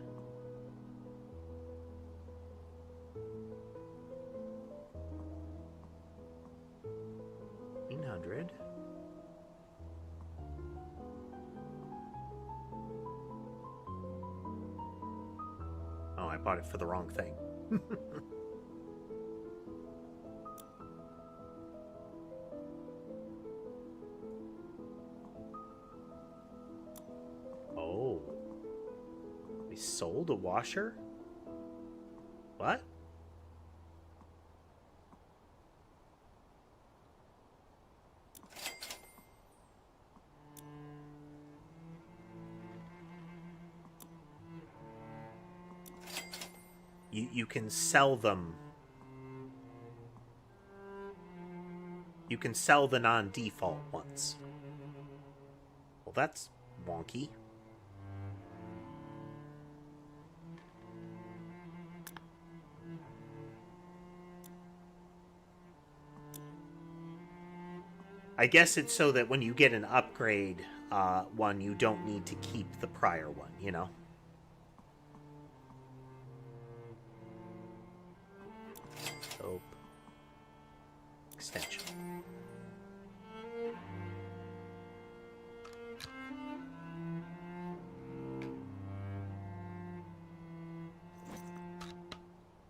$1,800. Oh, I bought it for the wrong thing. Oh. They sold a washer? What? You can sell them. You can sell the non-default ones. Well, that's wonky. I guess it's so that when you get an upgrade one, you don't need to keep the prior one, you know? Soap. Extension.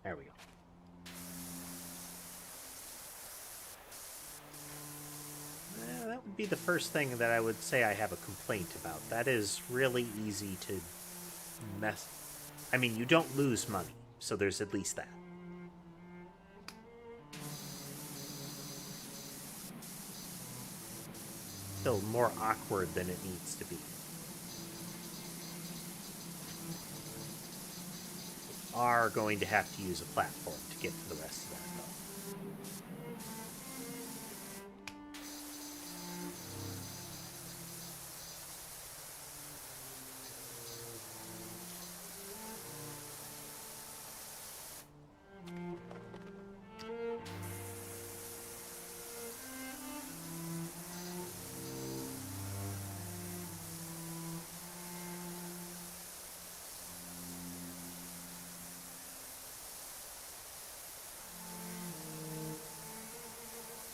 There we go. That would be the first thing that I would say I have a complaint about. That is really easy to mess. I mean, you don't lose money, so there's at least that. Still more awkward than it needs to be. You are going to have to use a platform to get to the rest of that, though.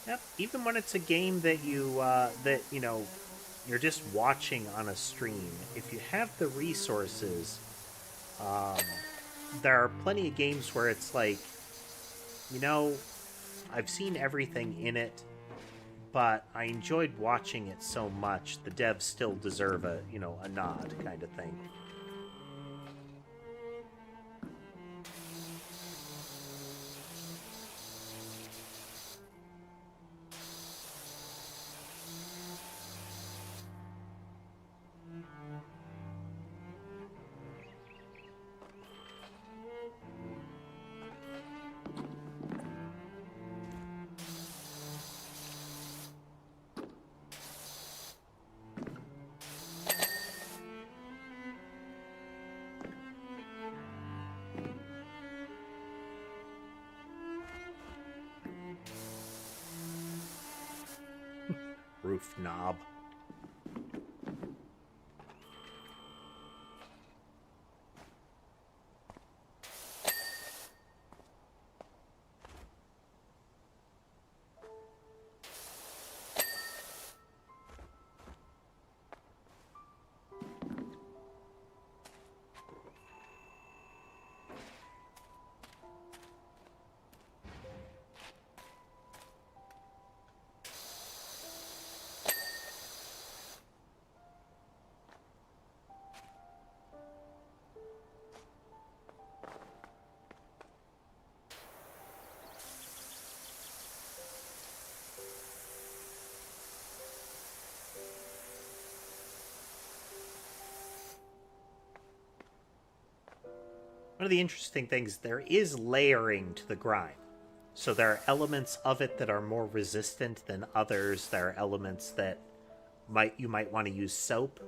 Yep. Even when it's a game that you're just watching on a stream, if you have the resources, there are plenty of games where it's like, I've seen everything in it, but I enjoyed watching it so much, the devs still deserve a nod kind of thing. Roof knob. One of the interesting things, there is layering to the grime. So there are elements of it that are more resistant than others. There are elements that you might want to use soap.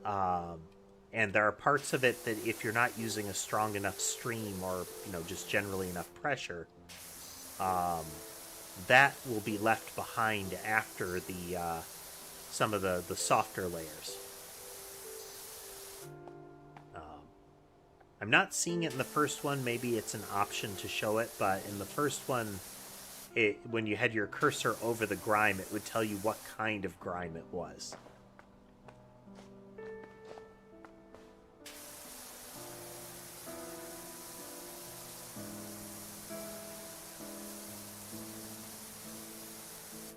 And there are parts of it that if you're not using a strong enough stream or, just generally enough pressure, that will be left behind after the some of the softer layers. I'm not seeing it in the first one. Maybe it's an option to show it, but in the first one, when you had your cursor over the grime, it would tell you what kind of grime it was.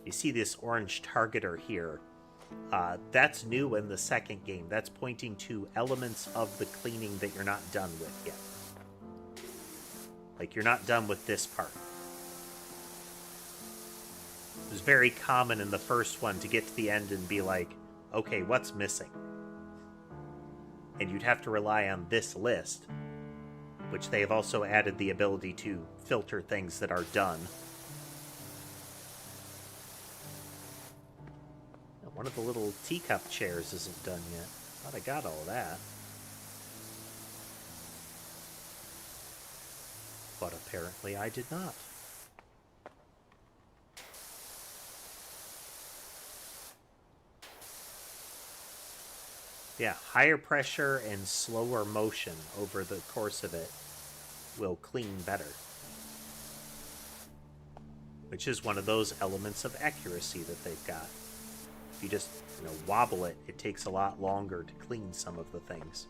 You see this orange targeter here. That's new in the second game. That's pointing to elements of the cleaning that you're not done with yet. Like, you're not done with this part. It was very common in the first one to get to the end and be like, okay, what's missing? And you'd have to rely on this list, which they have also added the ability to filter things that are done. One of the little teacup chairs isn't done yet. Thought I got all that. But apparently I did not. Yeah, higher pressure and slower motion over the course of it will clean better. Which is one of those elements of accuracy that they've got. If you just, wobble it, it takes a lot longer to clean some of the things.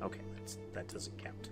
Okay, that doesn't count.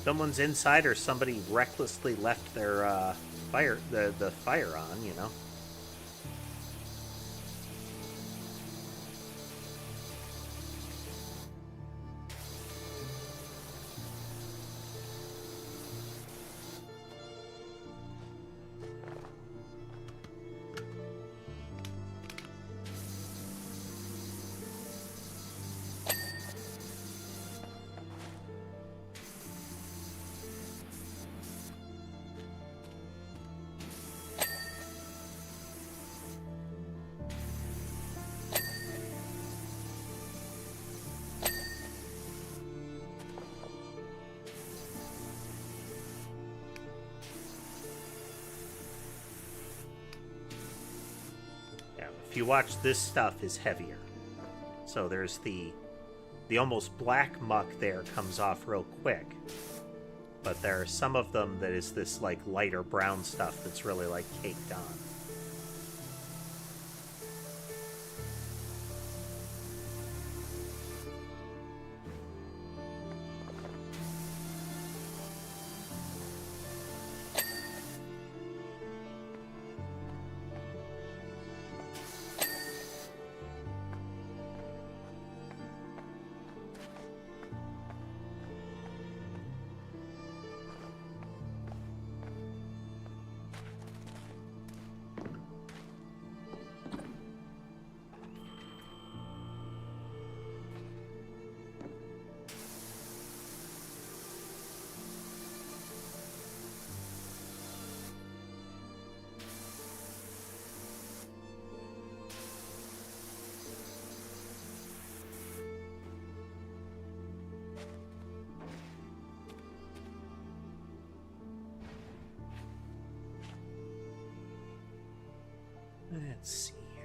Someone's inside, or somebody recklessly left their the fire on, If you watch, this stuff is heavier. So there's the almost black muck there comes off real quick. But there are some of them that is this like lighter brown stuff that's really like caked on. Let's see here.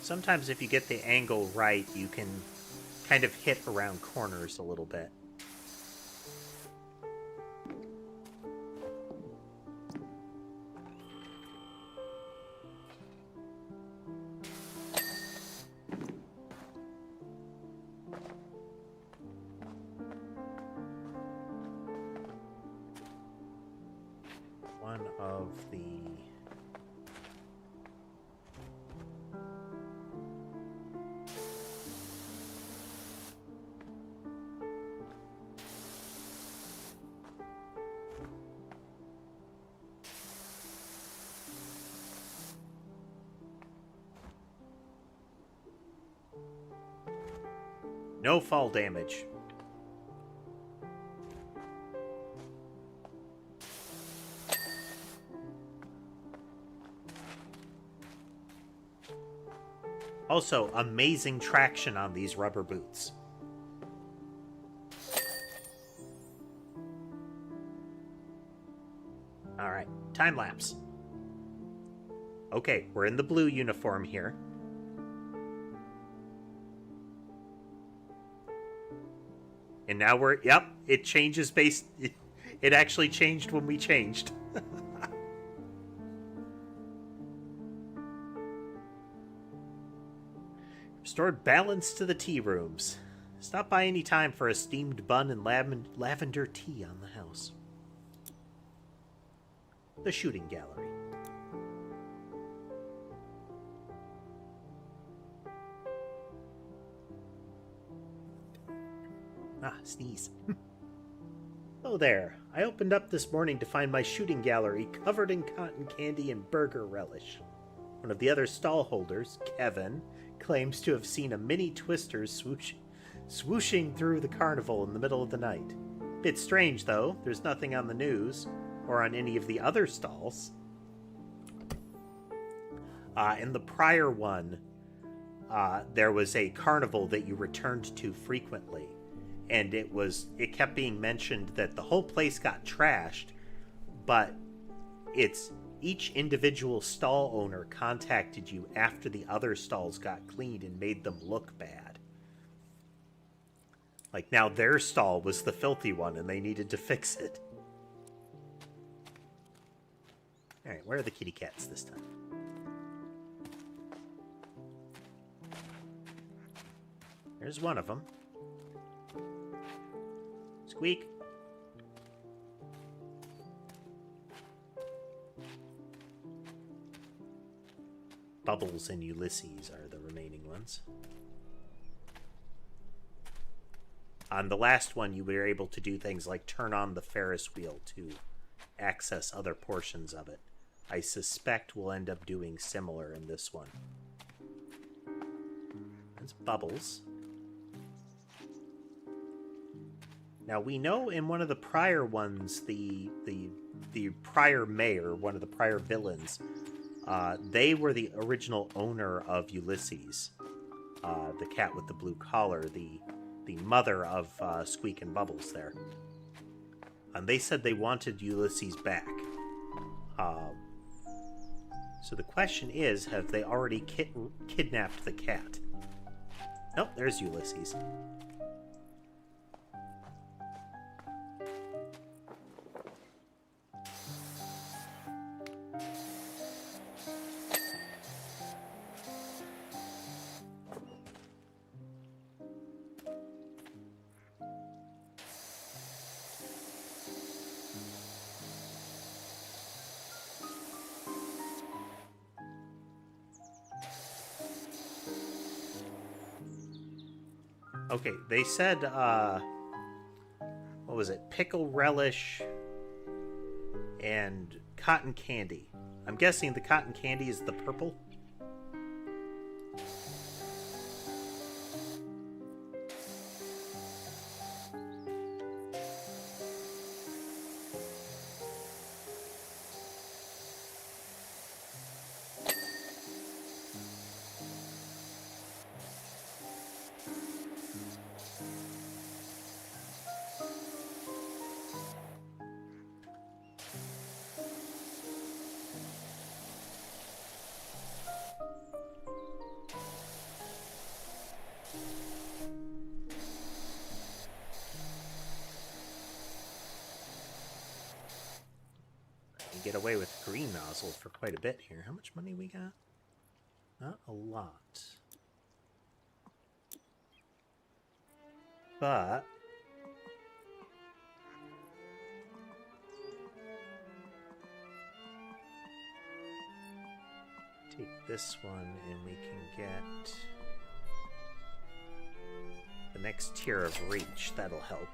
Sometimes if you get the angle right, you can kind of hit around corners a little bit. One of the... No fall damage. Also, amazing traction on these rubber boots. Alright, time lapse. Okay, we're in the blue uniform here. And now we're, yep, it changes based, it actually changed when we changed. Restored balance to the tea rooms. Stop by any time for a steamed bun and lavender tea on the house. The shooting gallery. Ah, sneeze. Oh there. I opened up this morning to find my shooting gallery covered in cotton candy and burger relish. One of the other stall holders, Kevin, claims to have seen a mini twister swooshing through the carnival in the middle of the night. Bit strange, though. There's nothing on the news or on any of the other stalls. In the prior one, there was a carnival that you returned to frequently. And it kept being mentioned that the whole place got trashed, but each individual stall owner contacted you after the other stalls got cleaned and made them look bad. Like, now their stall was the filthy one and they needed to fix it. Alright, where are the kitty cats this time? There's one of them. Squeak. Bubbles and Ulysses are the remaining ones. On the last one, you were able to do things like turn on the Ferris wheel to access other portions of it. I suspect we'll end up doing similar in this one. That's Bubbles. Now, we know in one of the prior ones, the prior mayor, one of the prior villains, they were the original owner of Ulysses, the cat with the blue collar, the mother of Squeak and Bubbles there. And they said they wanted Ulysses back. So the question is, have they already kidnapped the cat? Nope, there's Ulysses. Okay, they said, what was it? Pickle relish and cotton candy. I'm guessing the cotton candy is the purple? me get away with green nozzle for quite a bit here. How much money we got? Not a lot. But take this one and we can get the next tier of reach. That'll help.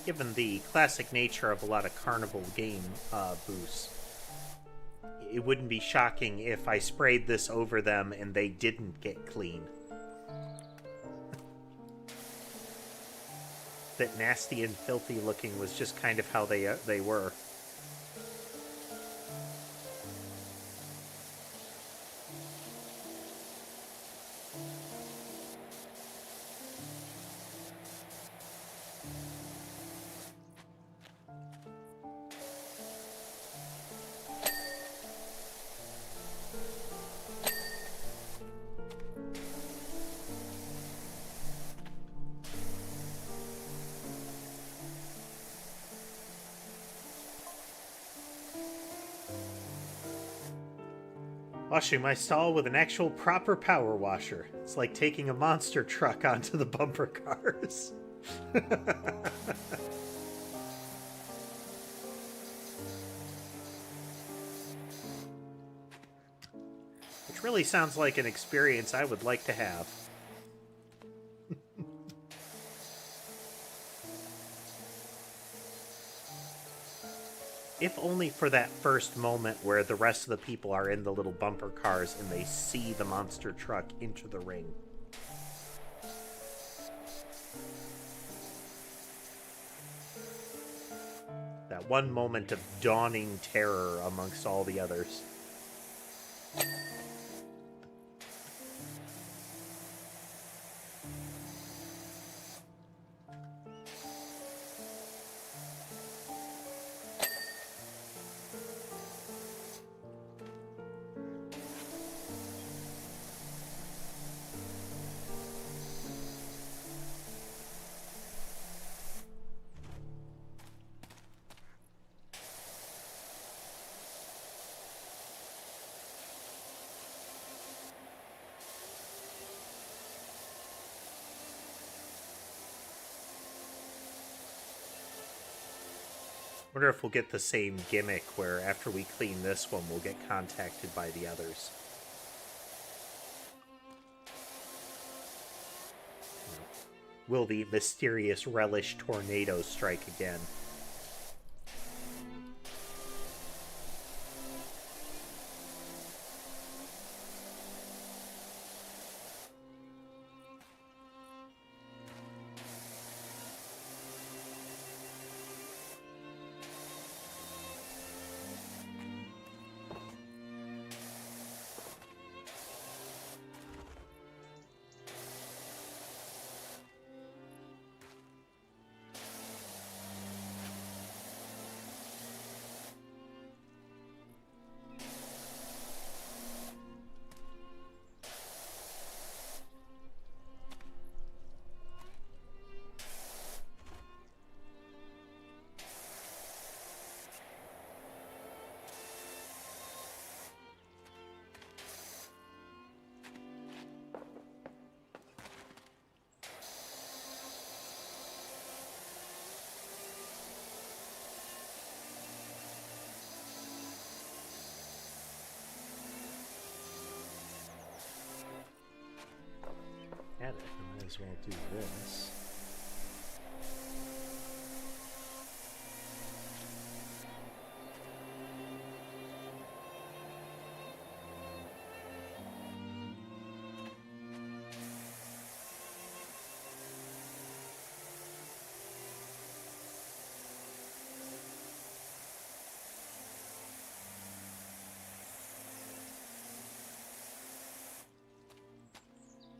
Given the classic nature of a lot of Carnival game boosts, it wouldn't be shocking if I sprayed this over them and they didn't get clean. That nasty and filthy looking was just kind of how they were. Washing my stall with an actual proper power washer. It's like taking a monster truck onto the bumper cars. Which really sounds like an experience I would like to have. If only for that first moment where the rest of the people are in the little bumper cars and they see the monster truck into the ring. That one moment of dawning terror amongst all the others. Wonder if we'll get the same gimmick where after we clean this one, we'll get contacted by the others. Will the mysterious relish tornado strike again? Might as well do this.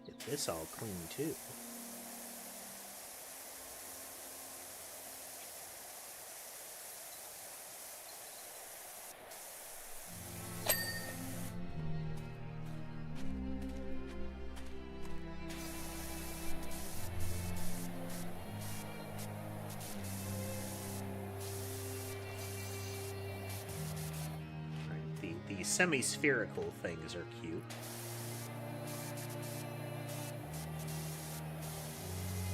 Get this all clean too. The semi-spherical things are cute.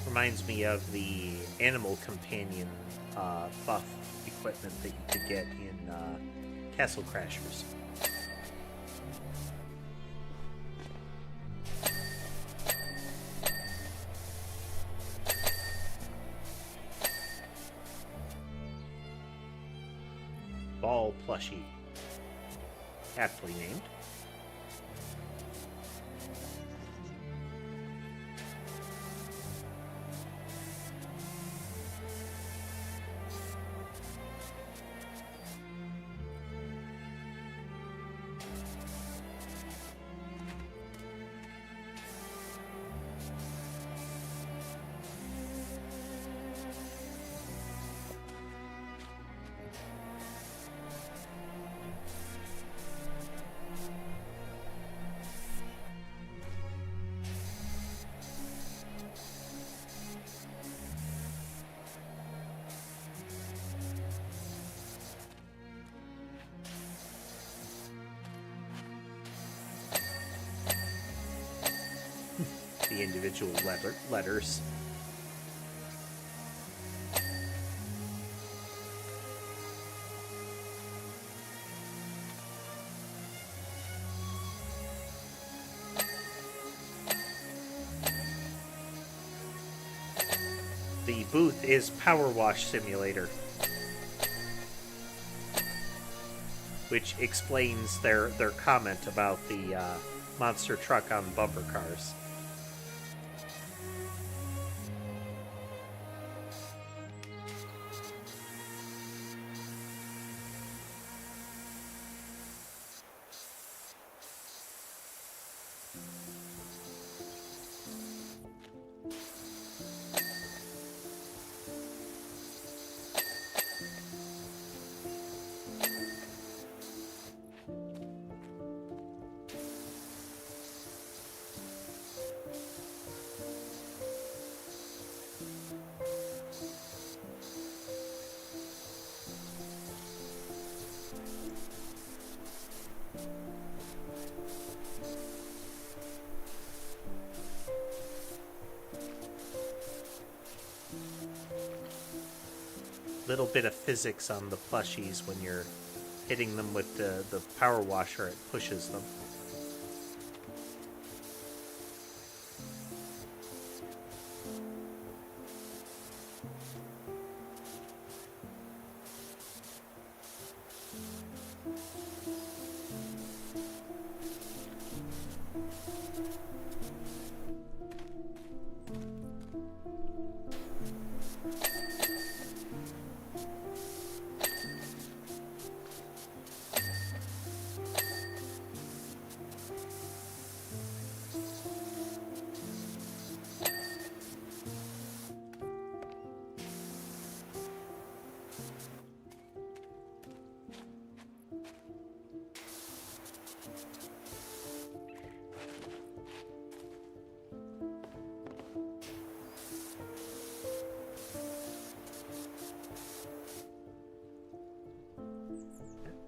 Reminds me of the animal companion buff equipment that you could get in Castle Crashers. Ball plushie. Aptly named. The individual letters. The booth is PowerWash Simulator, which explains their comment about the monster truck on bumper cars. Little bit of physics on the plushies. When you're hitting them with the power washer, it pushes them.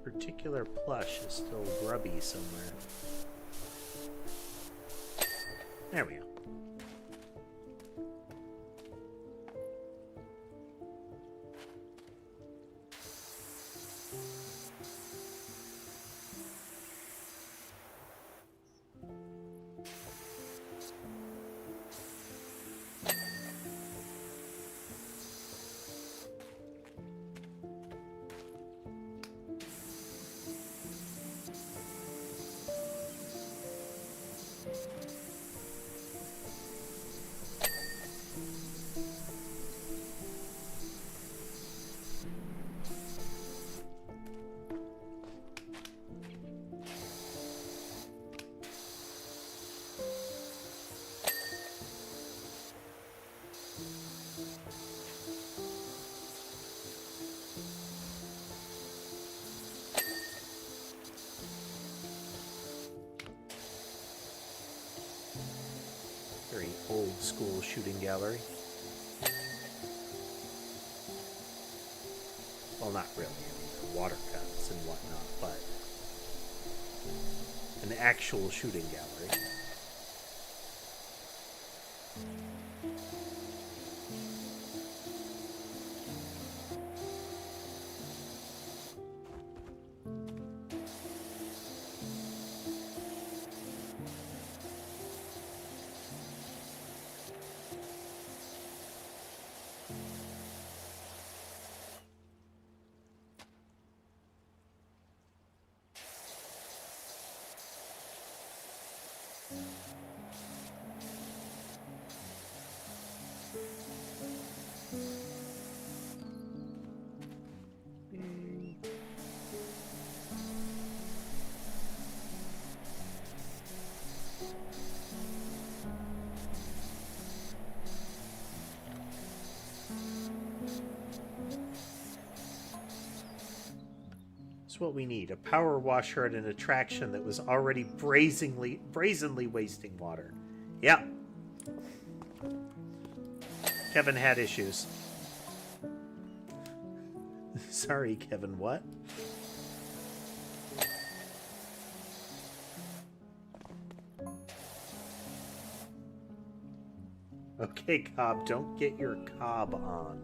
Particular plush is still grubby somewhere. There we go. Very old school shooting gallery. Well, not really. I mean, water cuts and whatnot, but an actual shooting gallery. What we need, a power washer at an attraction that was already brazenly wasting water. Yeah. Kevin had issues. Sorry, Kevin, what? Okay, Cobb, don't get your cob on.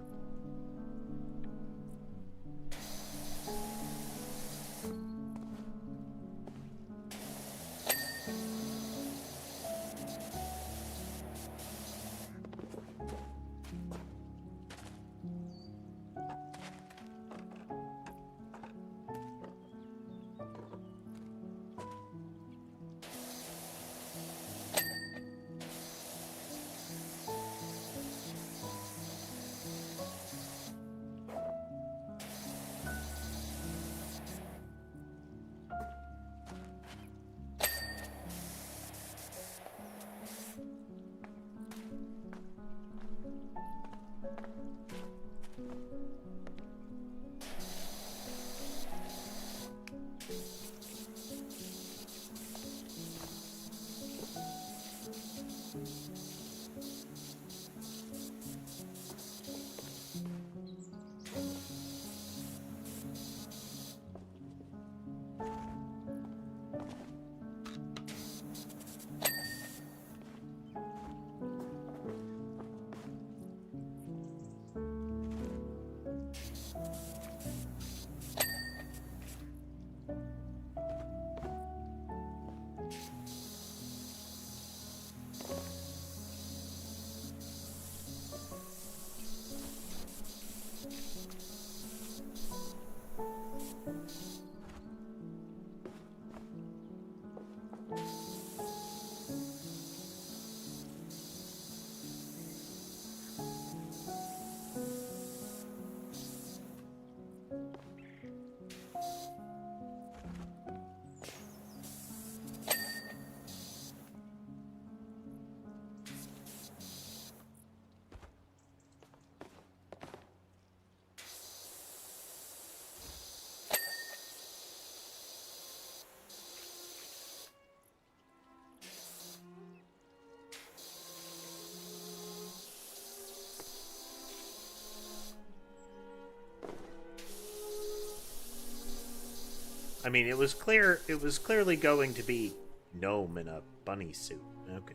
I mean, it was clearly going to be gnome in a bunny suit. Okay.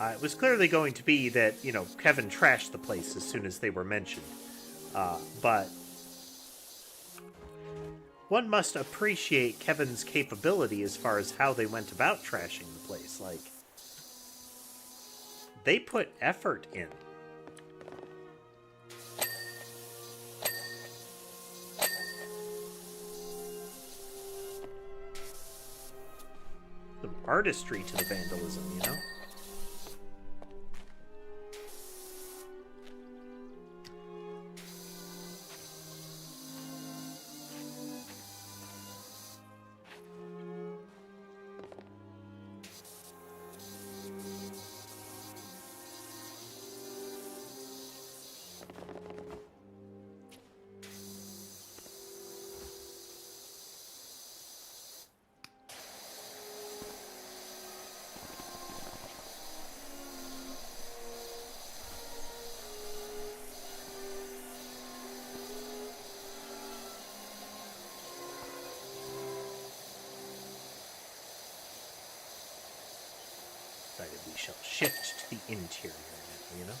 It was clearly going to be that, you know, Kevin trashed the place as soon as they were mentioned. But one must appreciate Kevin's capability as far as how they went about trashing the place. Like, they put effort in. Some artistry to the vandalism, you know? shall shift to the interior now, you know?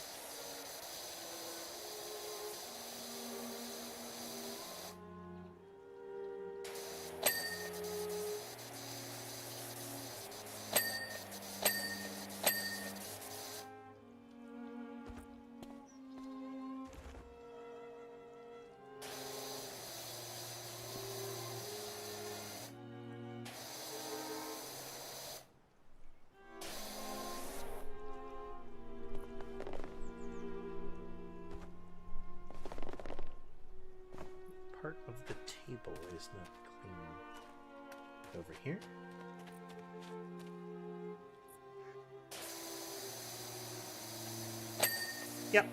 Part of the table is not clean. Over here. Yep.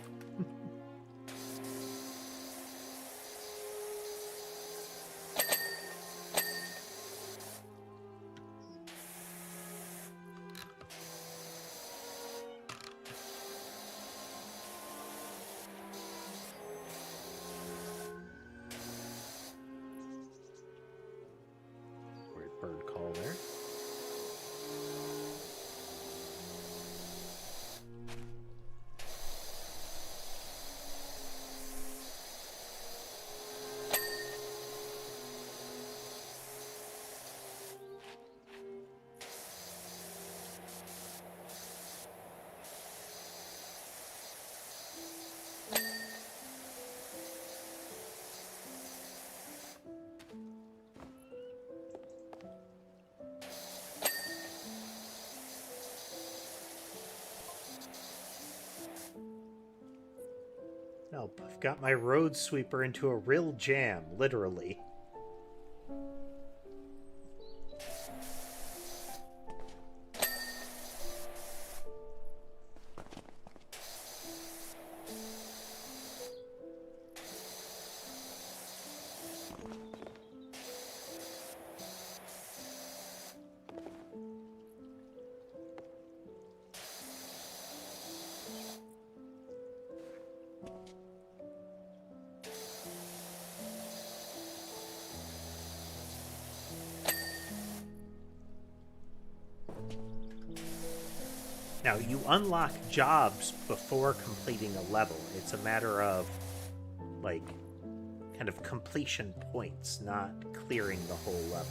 Bird call there. Help, I've got my road sweeper into a real jam, literally. Now, you unlock jobs before completing a level. It's a matter of, like, kind of completion points, not clearing the whole level.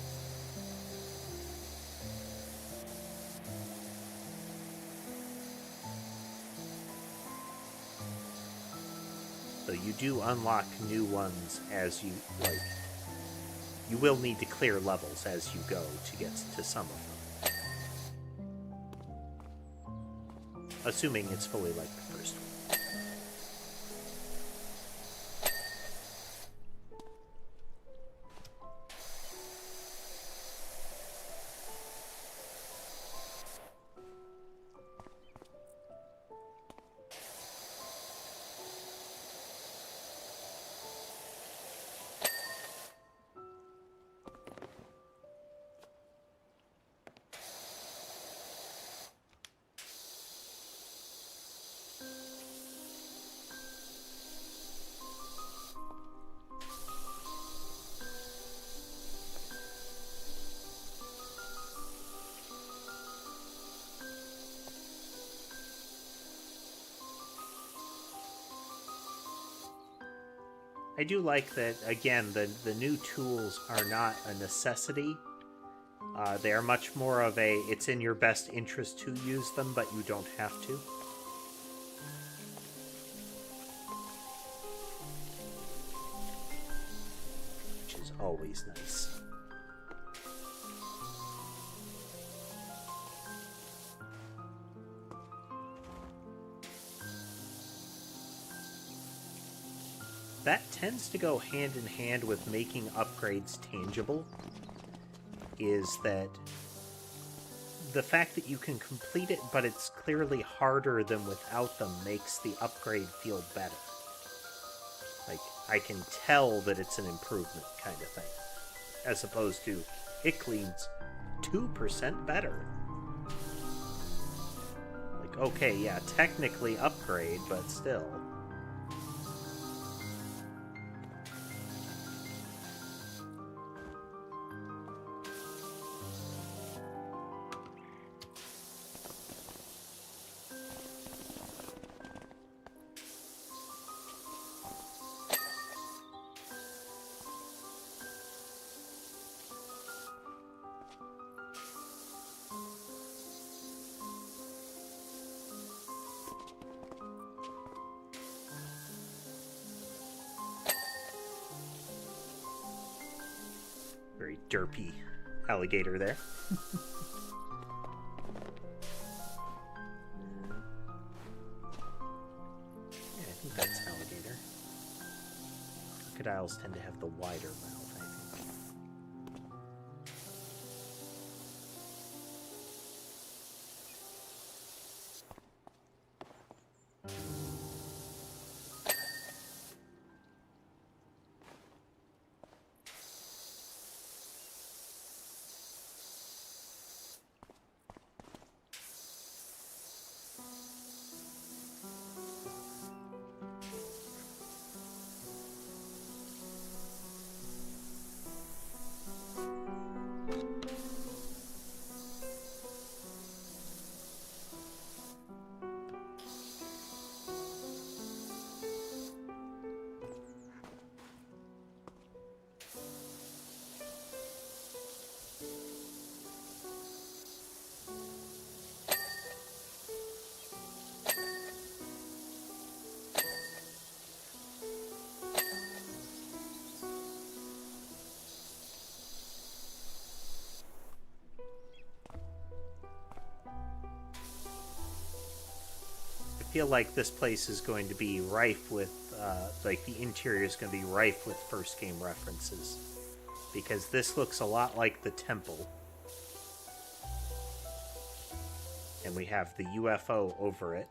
So you do unlock new ones as you, like, you will need to clear levels as you go to get to some of them. Assuming it's fully like the first one. I do like that, again, the new tools are not a necessity. They are much more of a, it's in your best interest to use them, but you don't have to. Which is always nice. That tends to go hand in hand with making upgrades tangible, is that the fact that you can complete it, but it's clearly harder than without them, makes the upgrade feel better. Like, I can tell that it's an improvement kind of thing, as opposed to, it cleans 2% better. Like, okay, yeah, technically upgrade, but still. Very derpy alligator there. Yeah, I think that's alligator. Crocodiles tend to have the wider mouth, I think. I feel like this place is going to be rife with, like the interior is going to be rife with first game references. Because this looks a lot like the temple. And we have the UFO over it.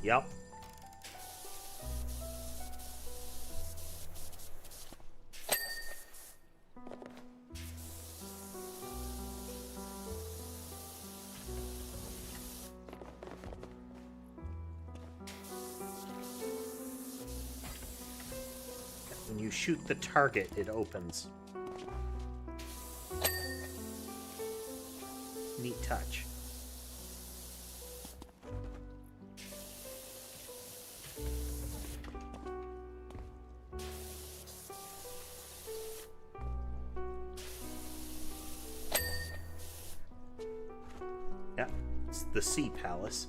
Yep. When you shoot the target, it opens. Neat touch. Yeah, it's the Sea Palace.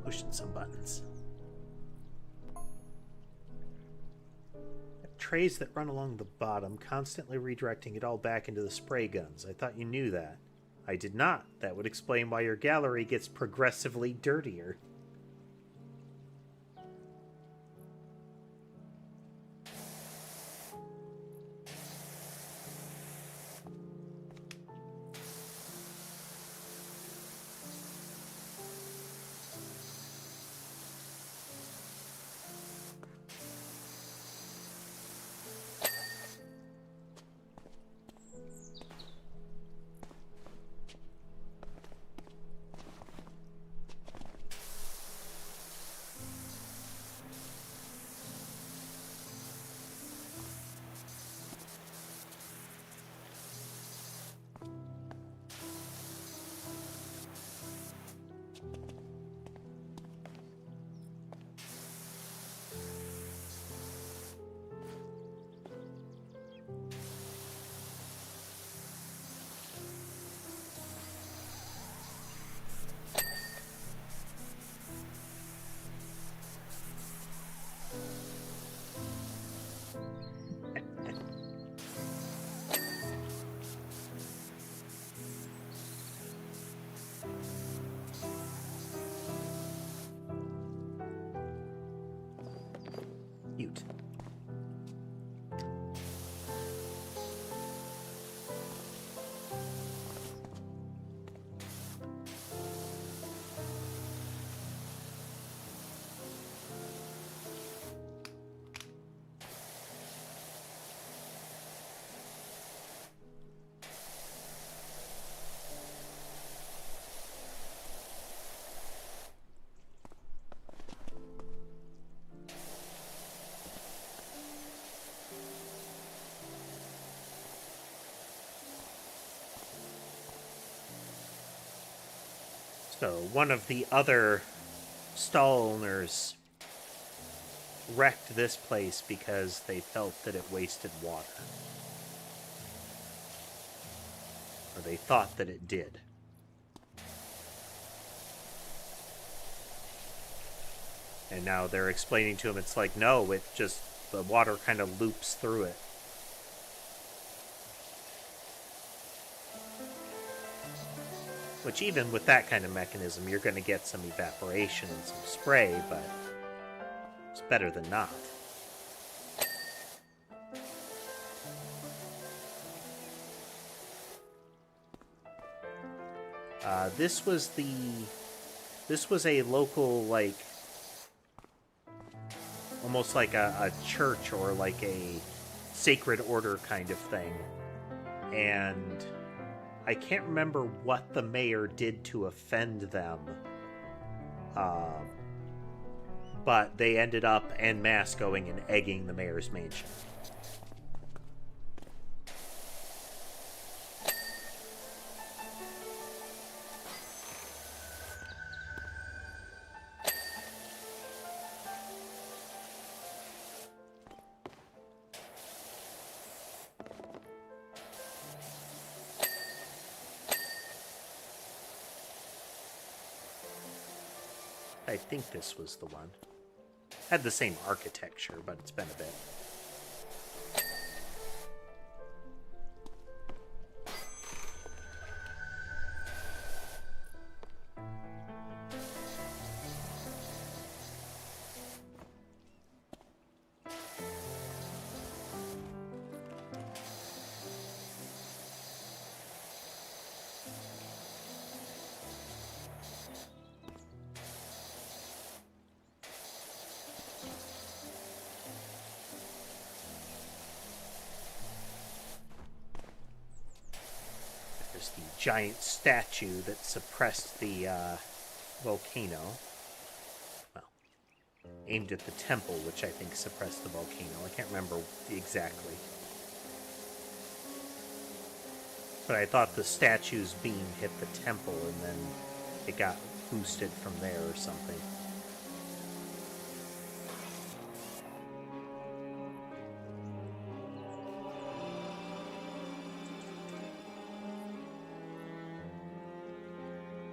Pushing some buttons. Trays that run along the bottom, constantly redirecting it all back into the spray guns. I thought you knew that. I did not. That would explain why your gallery gets progressively dirtier. So one of the other stall owners wrecked this place because they felt that it wasted water. Or they thought that it did. And now they're explaining to him it's like, no, it just, the water kind of loops through it. Which even with that kind of mechanism, you're going to get some evaporation and some spray, but it's better than not. This was a local, like, almost like a church or like a sacred order kind of thing. And I can't remember what the mayor did to offend them. But they ended up en masse going and egging the mayor's mansion. I think this was the one. Had the same architecture, but it's been a bit. The giant statue that suppressed the volcano. Well, aimed at the temple, which I think suppressed the volcano. I can't remember exactly. But I thought the statue's beam hit the temple and then it got boosted from there or something.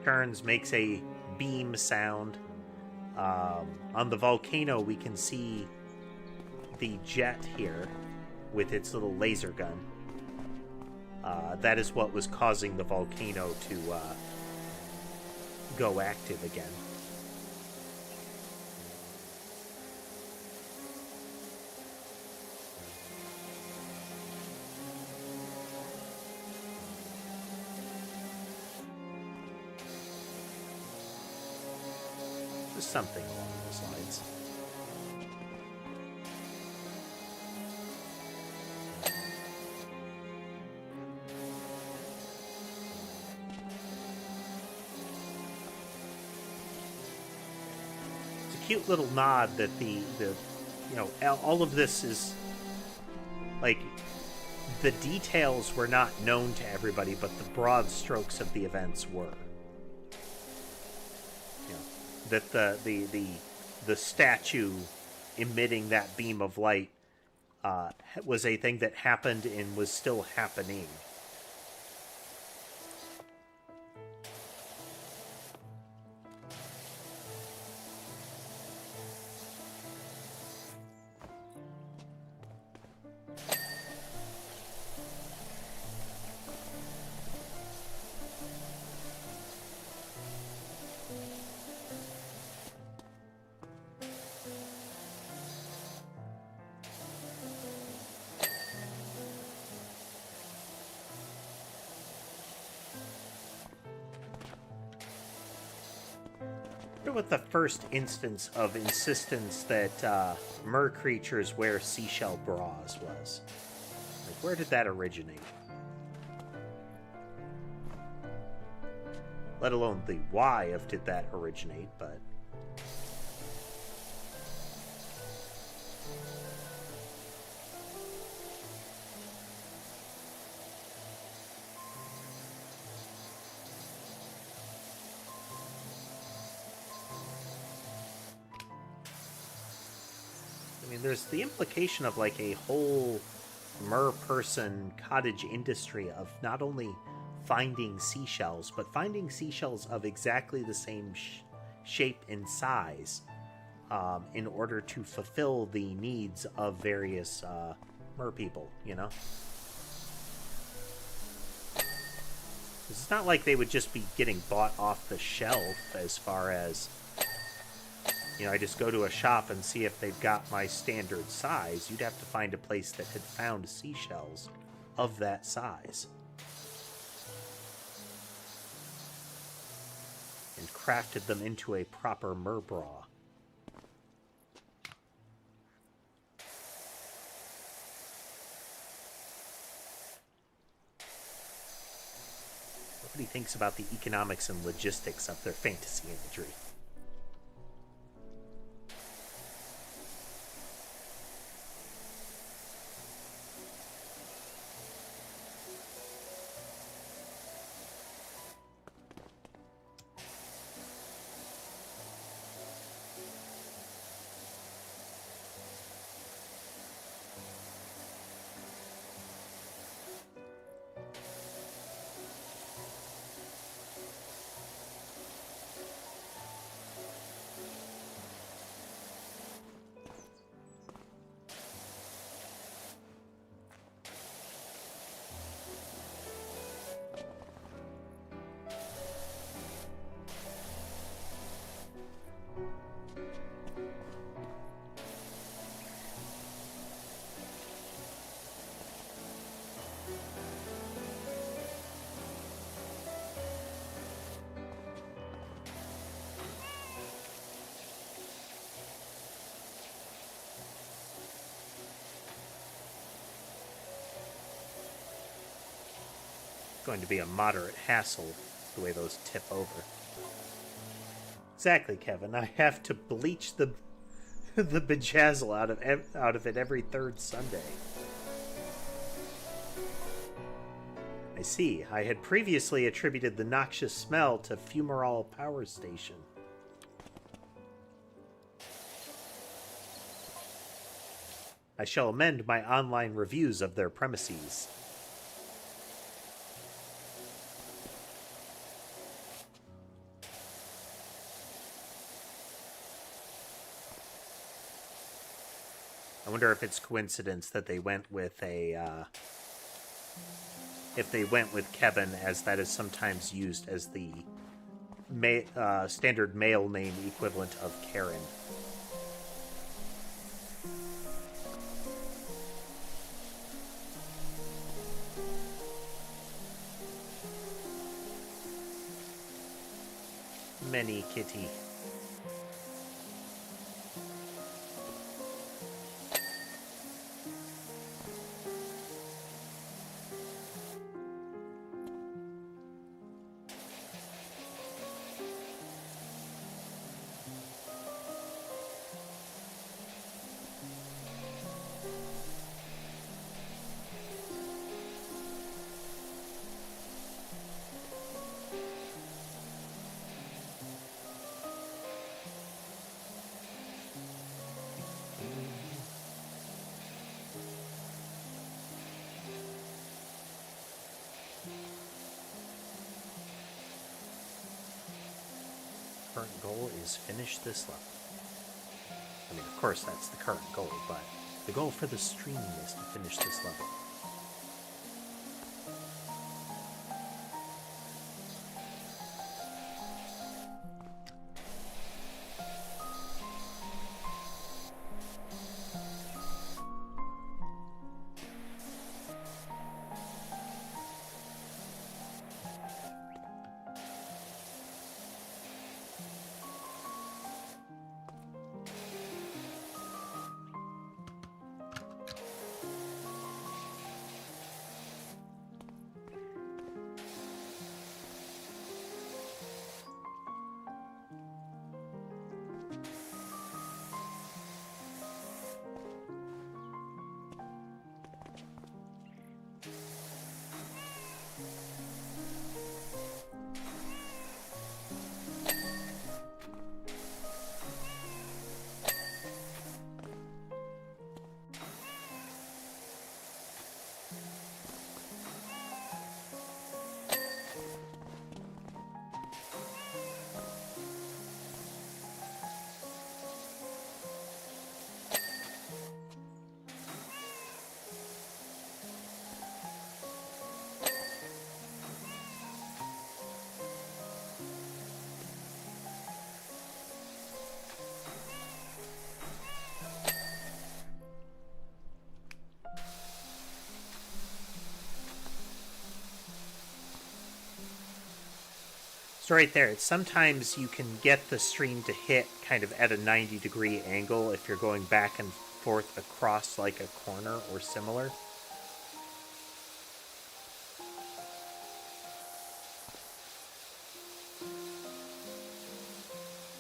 Turns makes a beam sound. On the volcano, we can see the jet here with its little laser gun. That is what was causing the volcano to go active again. Something along those lines. It's a cute little nod that the all of this is like the details were not known to everybody, but the broad strokes of the events were. That the statue emitting that beam of light was a thing that happened and was still happening. What the first instance of insistence that mer creatures wear seashell bras was. Like, where did that originate? Let alone the why of did that originate, but... mean, there's the implication of like a whole mer-person cottage industry of not only finding seashells, but finding seashells of exactly the same shape and size in order to fulfill the needs of various mer people, you know? It's not like they would just be getting bought off the shelf as far as, you know, I just go to a shop and see if they've got my standard size. You'd have to find a place that had found seashells of that size and crafted them into a proper mer bra. Nobody thinks about the economics and logistics of their fantasy imagery. Going to be a moderate hassle the way those tip over. Exactly, Kevin. I have to bleach the the bejazzle out of it every third Sunday. I see. I had previously attributed the noxious smell to Fumarole Power Station. I shall amend my online reviews of their premises. I wonder if it's coincidence that they went with if they went with Kevin, as that is sometimes used as the standard male name equivalent of Karen. Many kitty. Current goal is finish this level. I mean, of course, that's the current goal, but the goal for the stream is to finish this level. So right there, sometimes you can get the stream to hit kind of at a 90-degree angle if you're going back and forth across like a corner or similar.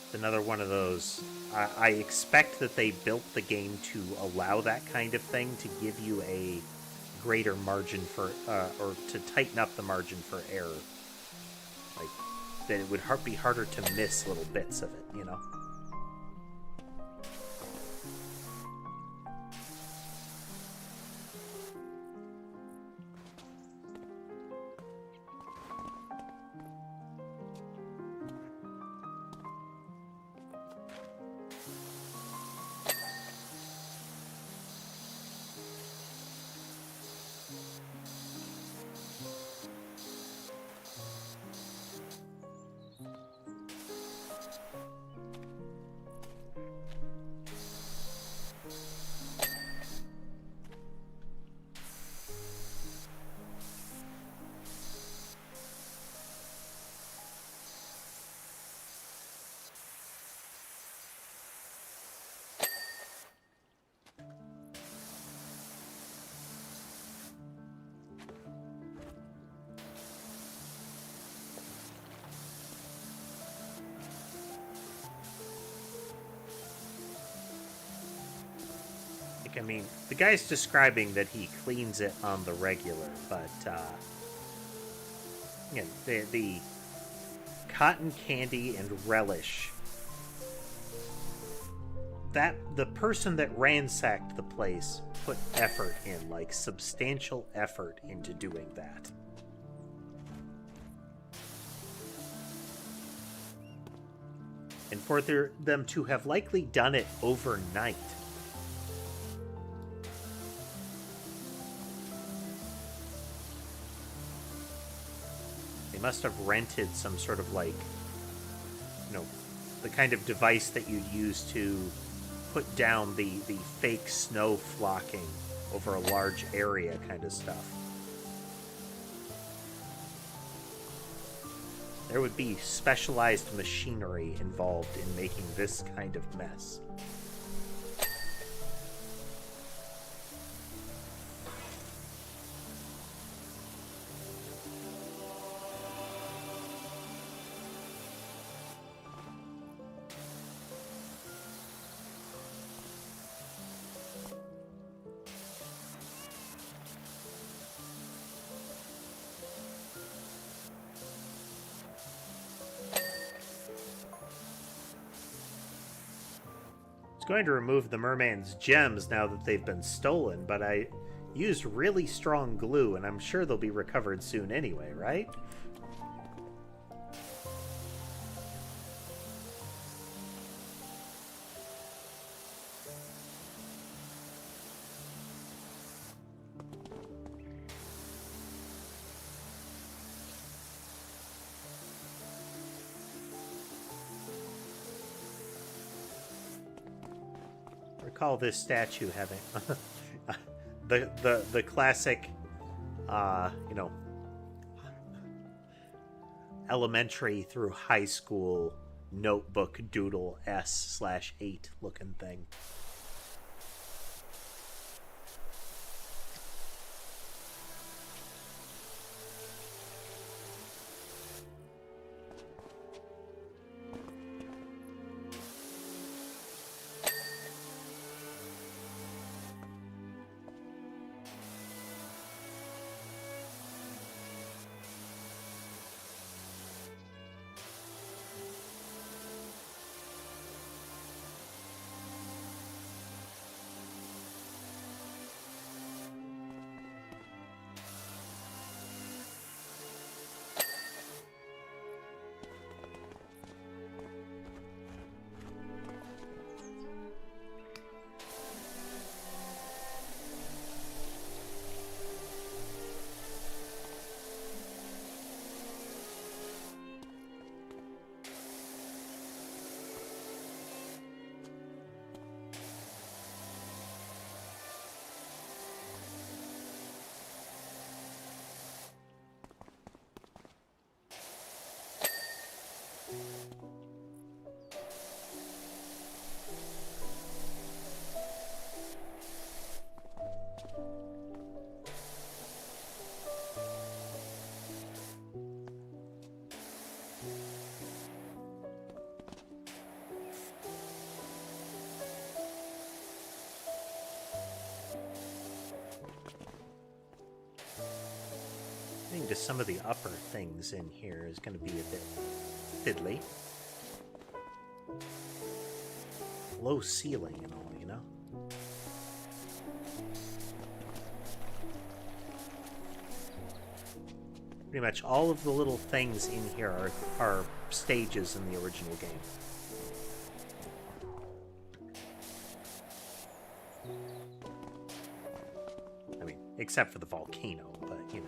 It's another one of those. I expect that they built the game to allow that kind of thing, to give you a greater margin for, or to tighten up the margin for error. Like, that it would be harder to miss little bits of it, you know? I mean, the guy's describing that he cleans it on the regular, but, again, the cotton candy and relish, that the person that ransacked the place put effort in, like substantial effort into doing that. And for them to have likely done it overnight. They must have rented some sort of, like, you know, the kind of device that you'd use to put down the fake snow flocking over a large area kind of stuff. There would be specialized machinery involved in making this kind of mess. Going to remove the merman's gems now that they've been stolen, but I used really strong glue, and I'm sure they'll be recovered soon anyway, right? Recall this statue having the classic, you know, elementary through high school notebook doodle S/8 looking thing. Getting to some of the upper things in here is going to be a bit fiddly. Low ceiling and all, you know? Pretty much all of the little things in here are stages in the original game. I mean, except for the volcano, but, you know.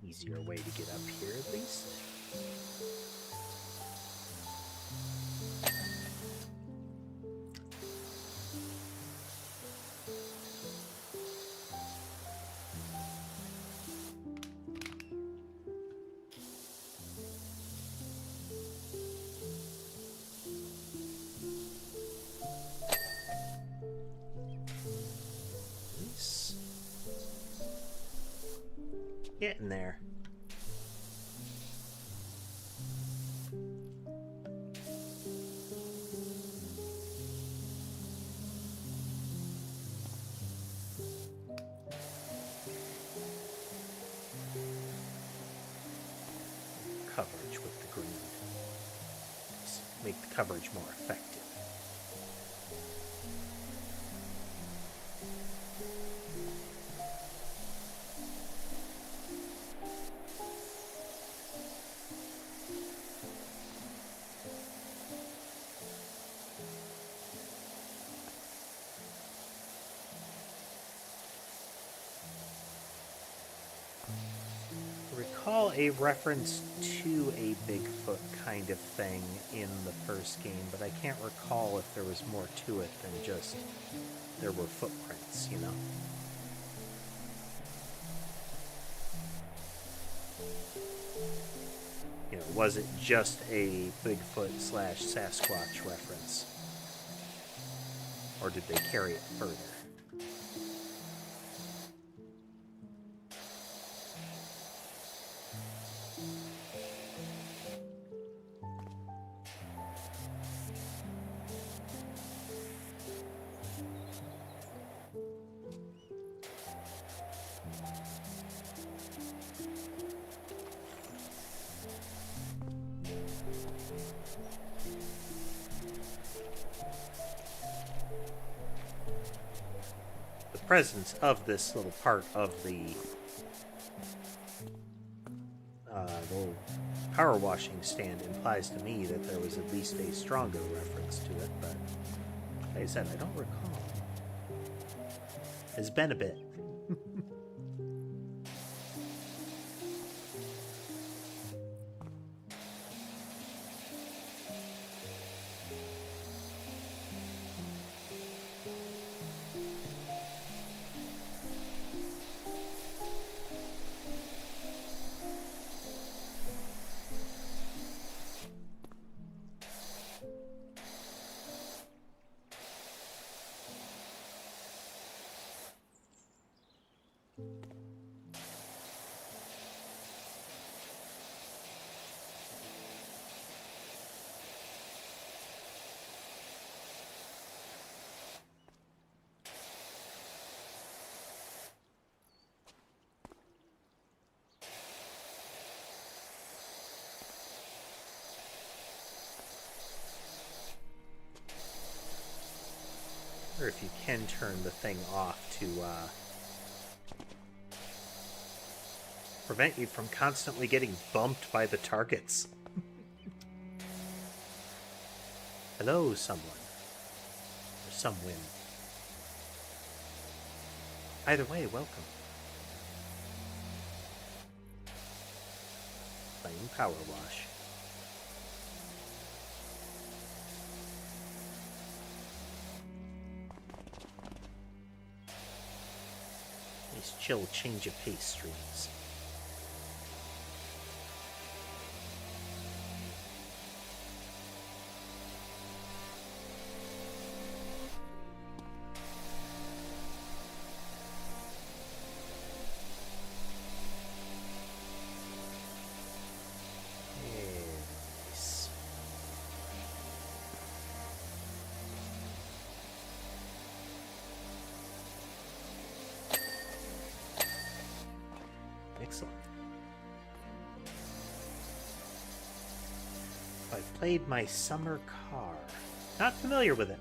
Easier way to get up here, at least. Nice. Getting there. Coverage with the green. Just make the coverage more effective. recall a reference to a Bigfoot kind of thing in the first game, but I can't recall if there was more to it than just there were footprints, you know? You know, was it just a Bigfoot slash Sasquatch reference? Or did they carry it further? Presence of this little part of the little power washing stand implies to me that there was at least a stronger reference to it, but like I said, I don't recall. It's been a bit. Or if you can turn the thing off to prevent you from constantly getting bumped by the targets. Hello, someone. Or someone. Either way, welcome. Playing PowerWash. Nice chill change of pace streams. Yes. Excellent. I've played my summer car. Not familiar with it.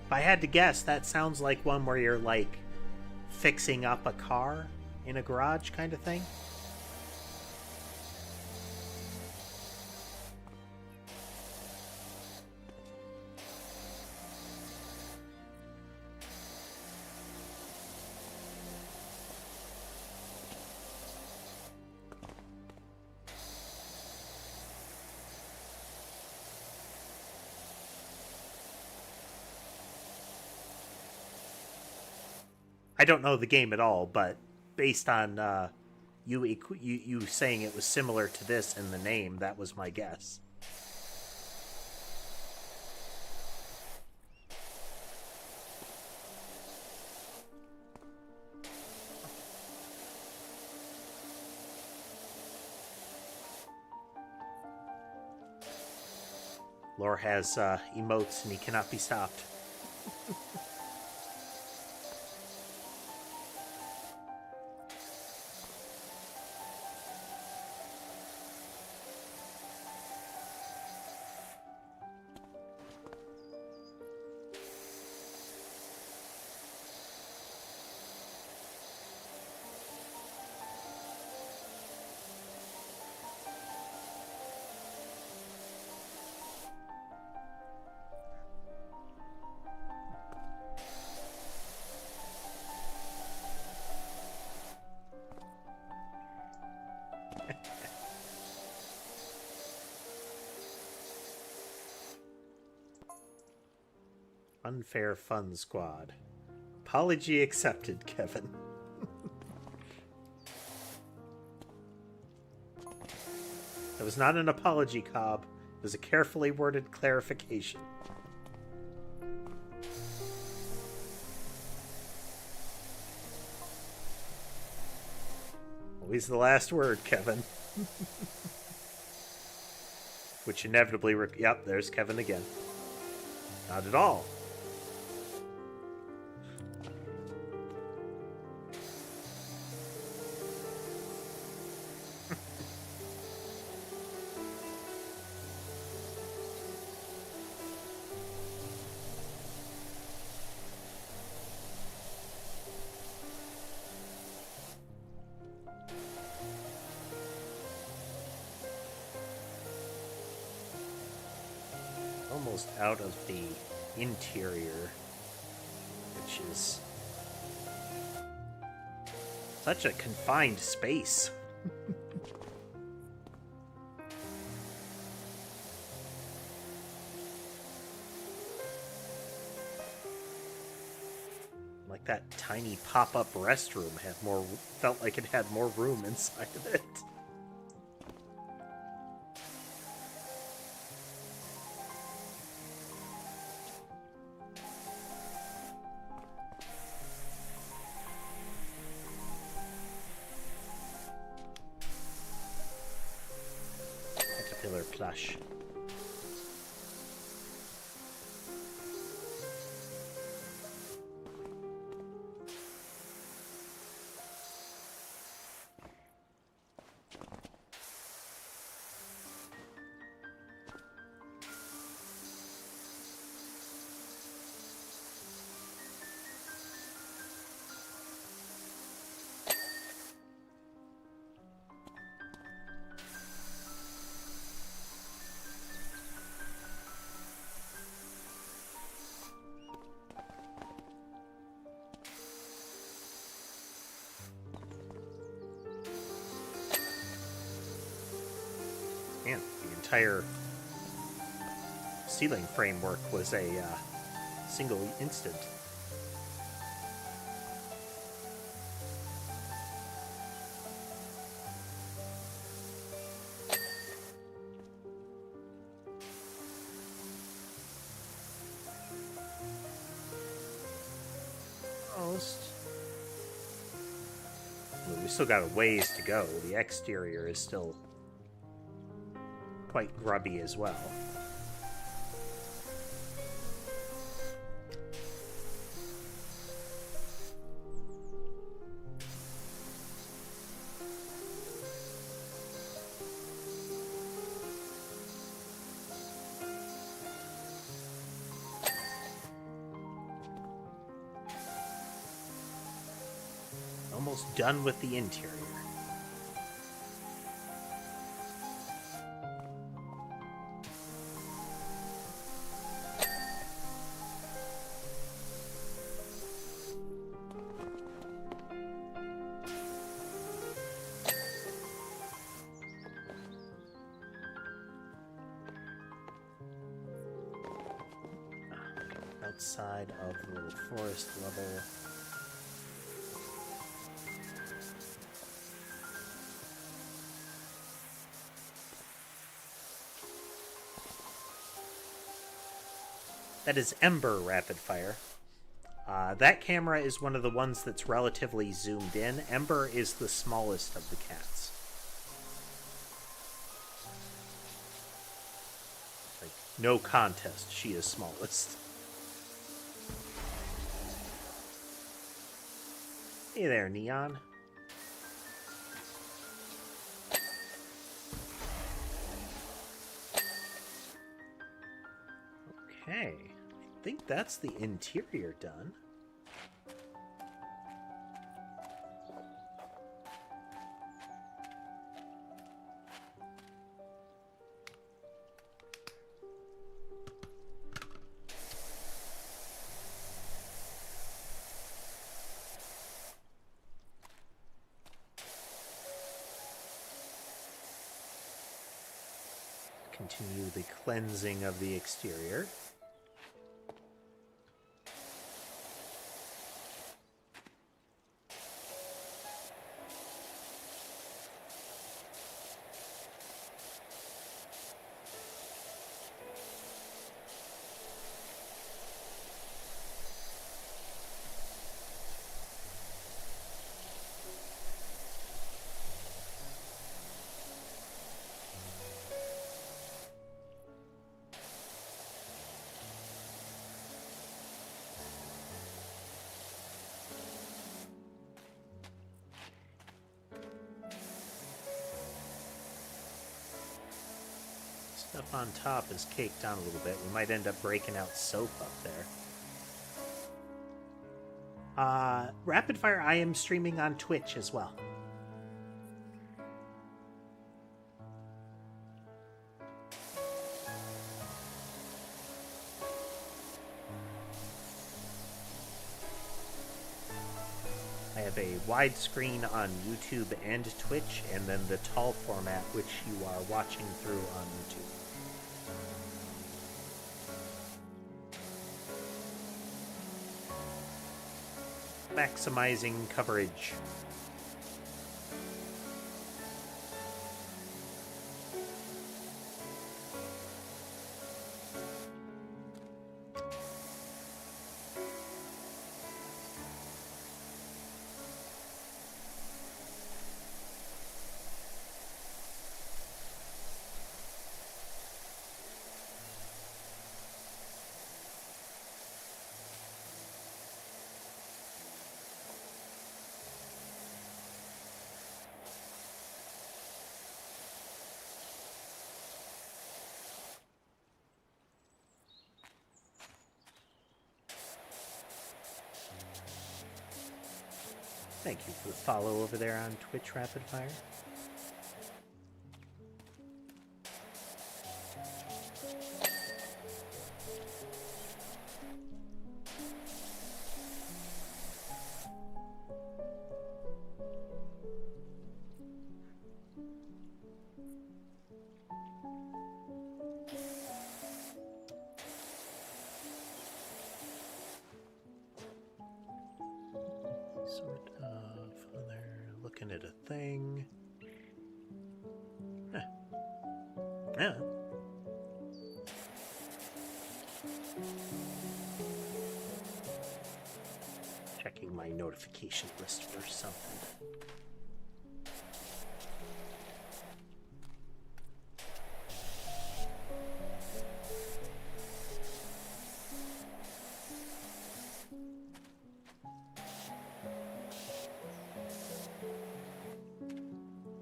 If I had to guess, that sounds like one where you're like fixing up a car in a garage kind of thing. I don't know the game at all, but based on you saying it was similar to this in the name, that was my guess. Lore has emotes and he cannot be stopped. Unfair Fun Squad. Apology accepted, Kevin. That was not an apology, Cobb. It was a carefully worded clarification. Always the last word, Kevin. Which inevitably... Yep, there's Kevin again. Not at all. Almost out of the interior, which is such a confined space. Like that tiny pop-up restroom felt like it had more room inside of it. Plush. Man, the entire ceiling framework was a single instant. Almost. Well, we still got a ways to go. The exterior is still quite grubby as well. Almost done with the interior. Outside of the little forest level. That is Ember Rapid Fire. That camera is one of the ones that's relatively zoomed in. Ember is the smallest of the cats. Like, no contest, she is smallest. Hey there, Neon. Okay, I think that's the interior done. Continue the cleansing of the exterior. Stuff on top is caked on a little bit. We might end up breaking out soap up there. Rapid Fire, I am streaming on Twitch as well. I have a widescreen on YouTube and Twitch, and then the tall format, which you are watching through on YouTube. Maximizing coverage. Thank you for the follow over there on Twitch, Rapid Fire. Sort of. They're looking at a thing. Huh. Yeah. Checking my notification list for something.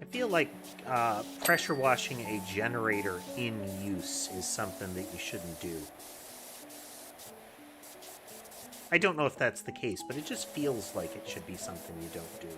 I feel like pressure washing a generator in use is something that you shouldn't do. I don't know if that's the case, but it just feels like it should be something you don't do.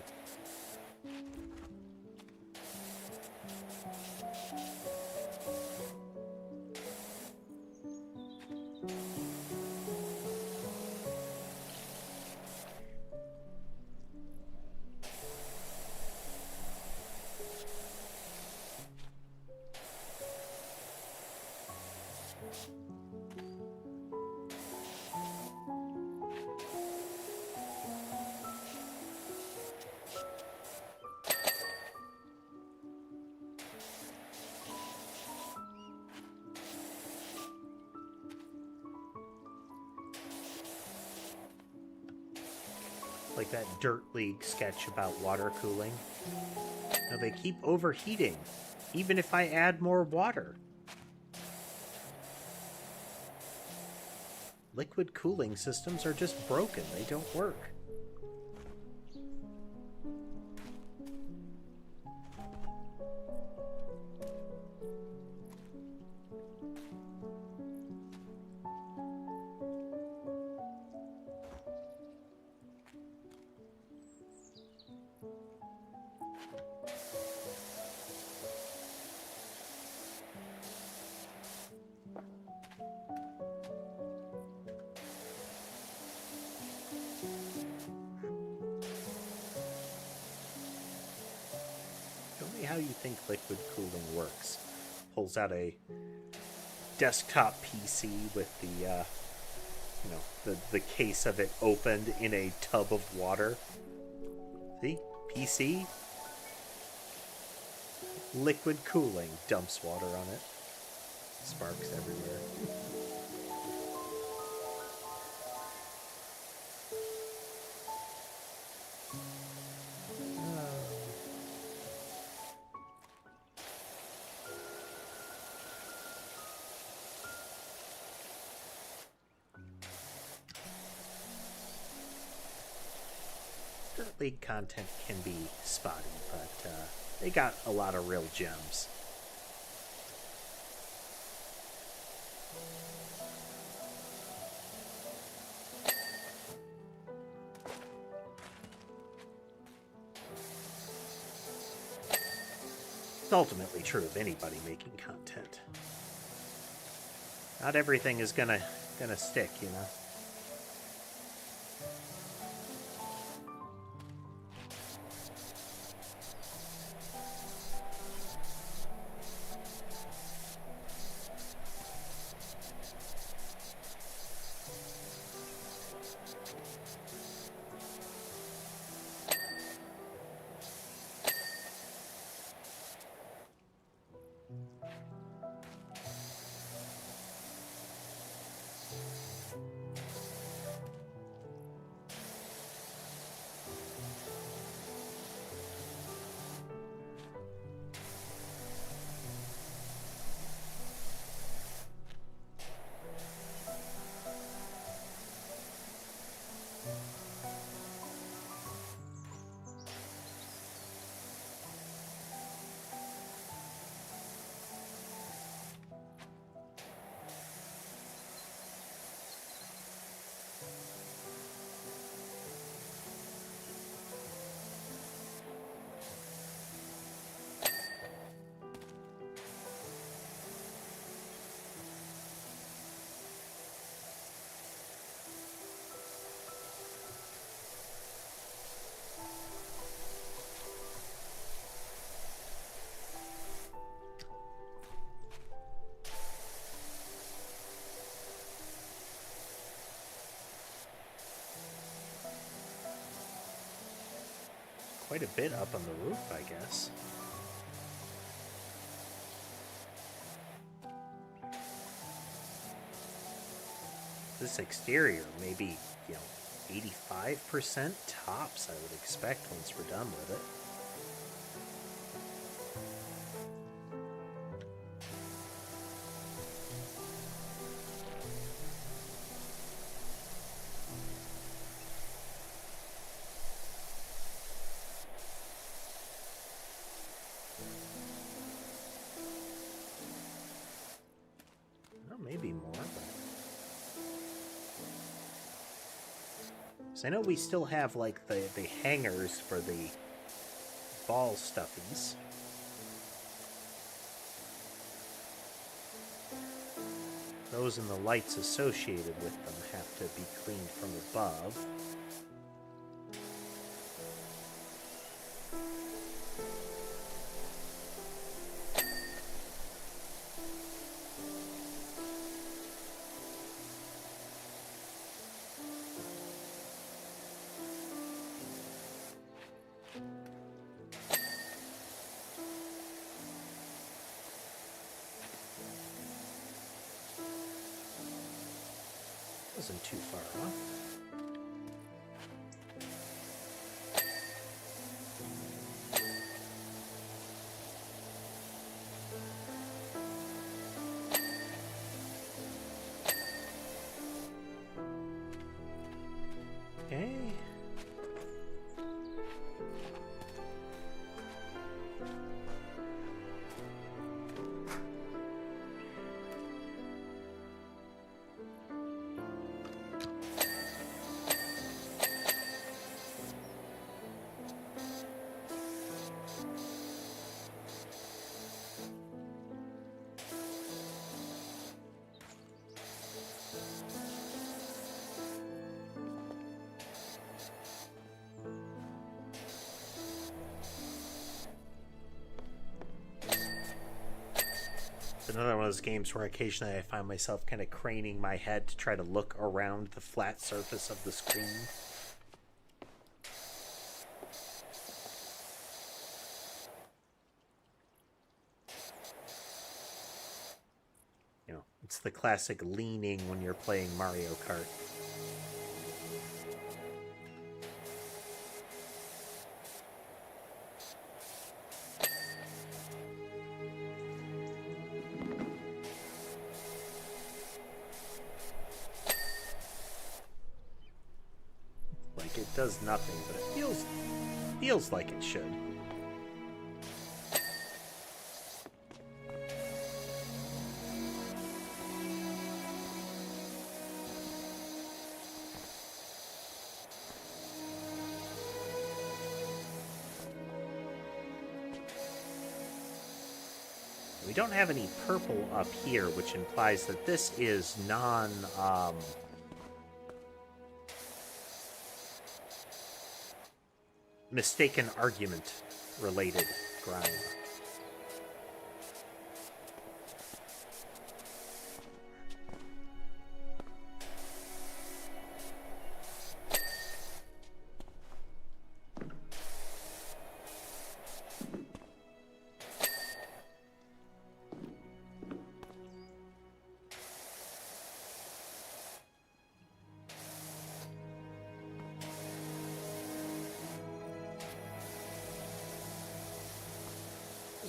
Like that Dirt League sketch about water cooling. Now they keep overheating, even if I add more water. Liquid cooling systems are just broken. They don't work. How you think liquid cooling works. Pulls out a desktop PC with the the case of it opened in a tub of water. See? PC? Liquid cooling. Dumps water on it. Sparks everywhere. League content can be spotty, but they got a lot of real gems. It's ultimately true of anybody making content. Not everything is gonna stick, you know. Quite a bit up on the roof, I guess. This exterior, maybe, 85% tops, I would expect, once we're done with it. Maybe more, but... So I know we still have, like, the hangers for the ball stuffies. Those and the lights associated with them have to be cleaned from above. Wasn't too far off. Okay. Another one of those games where occasionally I find myself kind of craning my head to try to look around the flat surface of the screen. You know, it's the classic leaning when you're playing Mario Kart. It does nothing, but it feels like it should. We don't have any purple up here, which implies that this is mistaken argument related ground.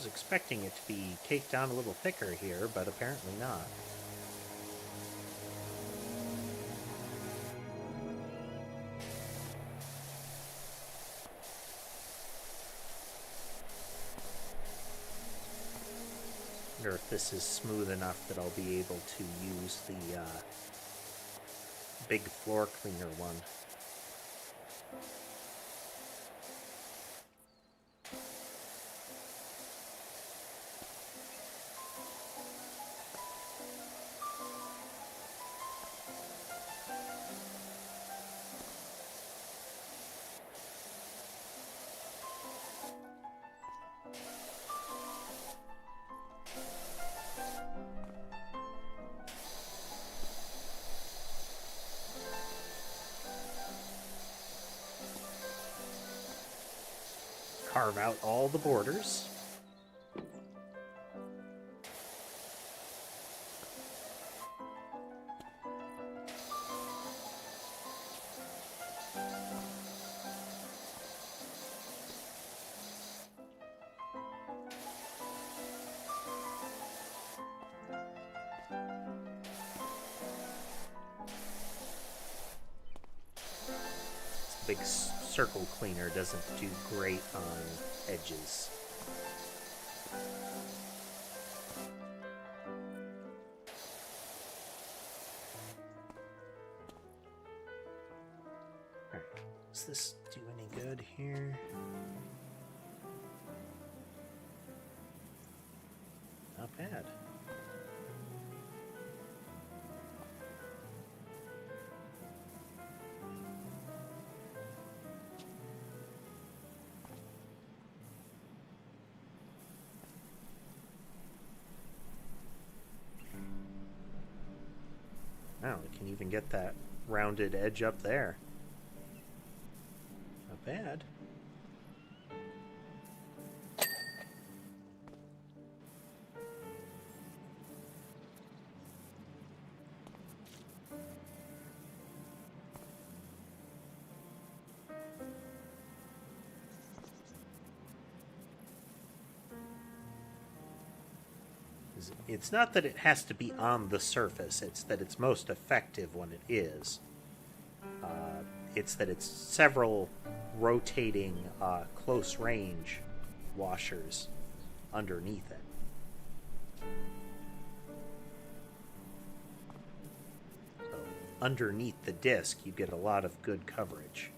Expecting it to be caked down a little thicker here, but apparently not. I wonder if this is smooth enough that I'll be able to use the big floor cleaner one. Carve out all the borders. Big circle cleaner doesn't do great on edges. Alright, does this do any good here? Not bad. Wow, we can even get that rounded edge up there. Not bad. It's not that it has to be on the surface, it's that it's most effective when it is. It's that it's several rotating close range washers underneath it. So underneath the disc you get a lot of good coverage.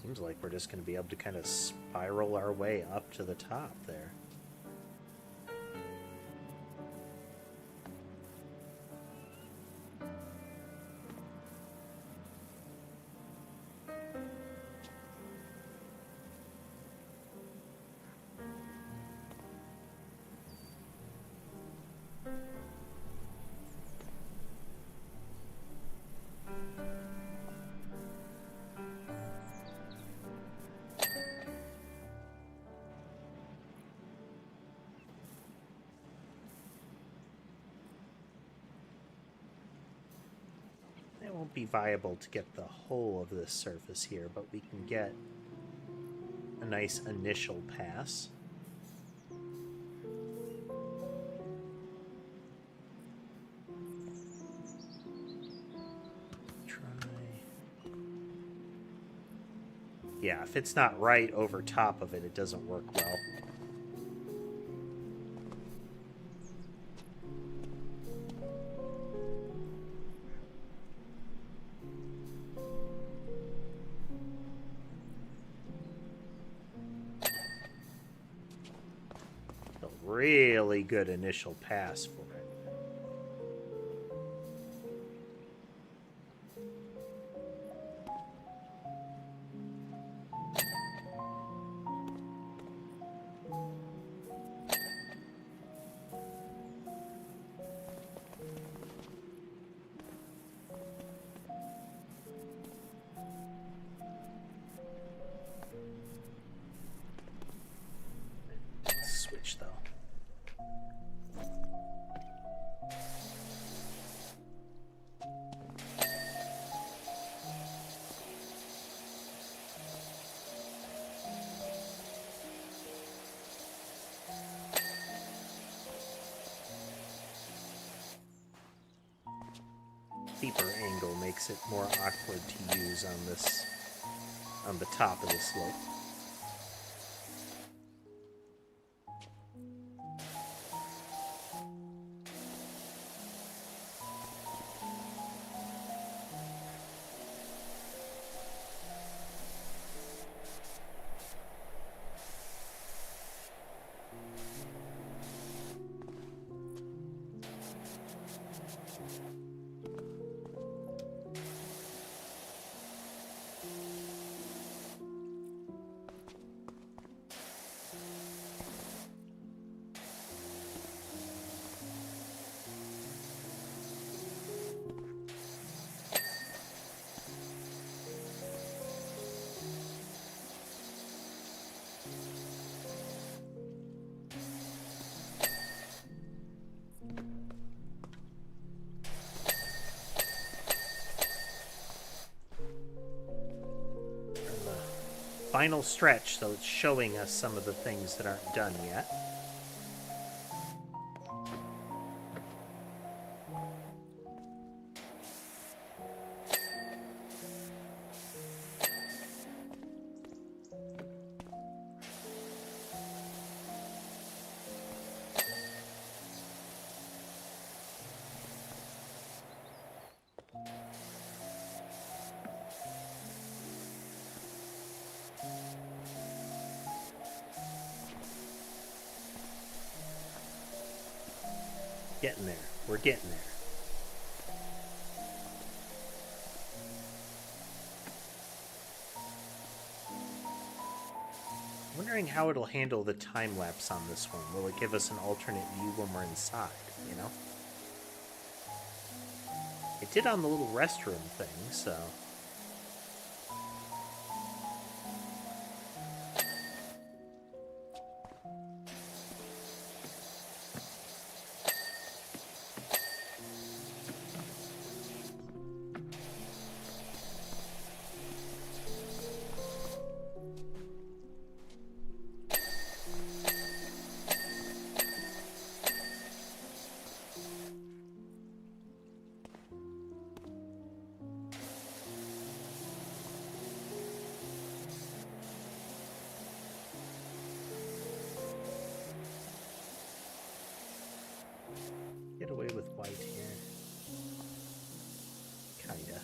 Seems like we're just going to be able to kind of spiral our way up to the top there. won't be viable to get the whole of this surface here, but we can get a nice initial pass. Yeah, if it's not right over top of it, it doesn't work well. A really good initial pass for it. Switch though. Deeper angle makes it more awkward to use on the top of the slope. Final stretch, so it's showing us some of the things that aren't done yet. Getting there. We're getting there. Wondering how it'll handle the time lapse on this one. Will it give us an alternate view when we're inside, you know? It did on the little restroom thing, so... Get away with white here. Kinda.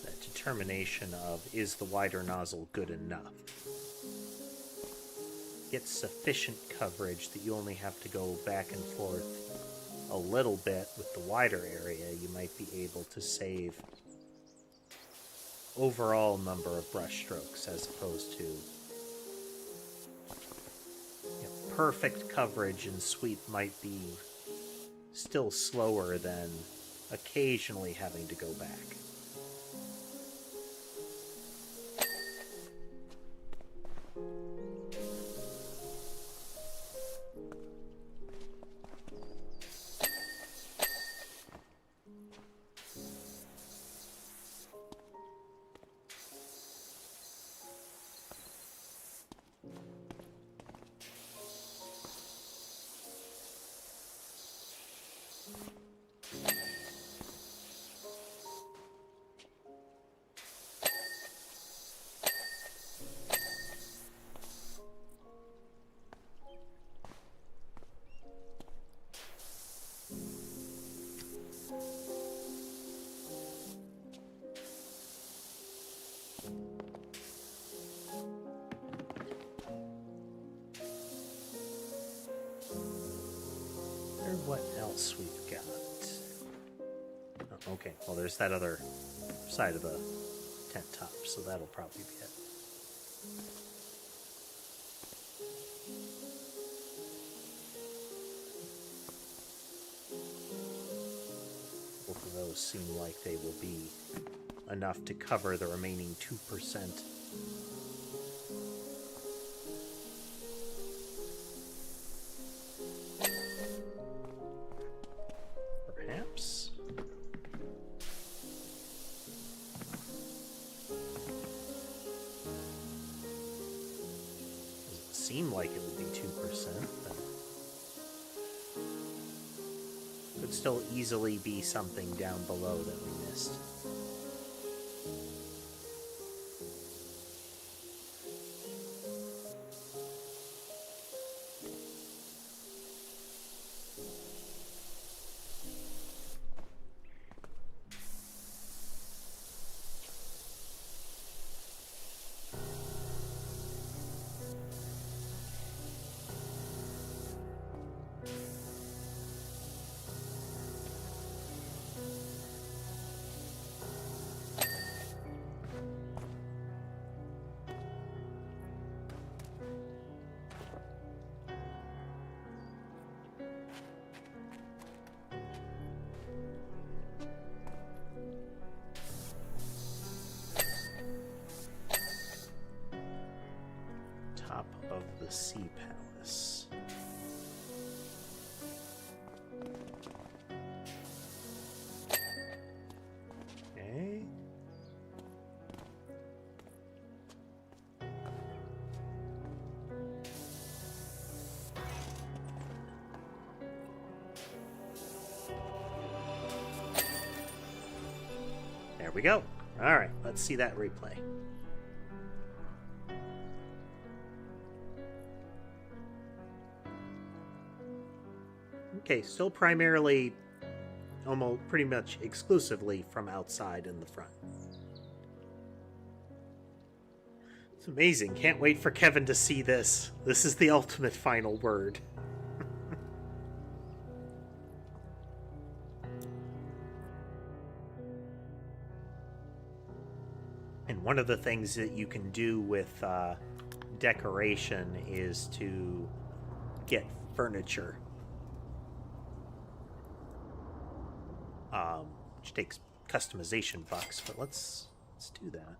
That determination of, is the wider nozzle good enough? Get sufficient coverage that you only have to go back and forth a little bit with the wider area, you might be able to save overall number of brush strokes as opposed to perfect coverage and sweep might be still slower than occasionally having to go back. What else we've got? Oh, okay, well there's that other side of the tent top, so that'll probably be it. Both of those seem like they will be enough to cover the remaining 2%. Seemed like it would be 2%, but could still easily be something down below that we missed. Of the Sea Palace. Okay. There we go. All right, let's see that replay. Okay, still primarily, almost pretty much exclusively from outside in the front. It's amazing. Can't wait for Kevin to see this. This is the ultimate final word. And one of the things that you can do with decoration is to get furniture. Which takes customization bucks, but let's do that.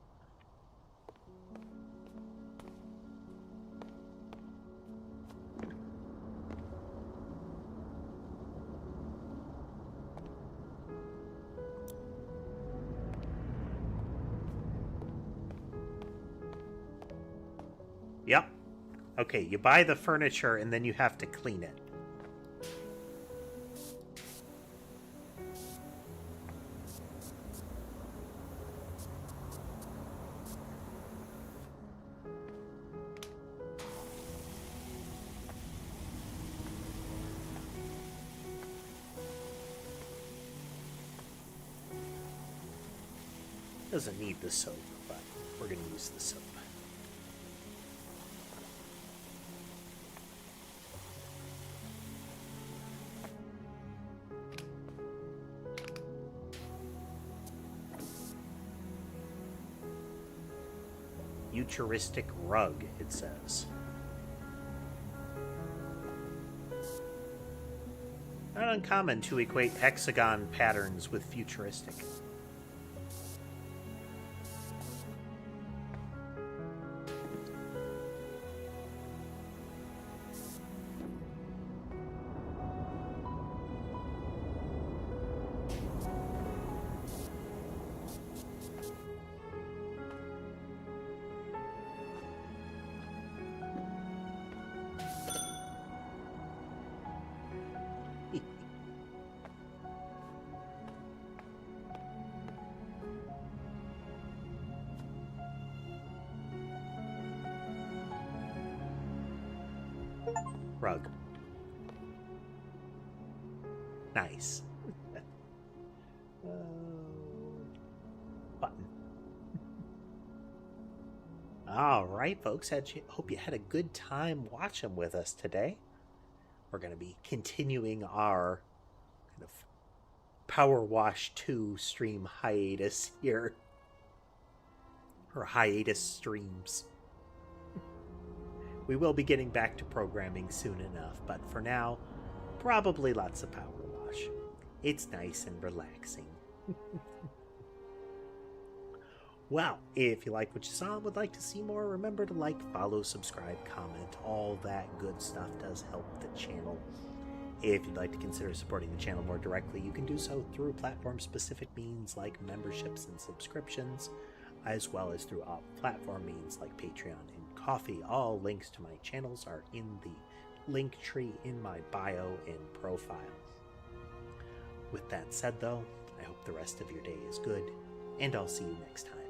Yep. Okay, you buy the furniture and then you have to clean it. Doesn't need the soap, but we're going to use the soap. Futuristic rug, it says. Not uncommon to equate hexagon patterns with futuristic. Rug. Nice. Button. All right, folks. Hope you had a good time watching with us today. We're going to be continuing our kind of PowerWash 2 stream hiatus here. Or hiatus streams. We will be getting back to programming soon enough, but for now, probably lots of PowerWash. It's nice and relaxing. Well, if you like what you saw and would like to see more, remember to like, follow, subscribe, comment. All that good stuff does help the channel. If you'd like to consider supporting the channel more directly, you can do so through platform-specific means like memberships and subscriptions, as well as through off-platform means like Patreon and Coffee. All links to my channels are in the link tree in my bio and profile. With that said, though, I hope the rest of your day is good, and I'll see you next time.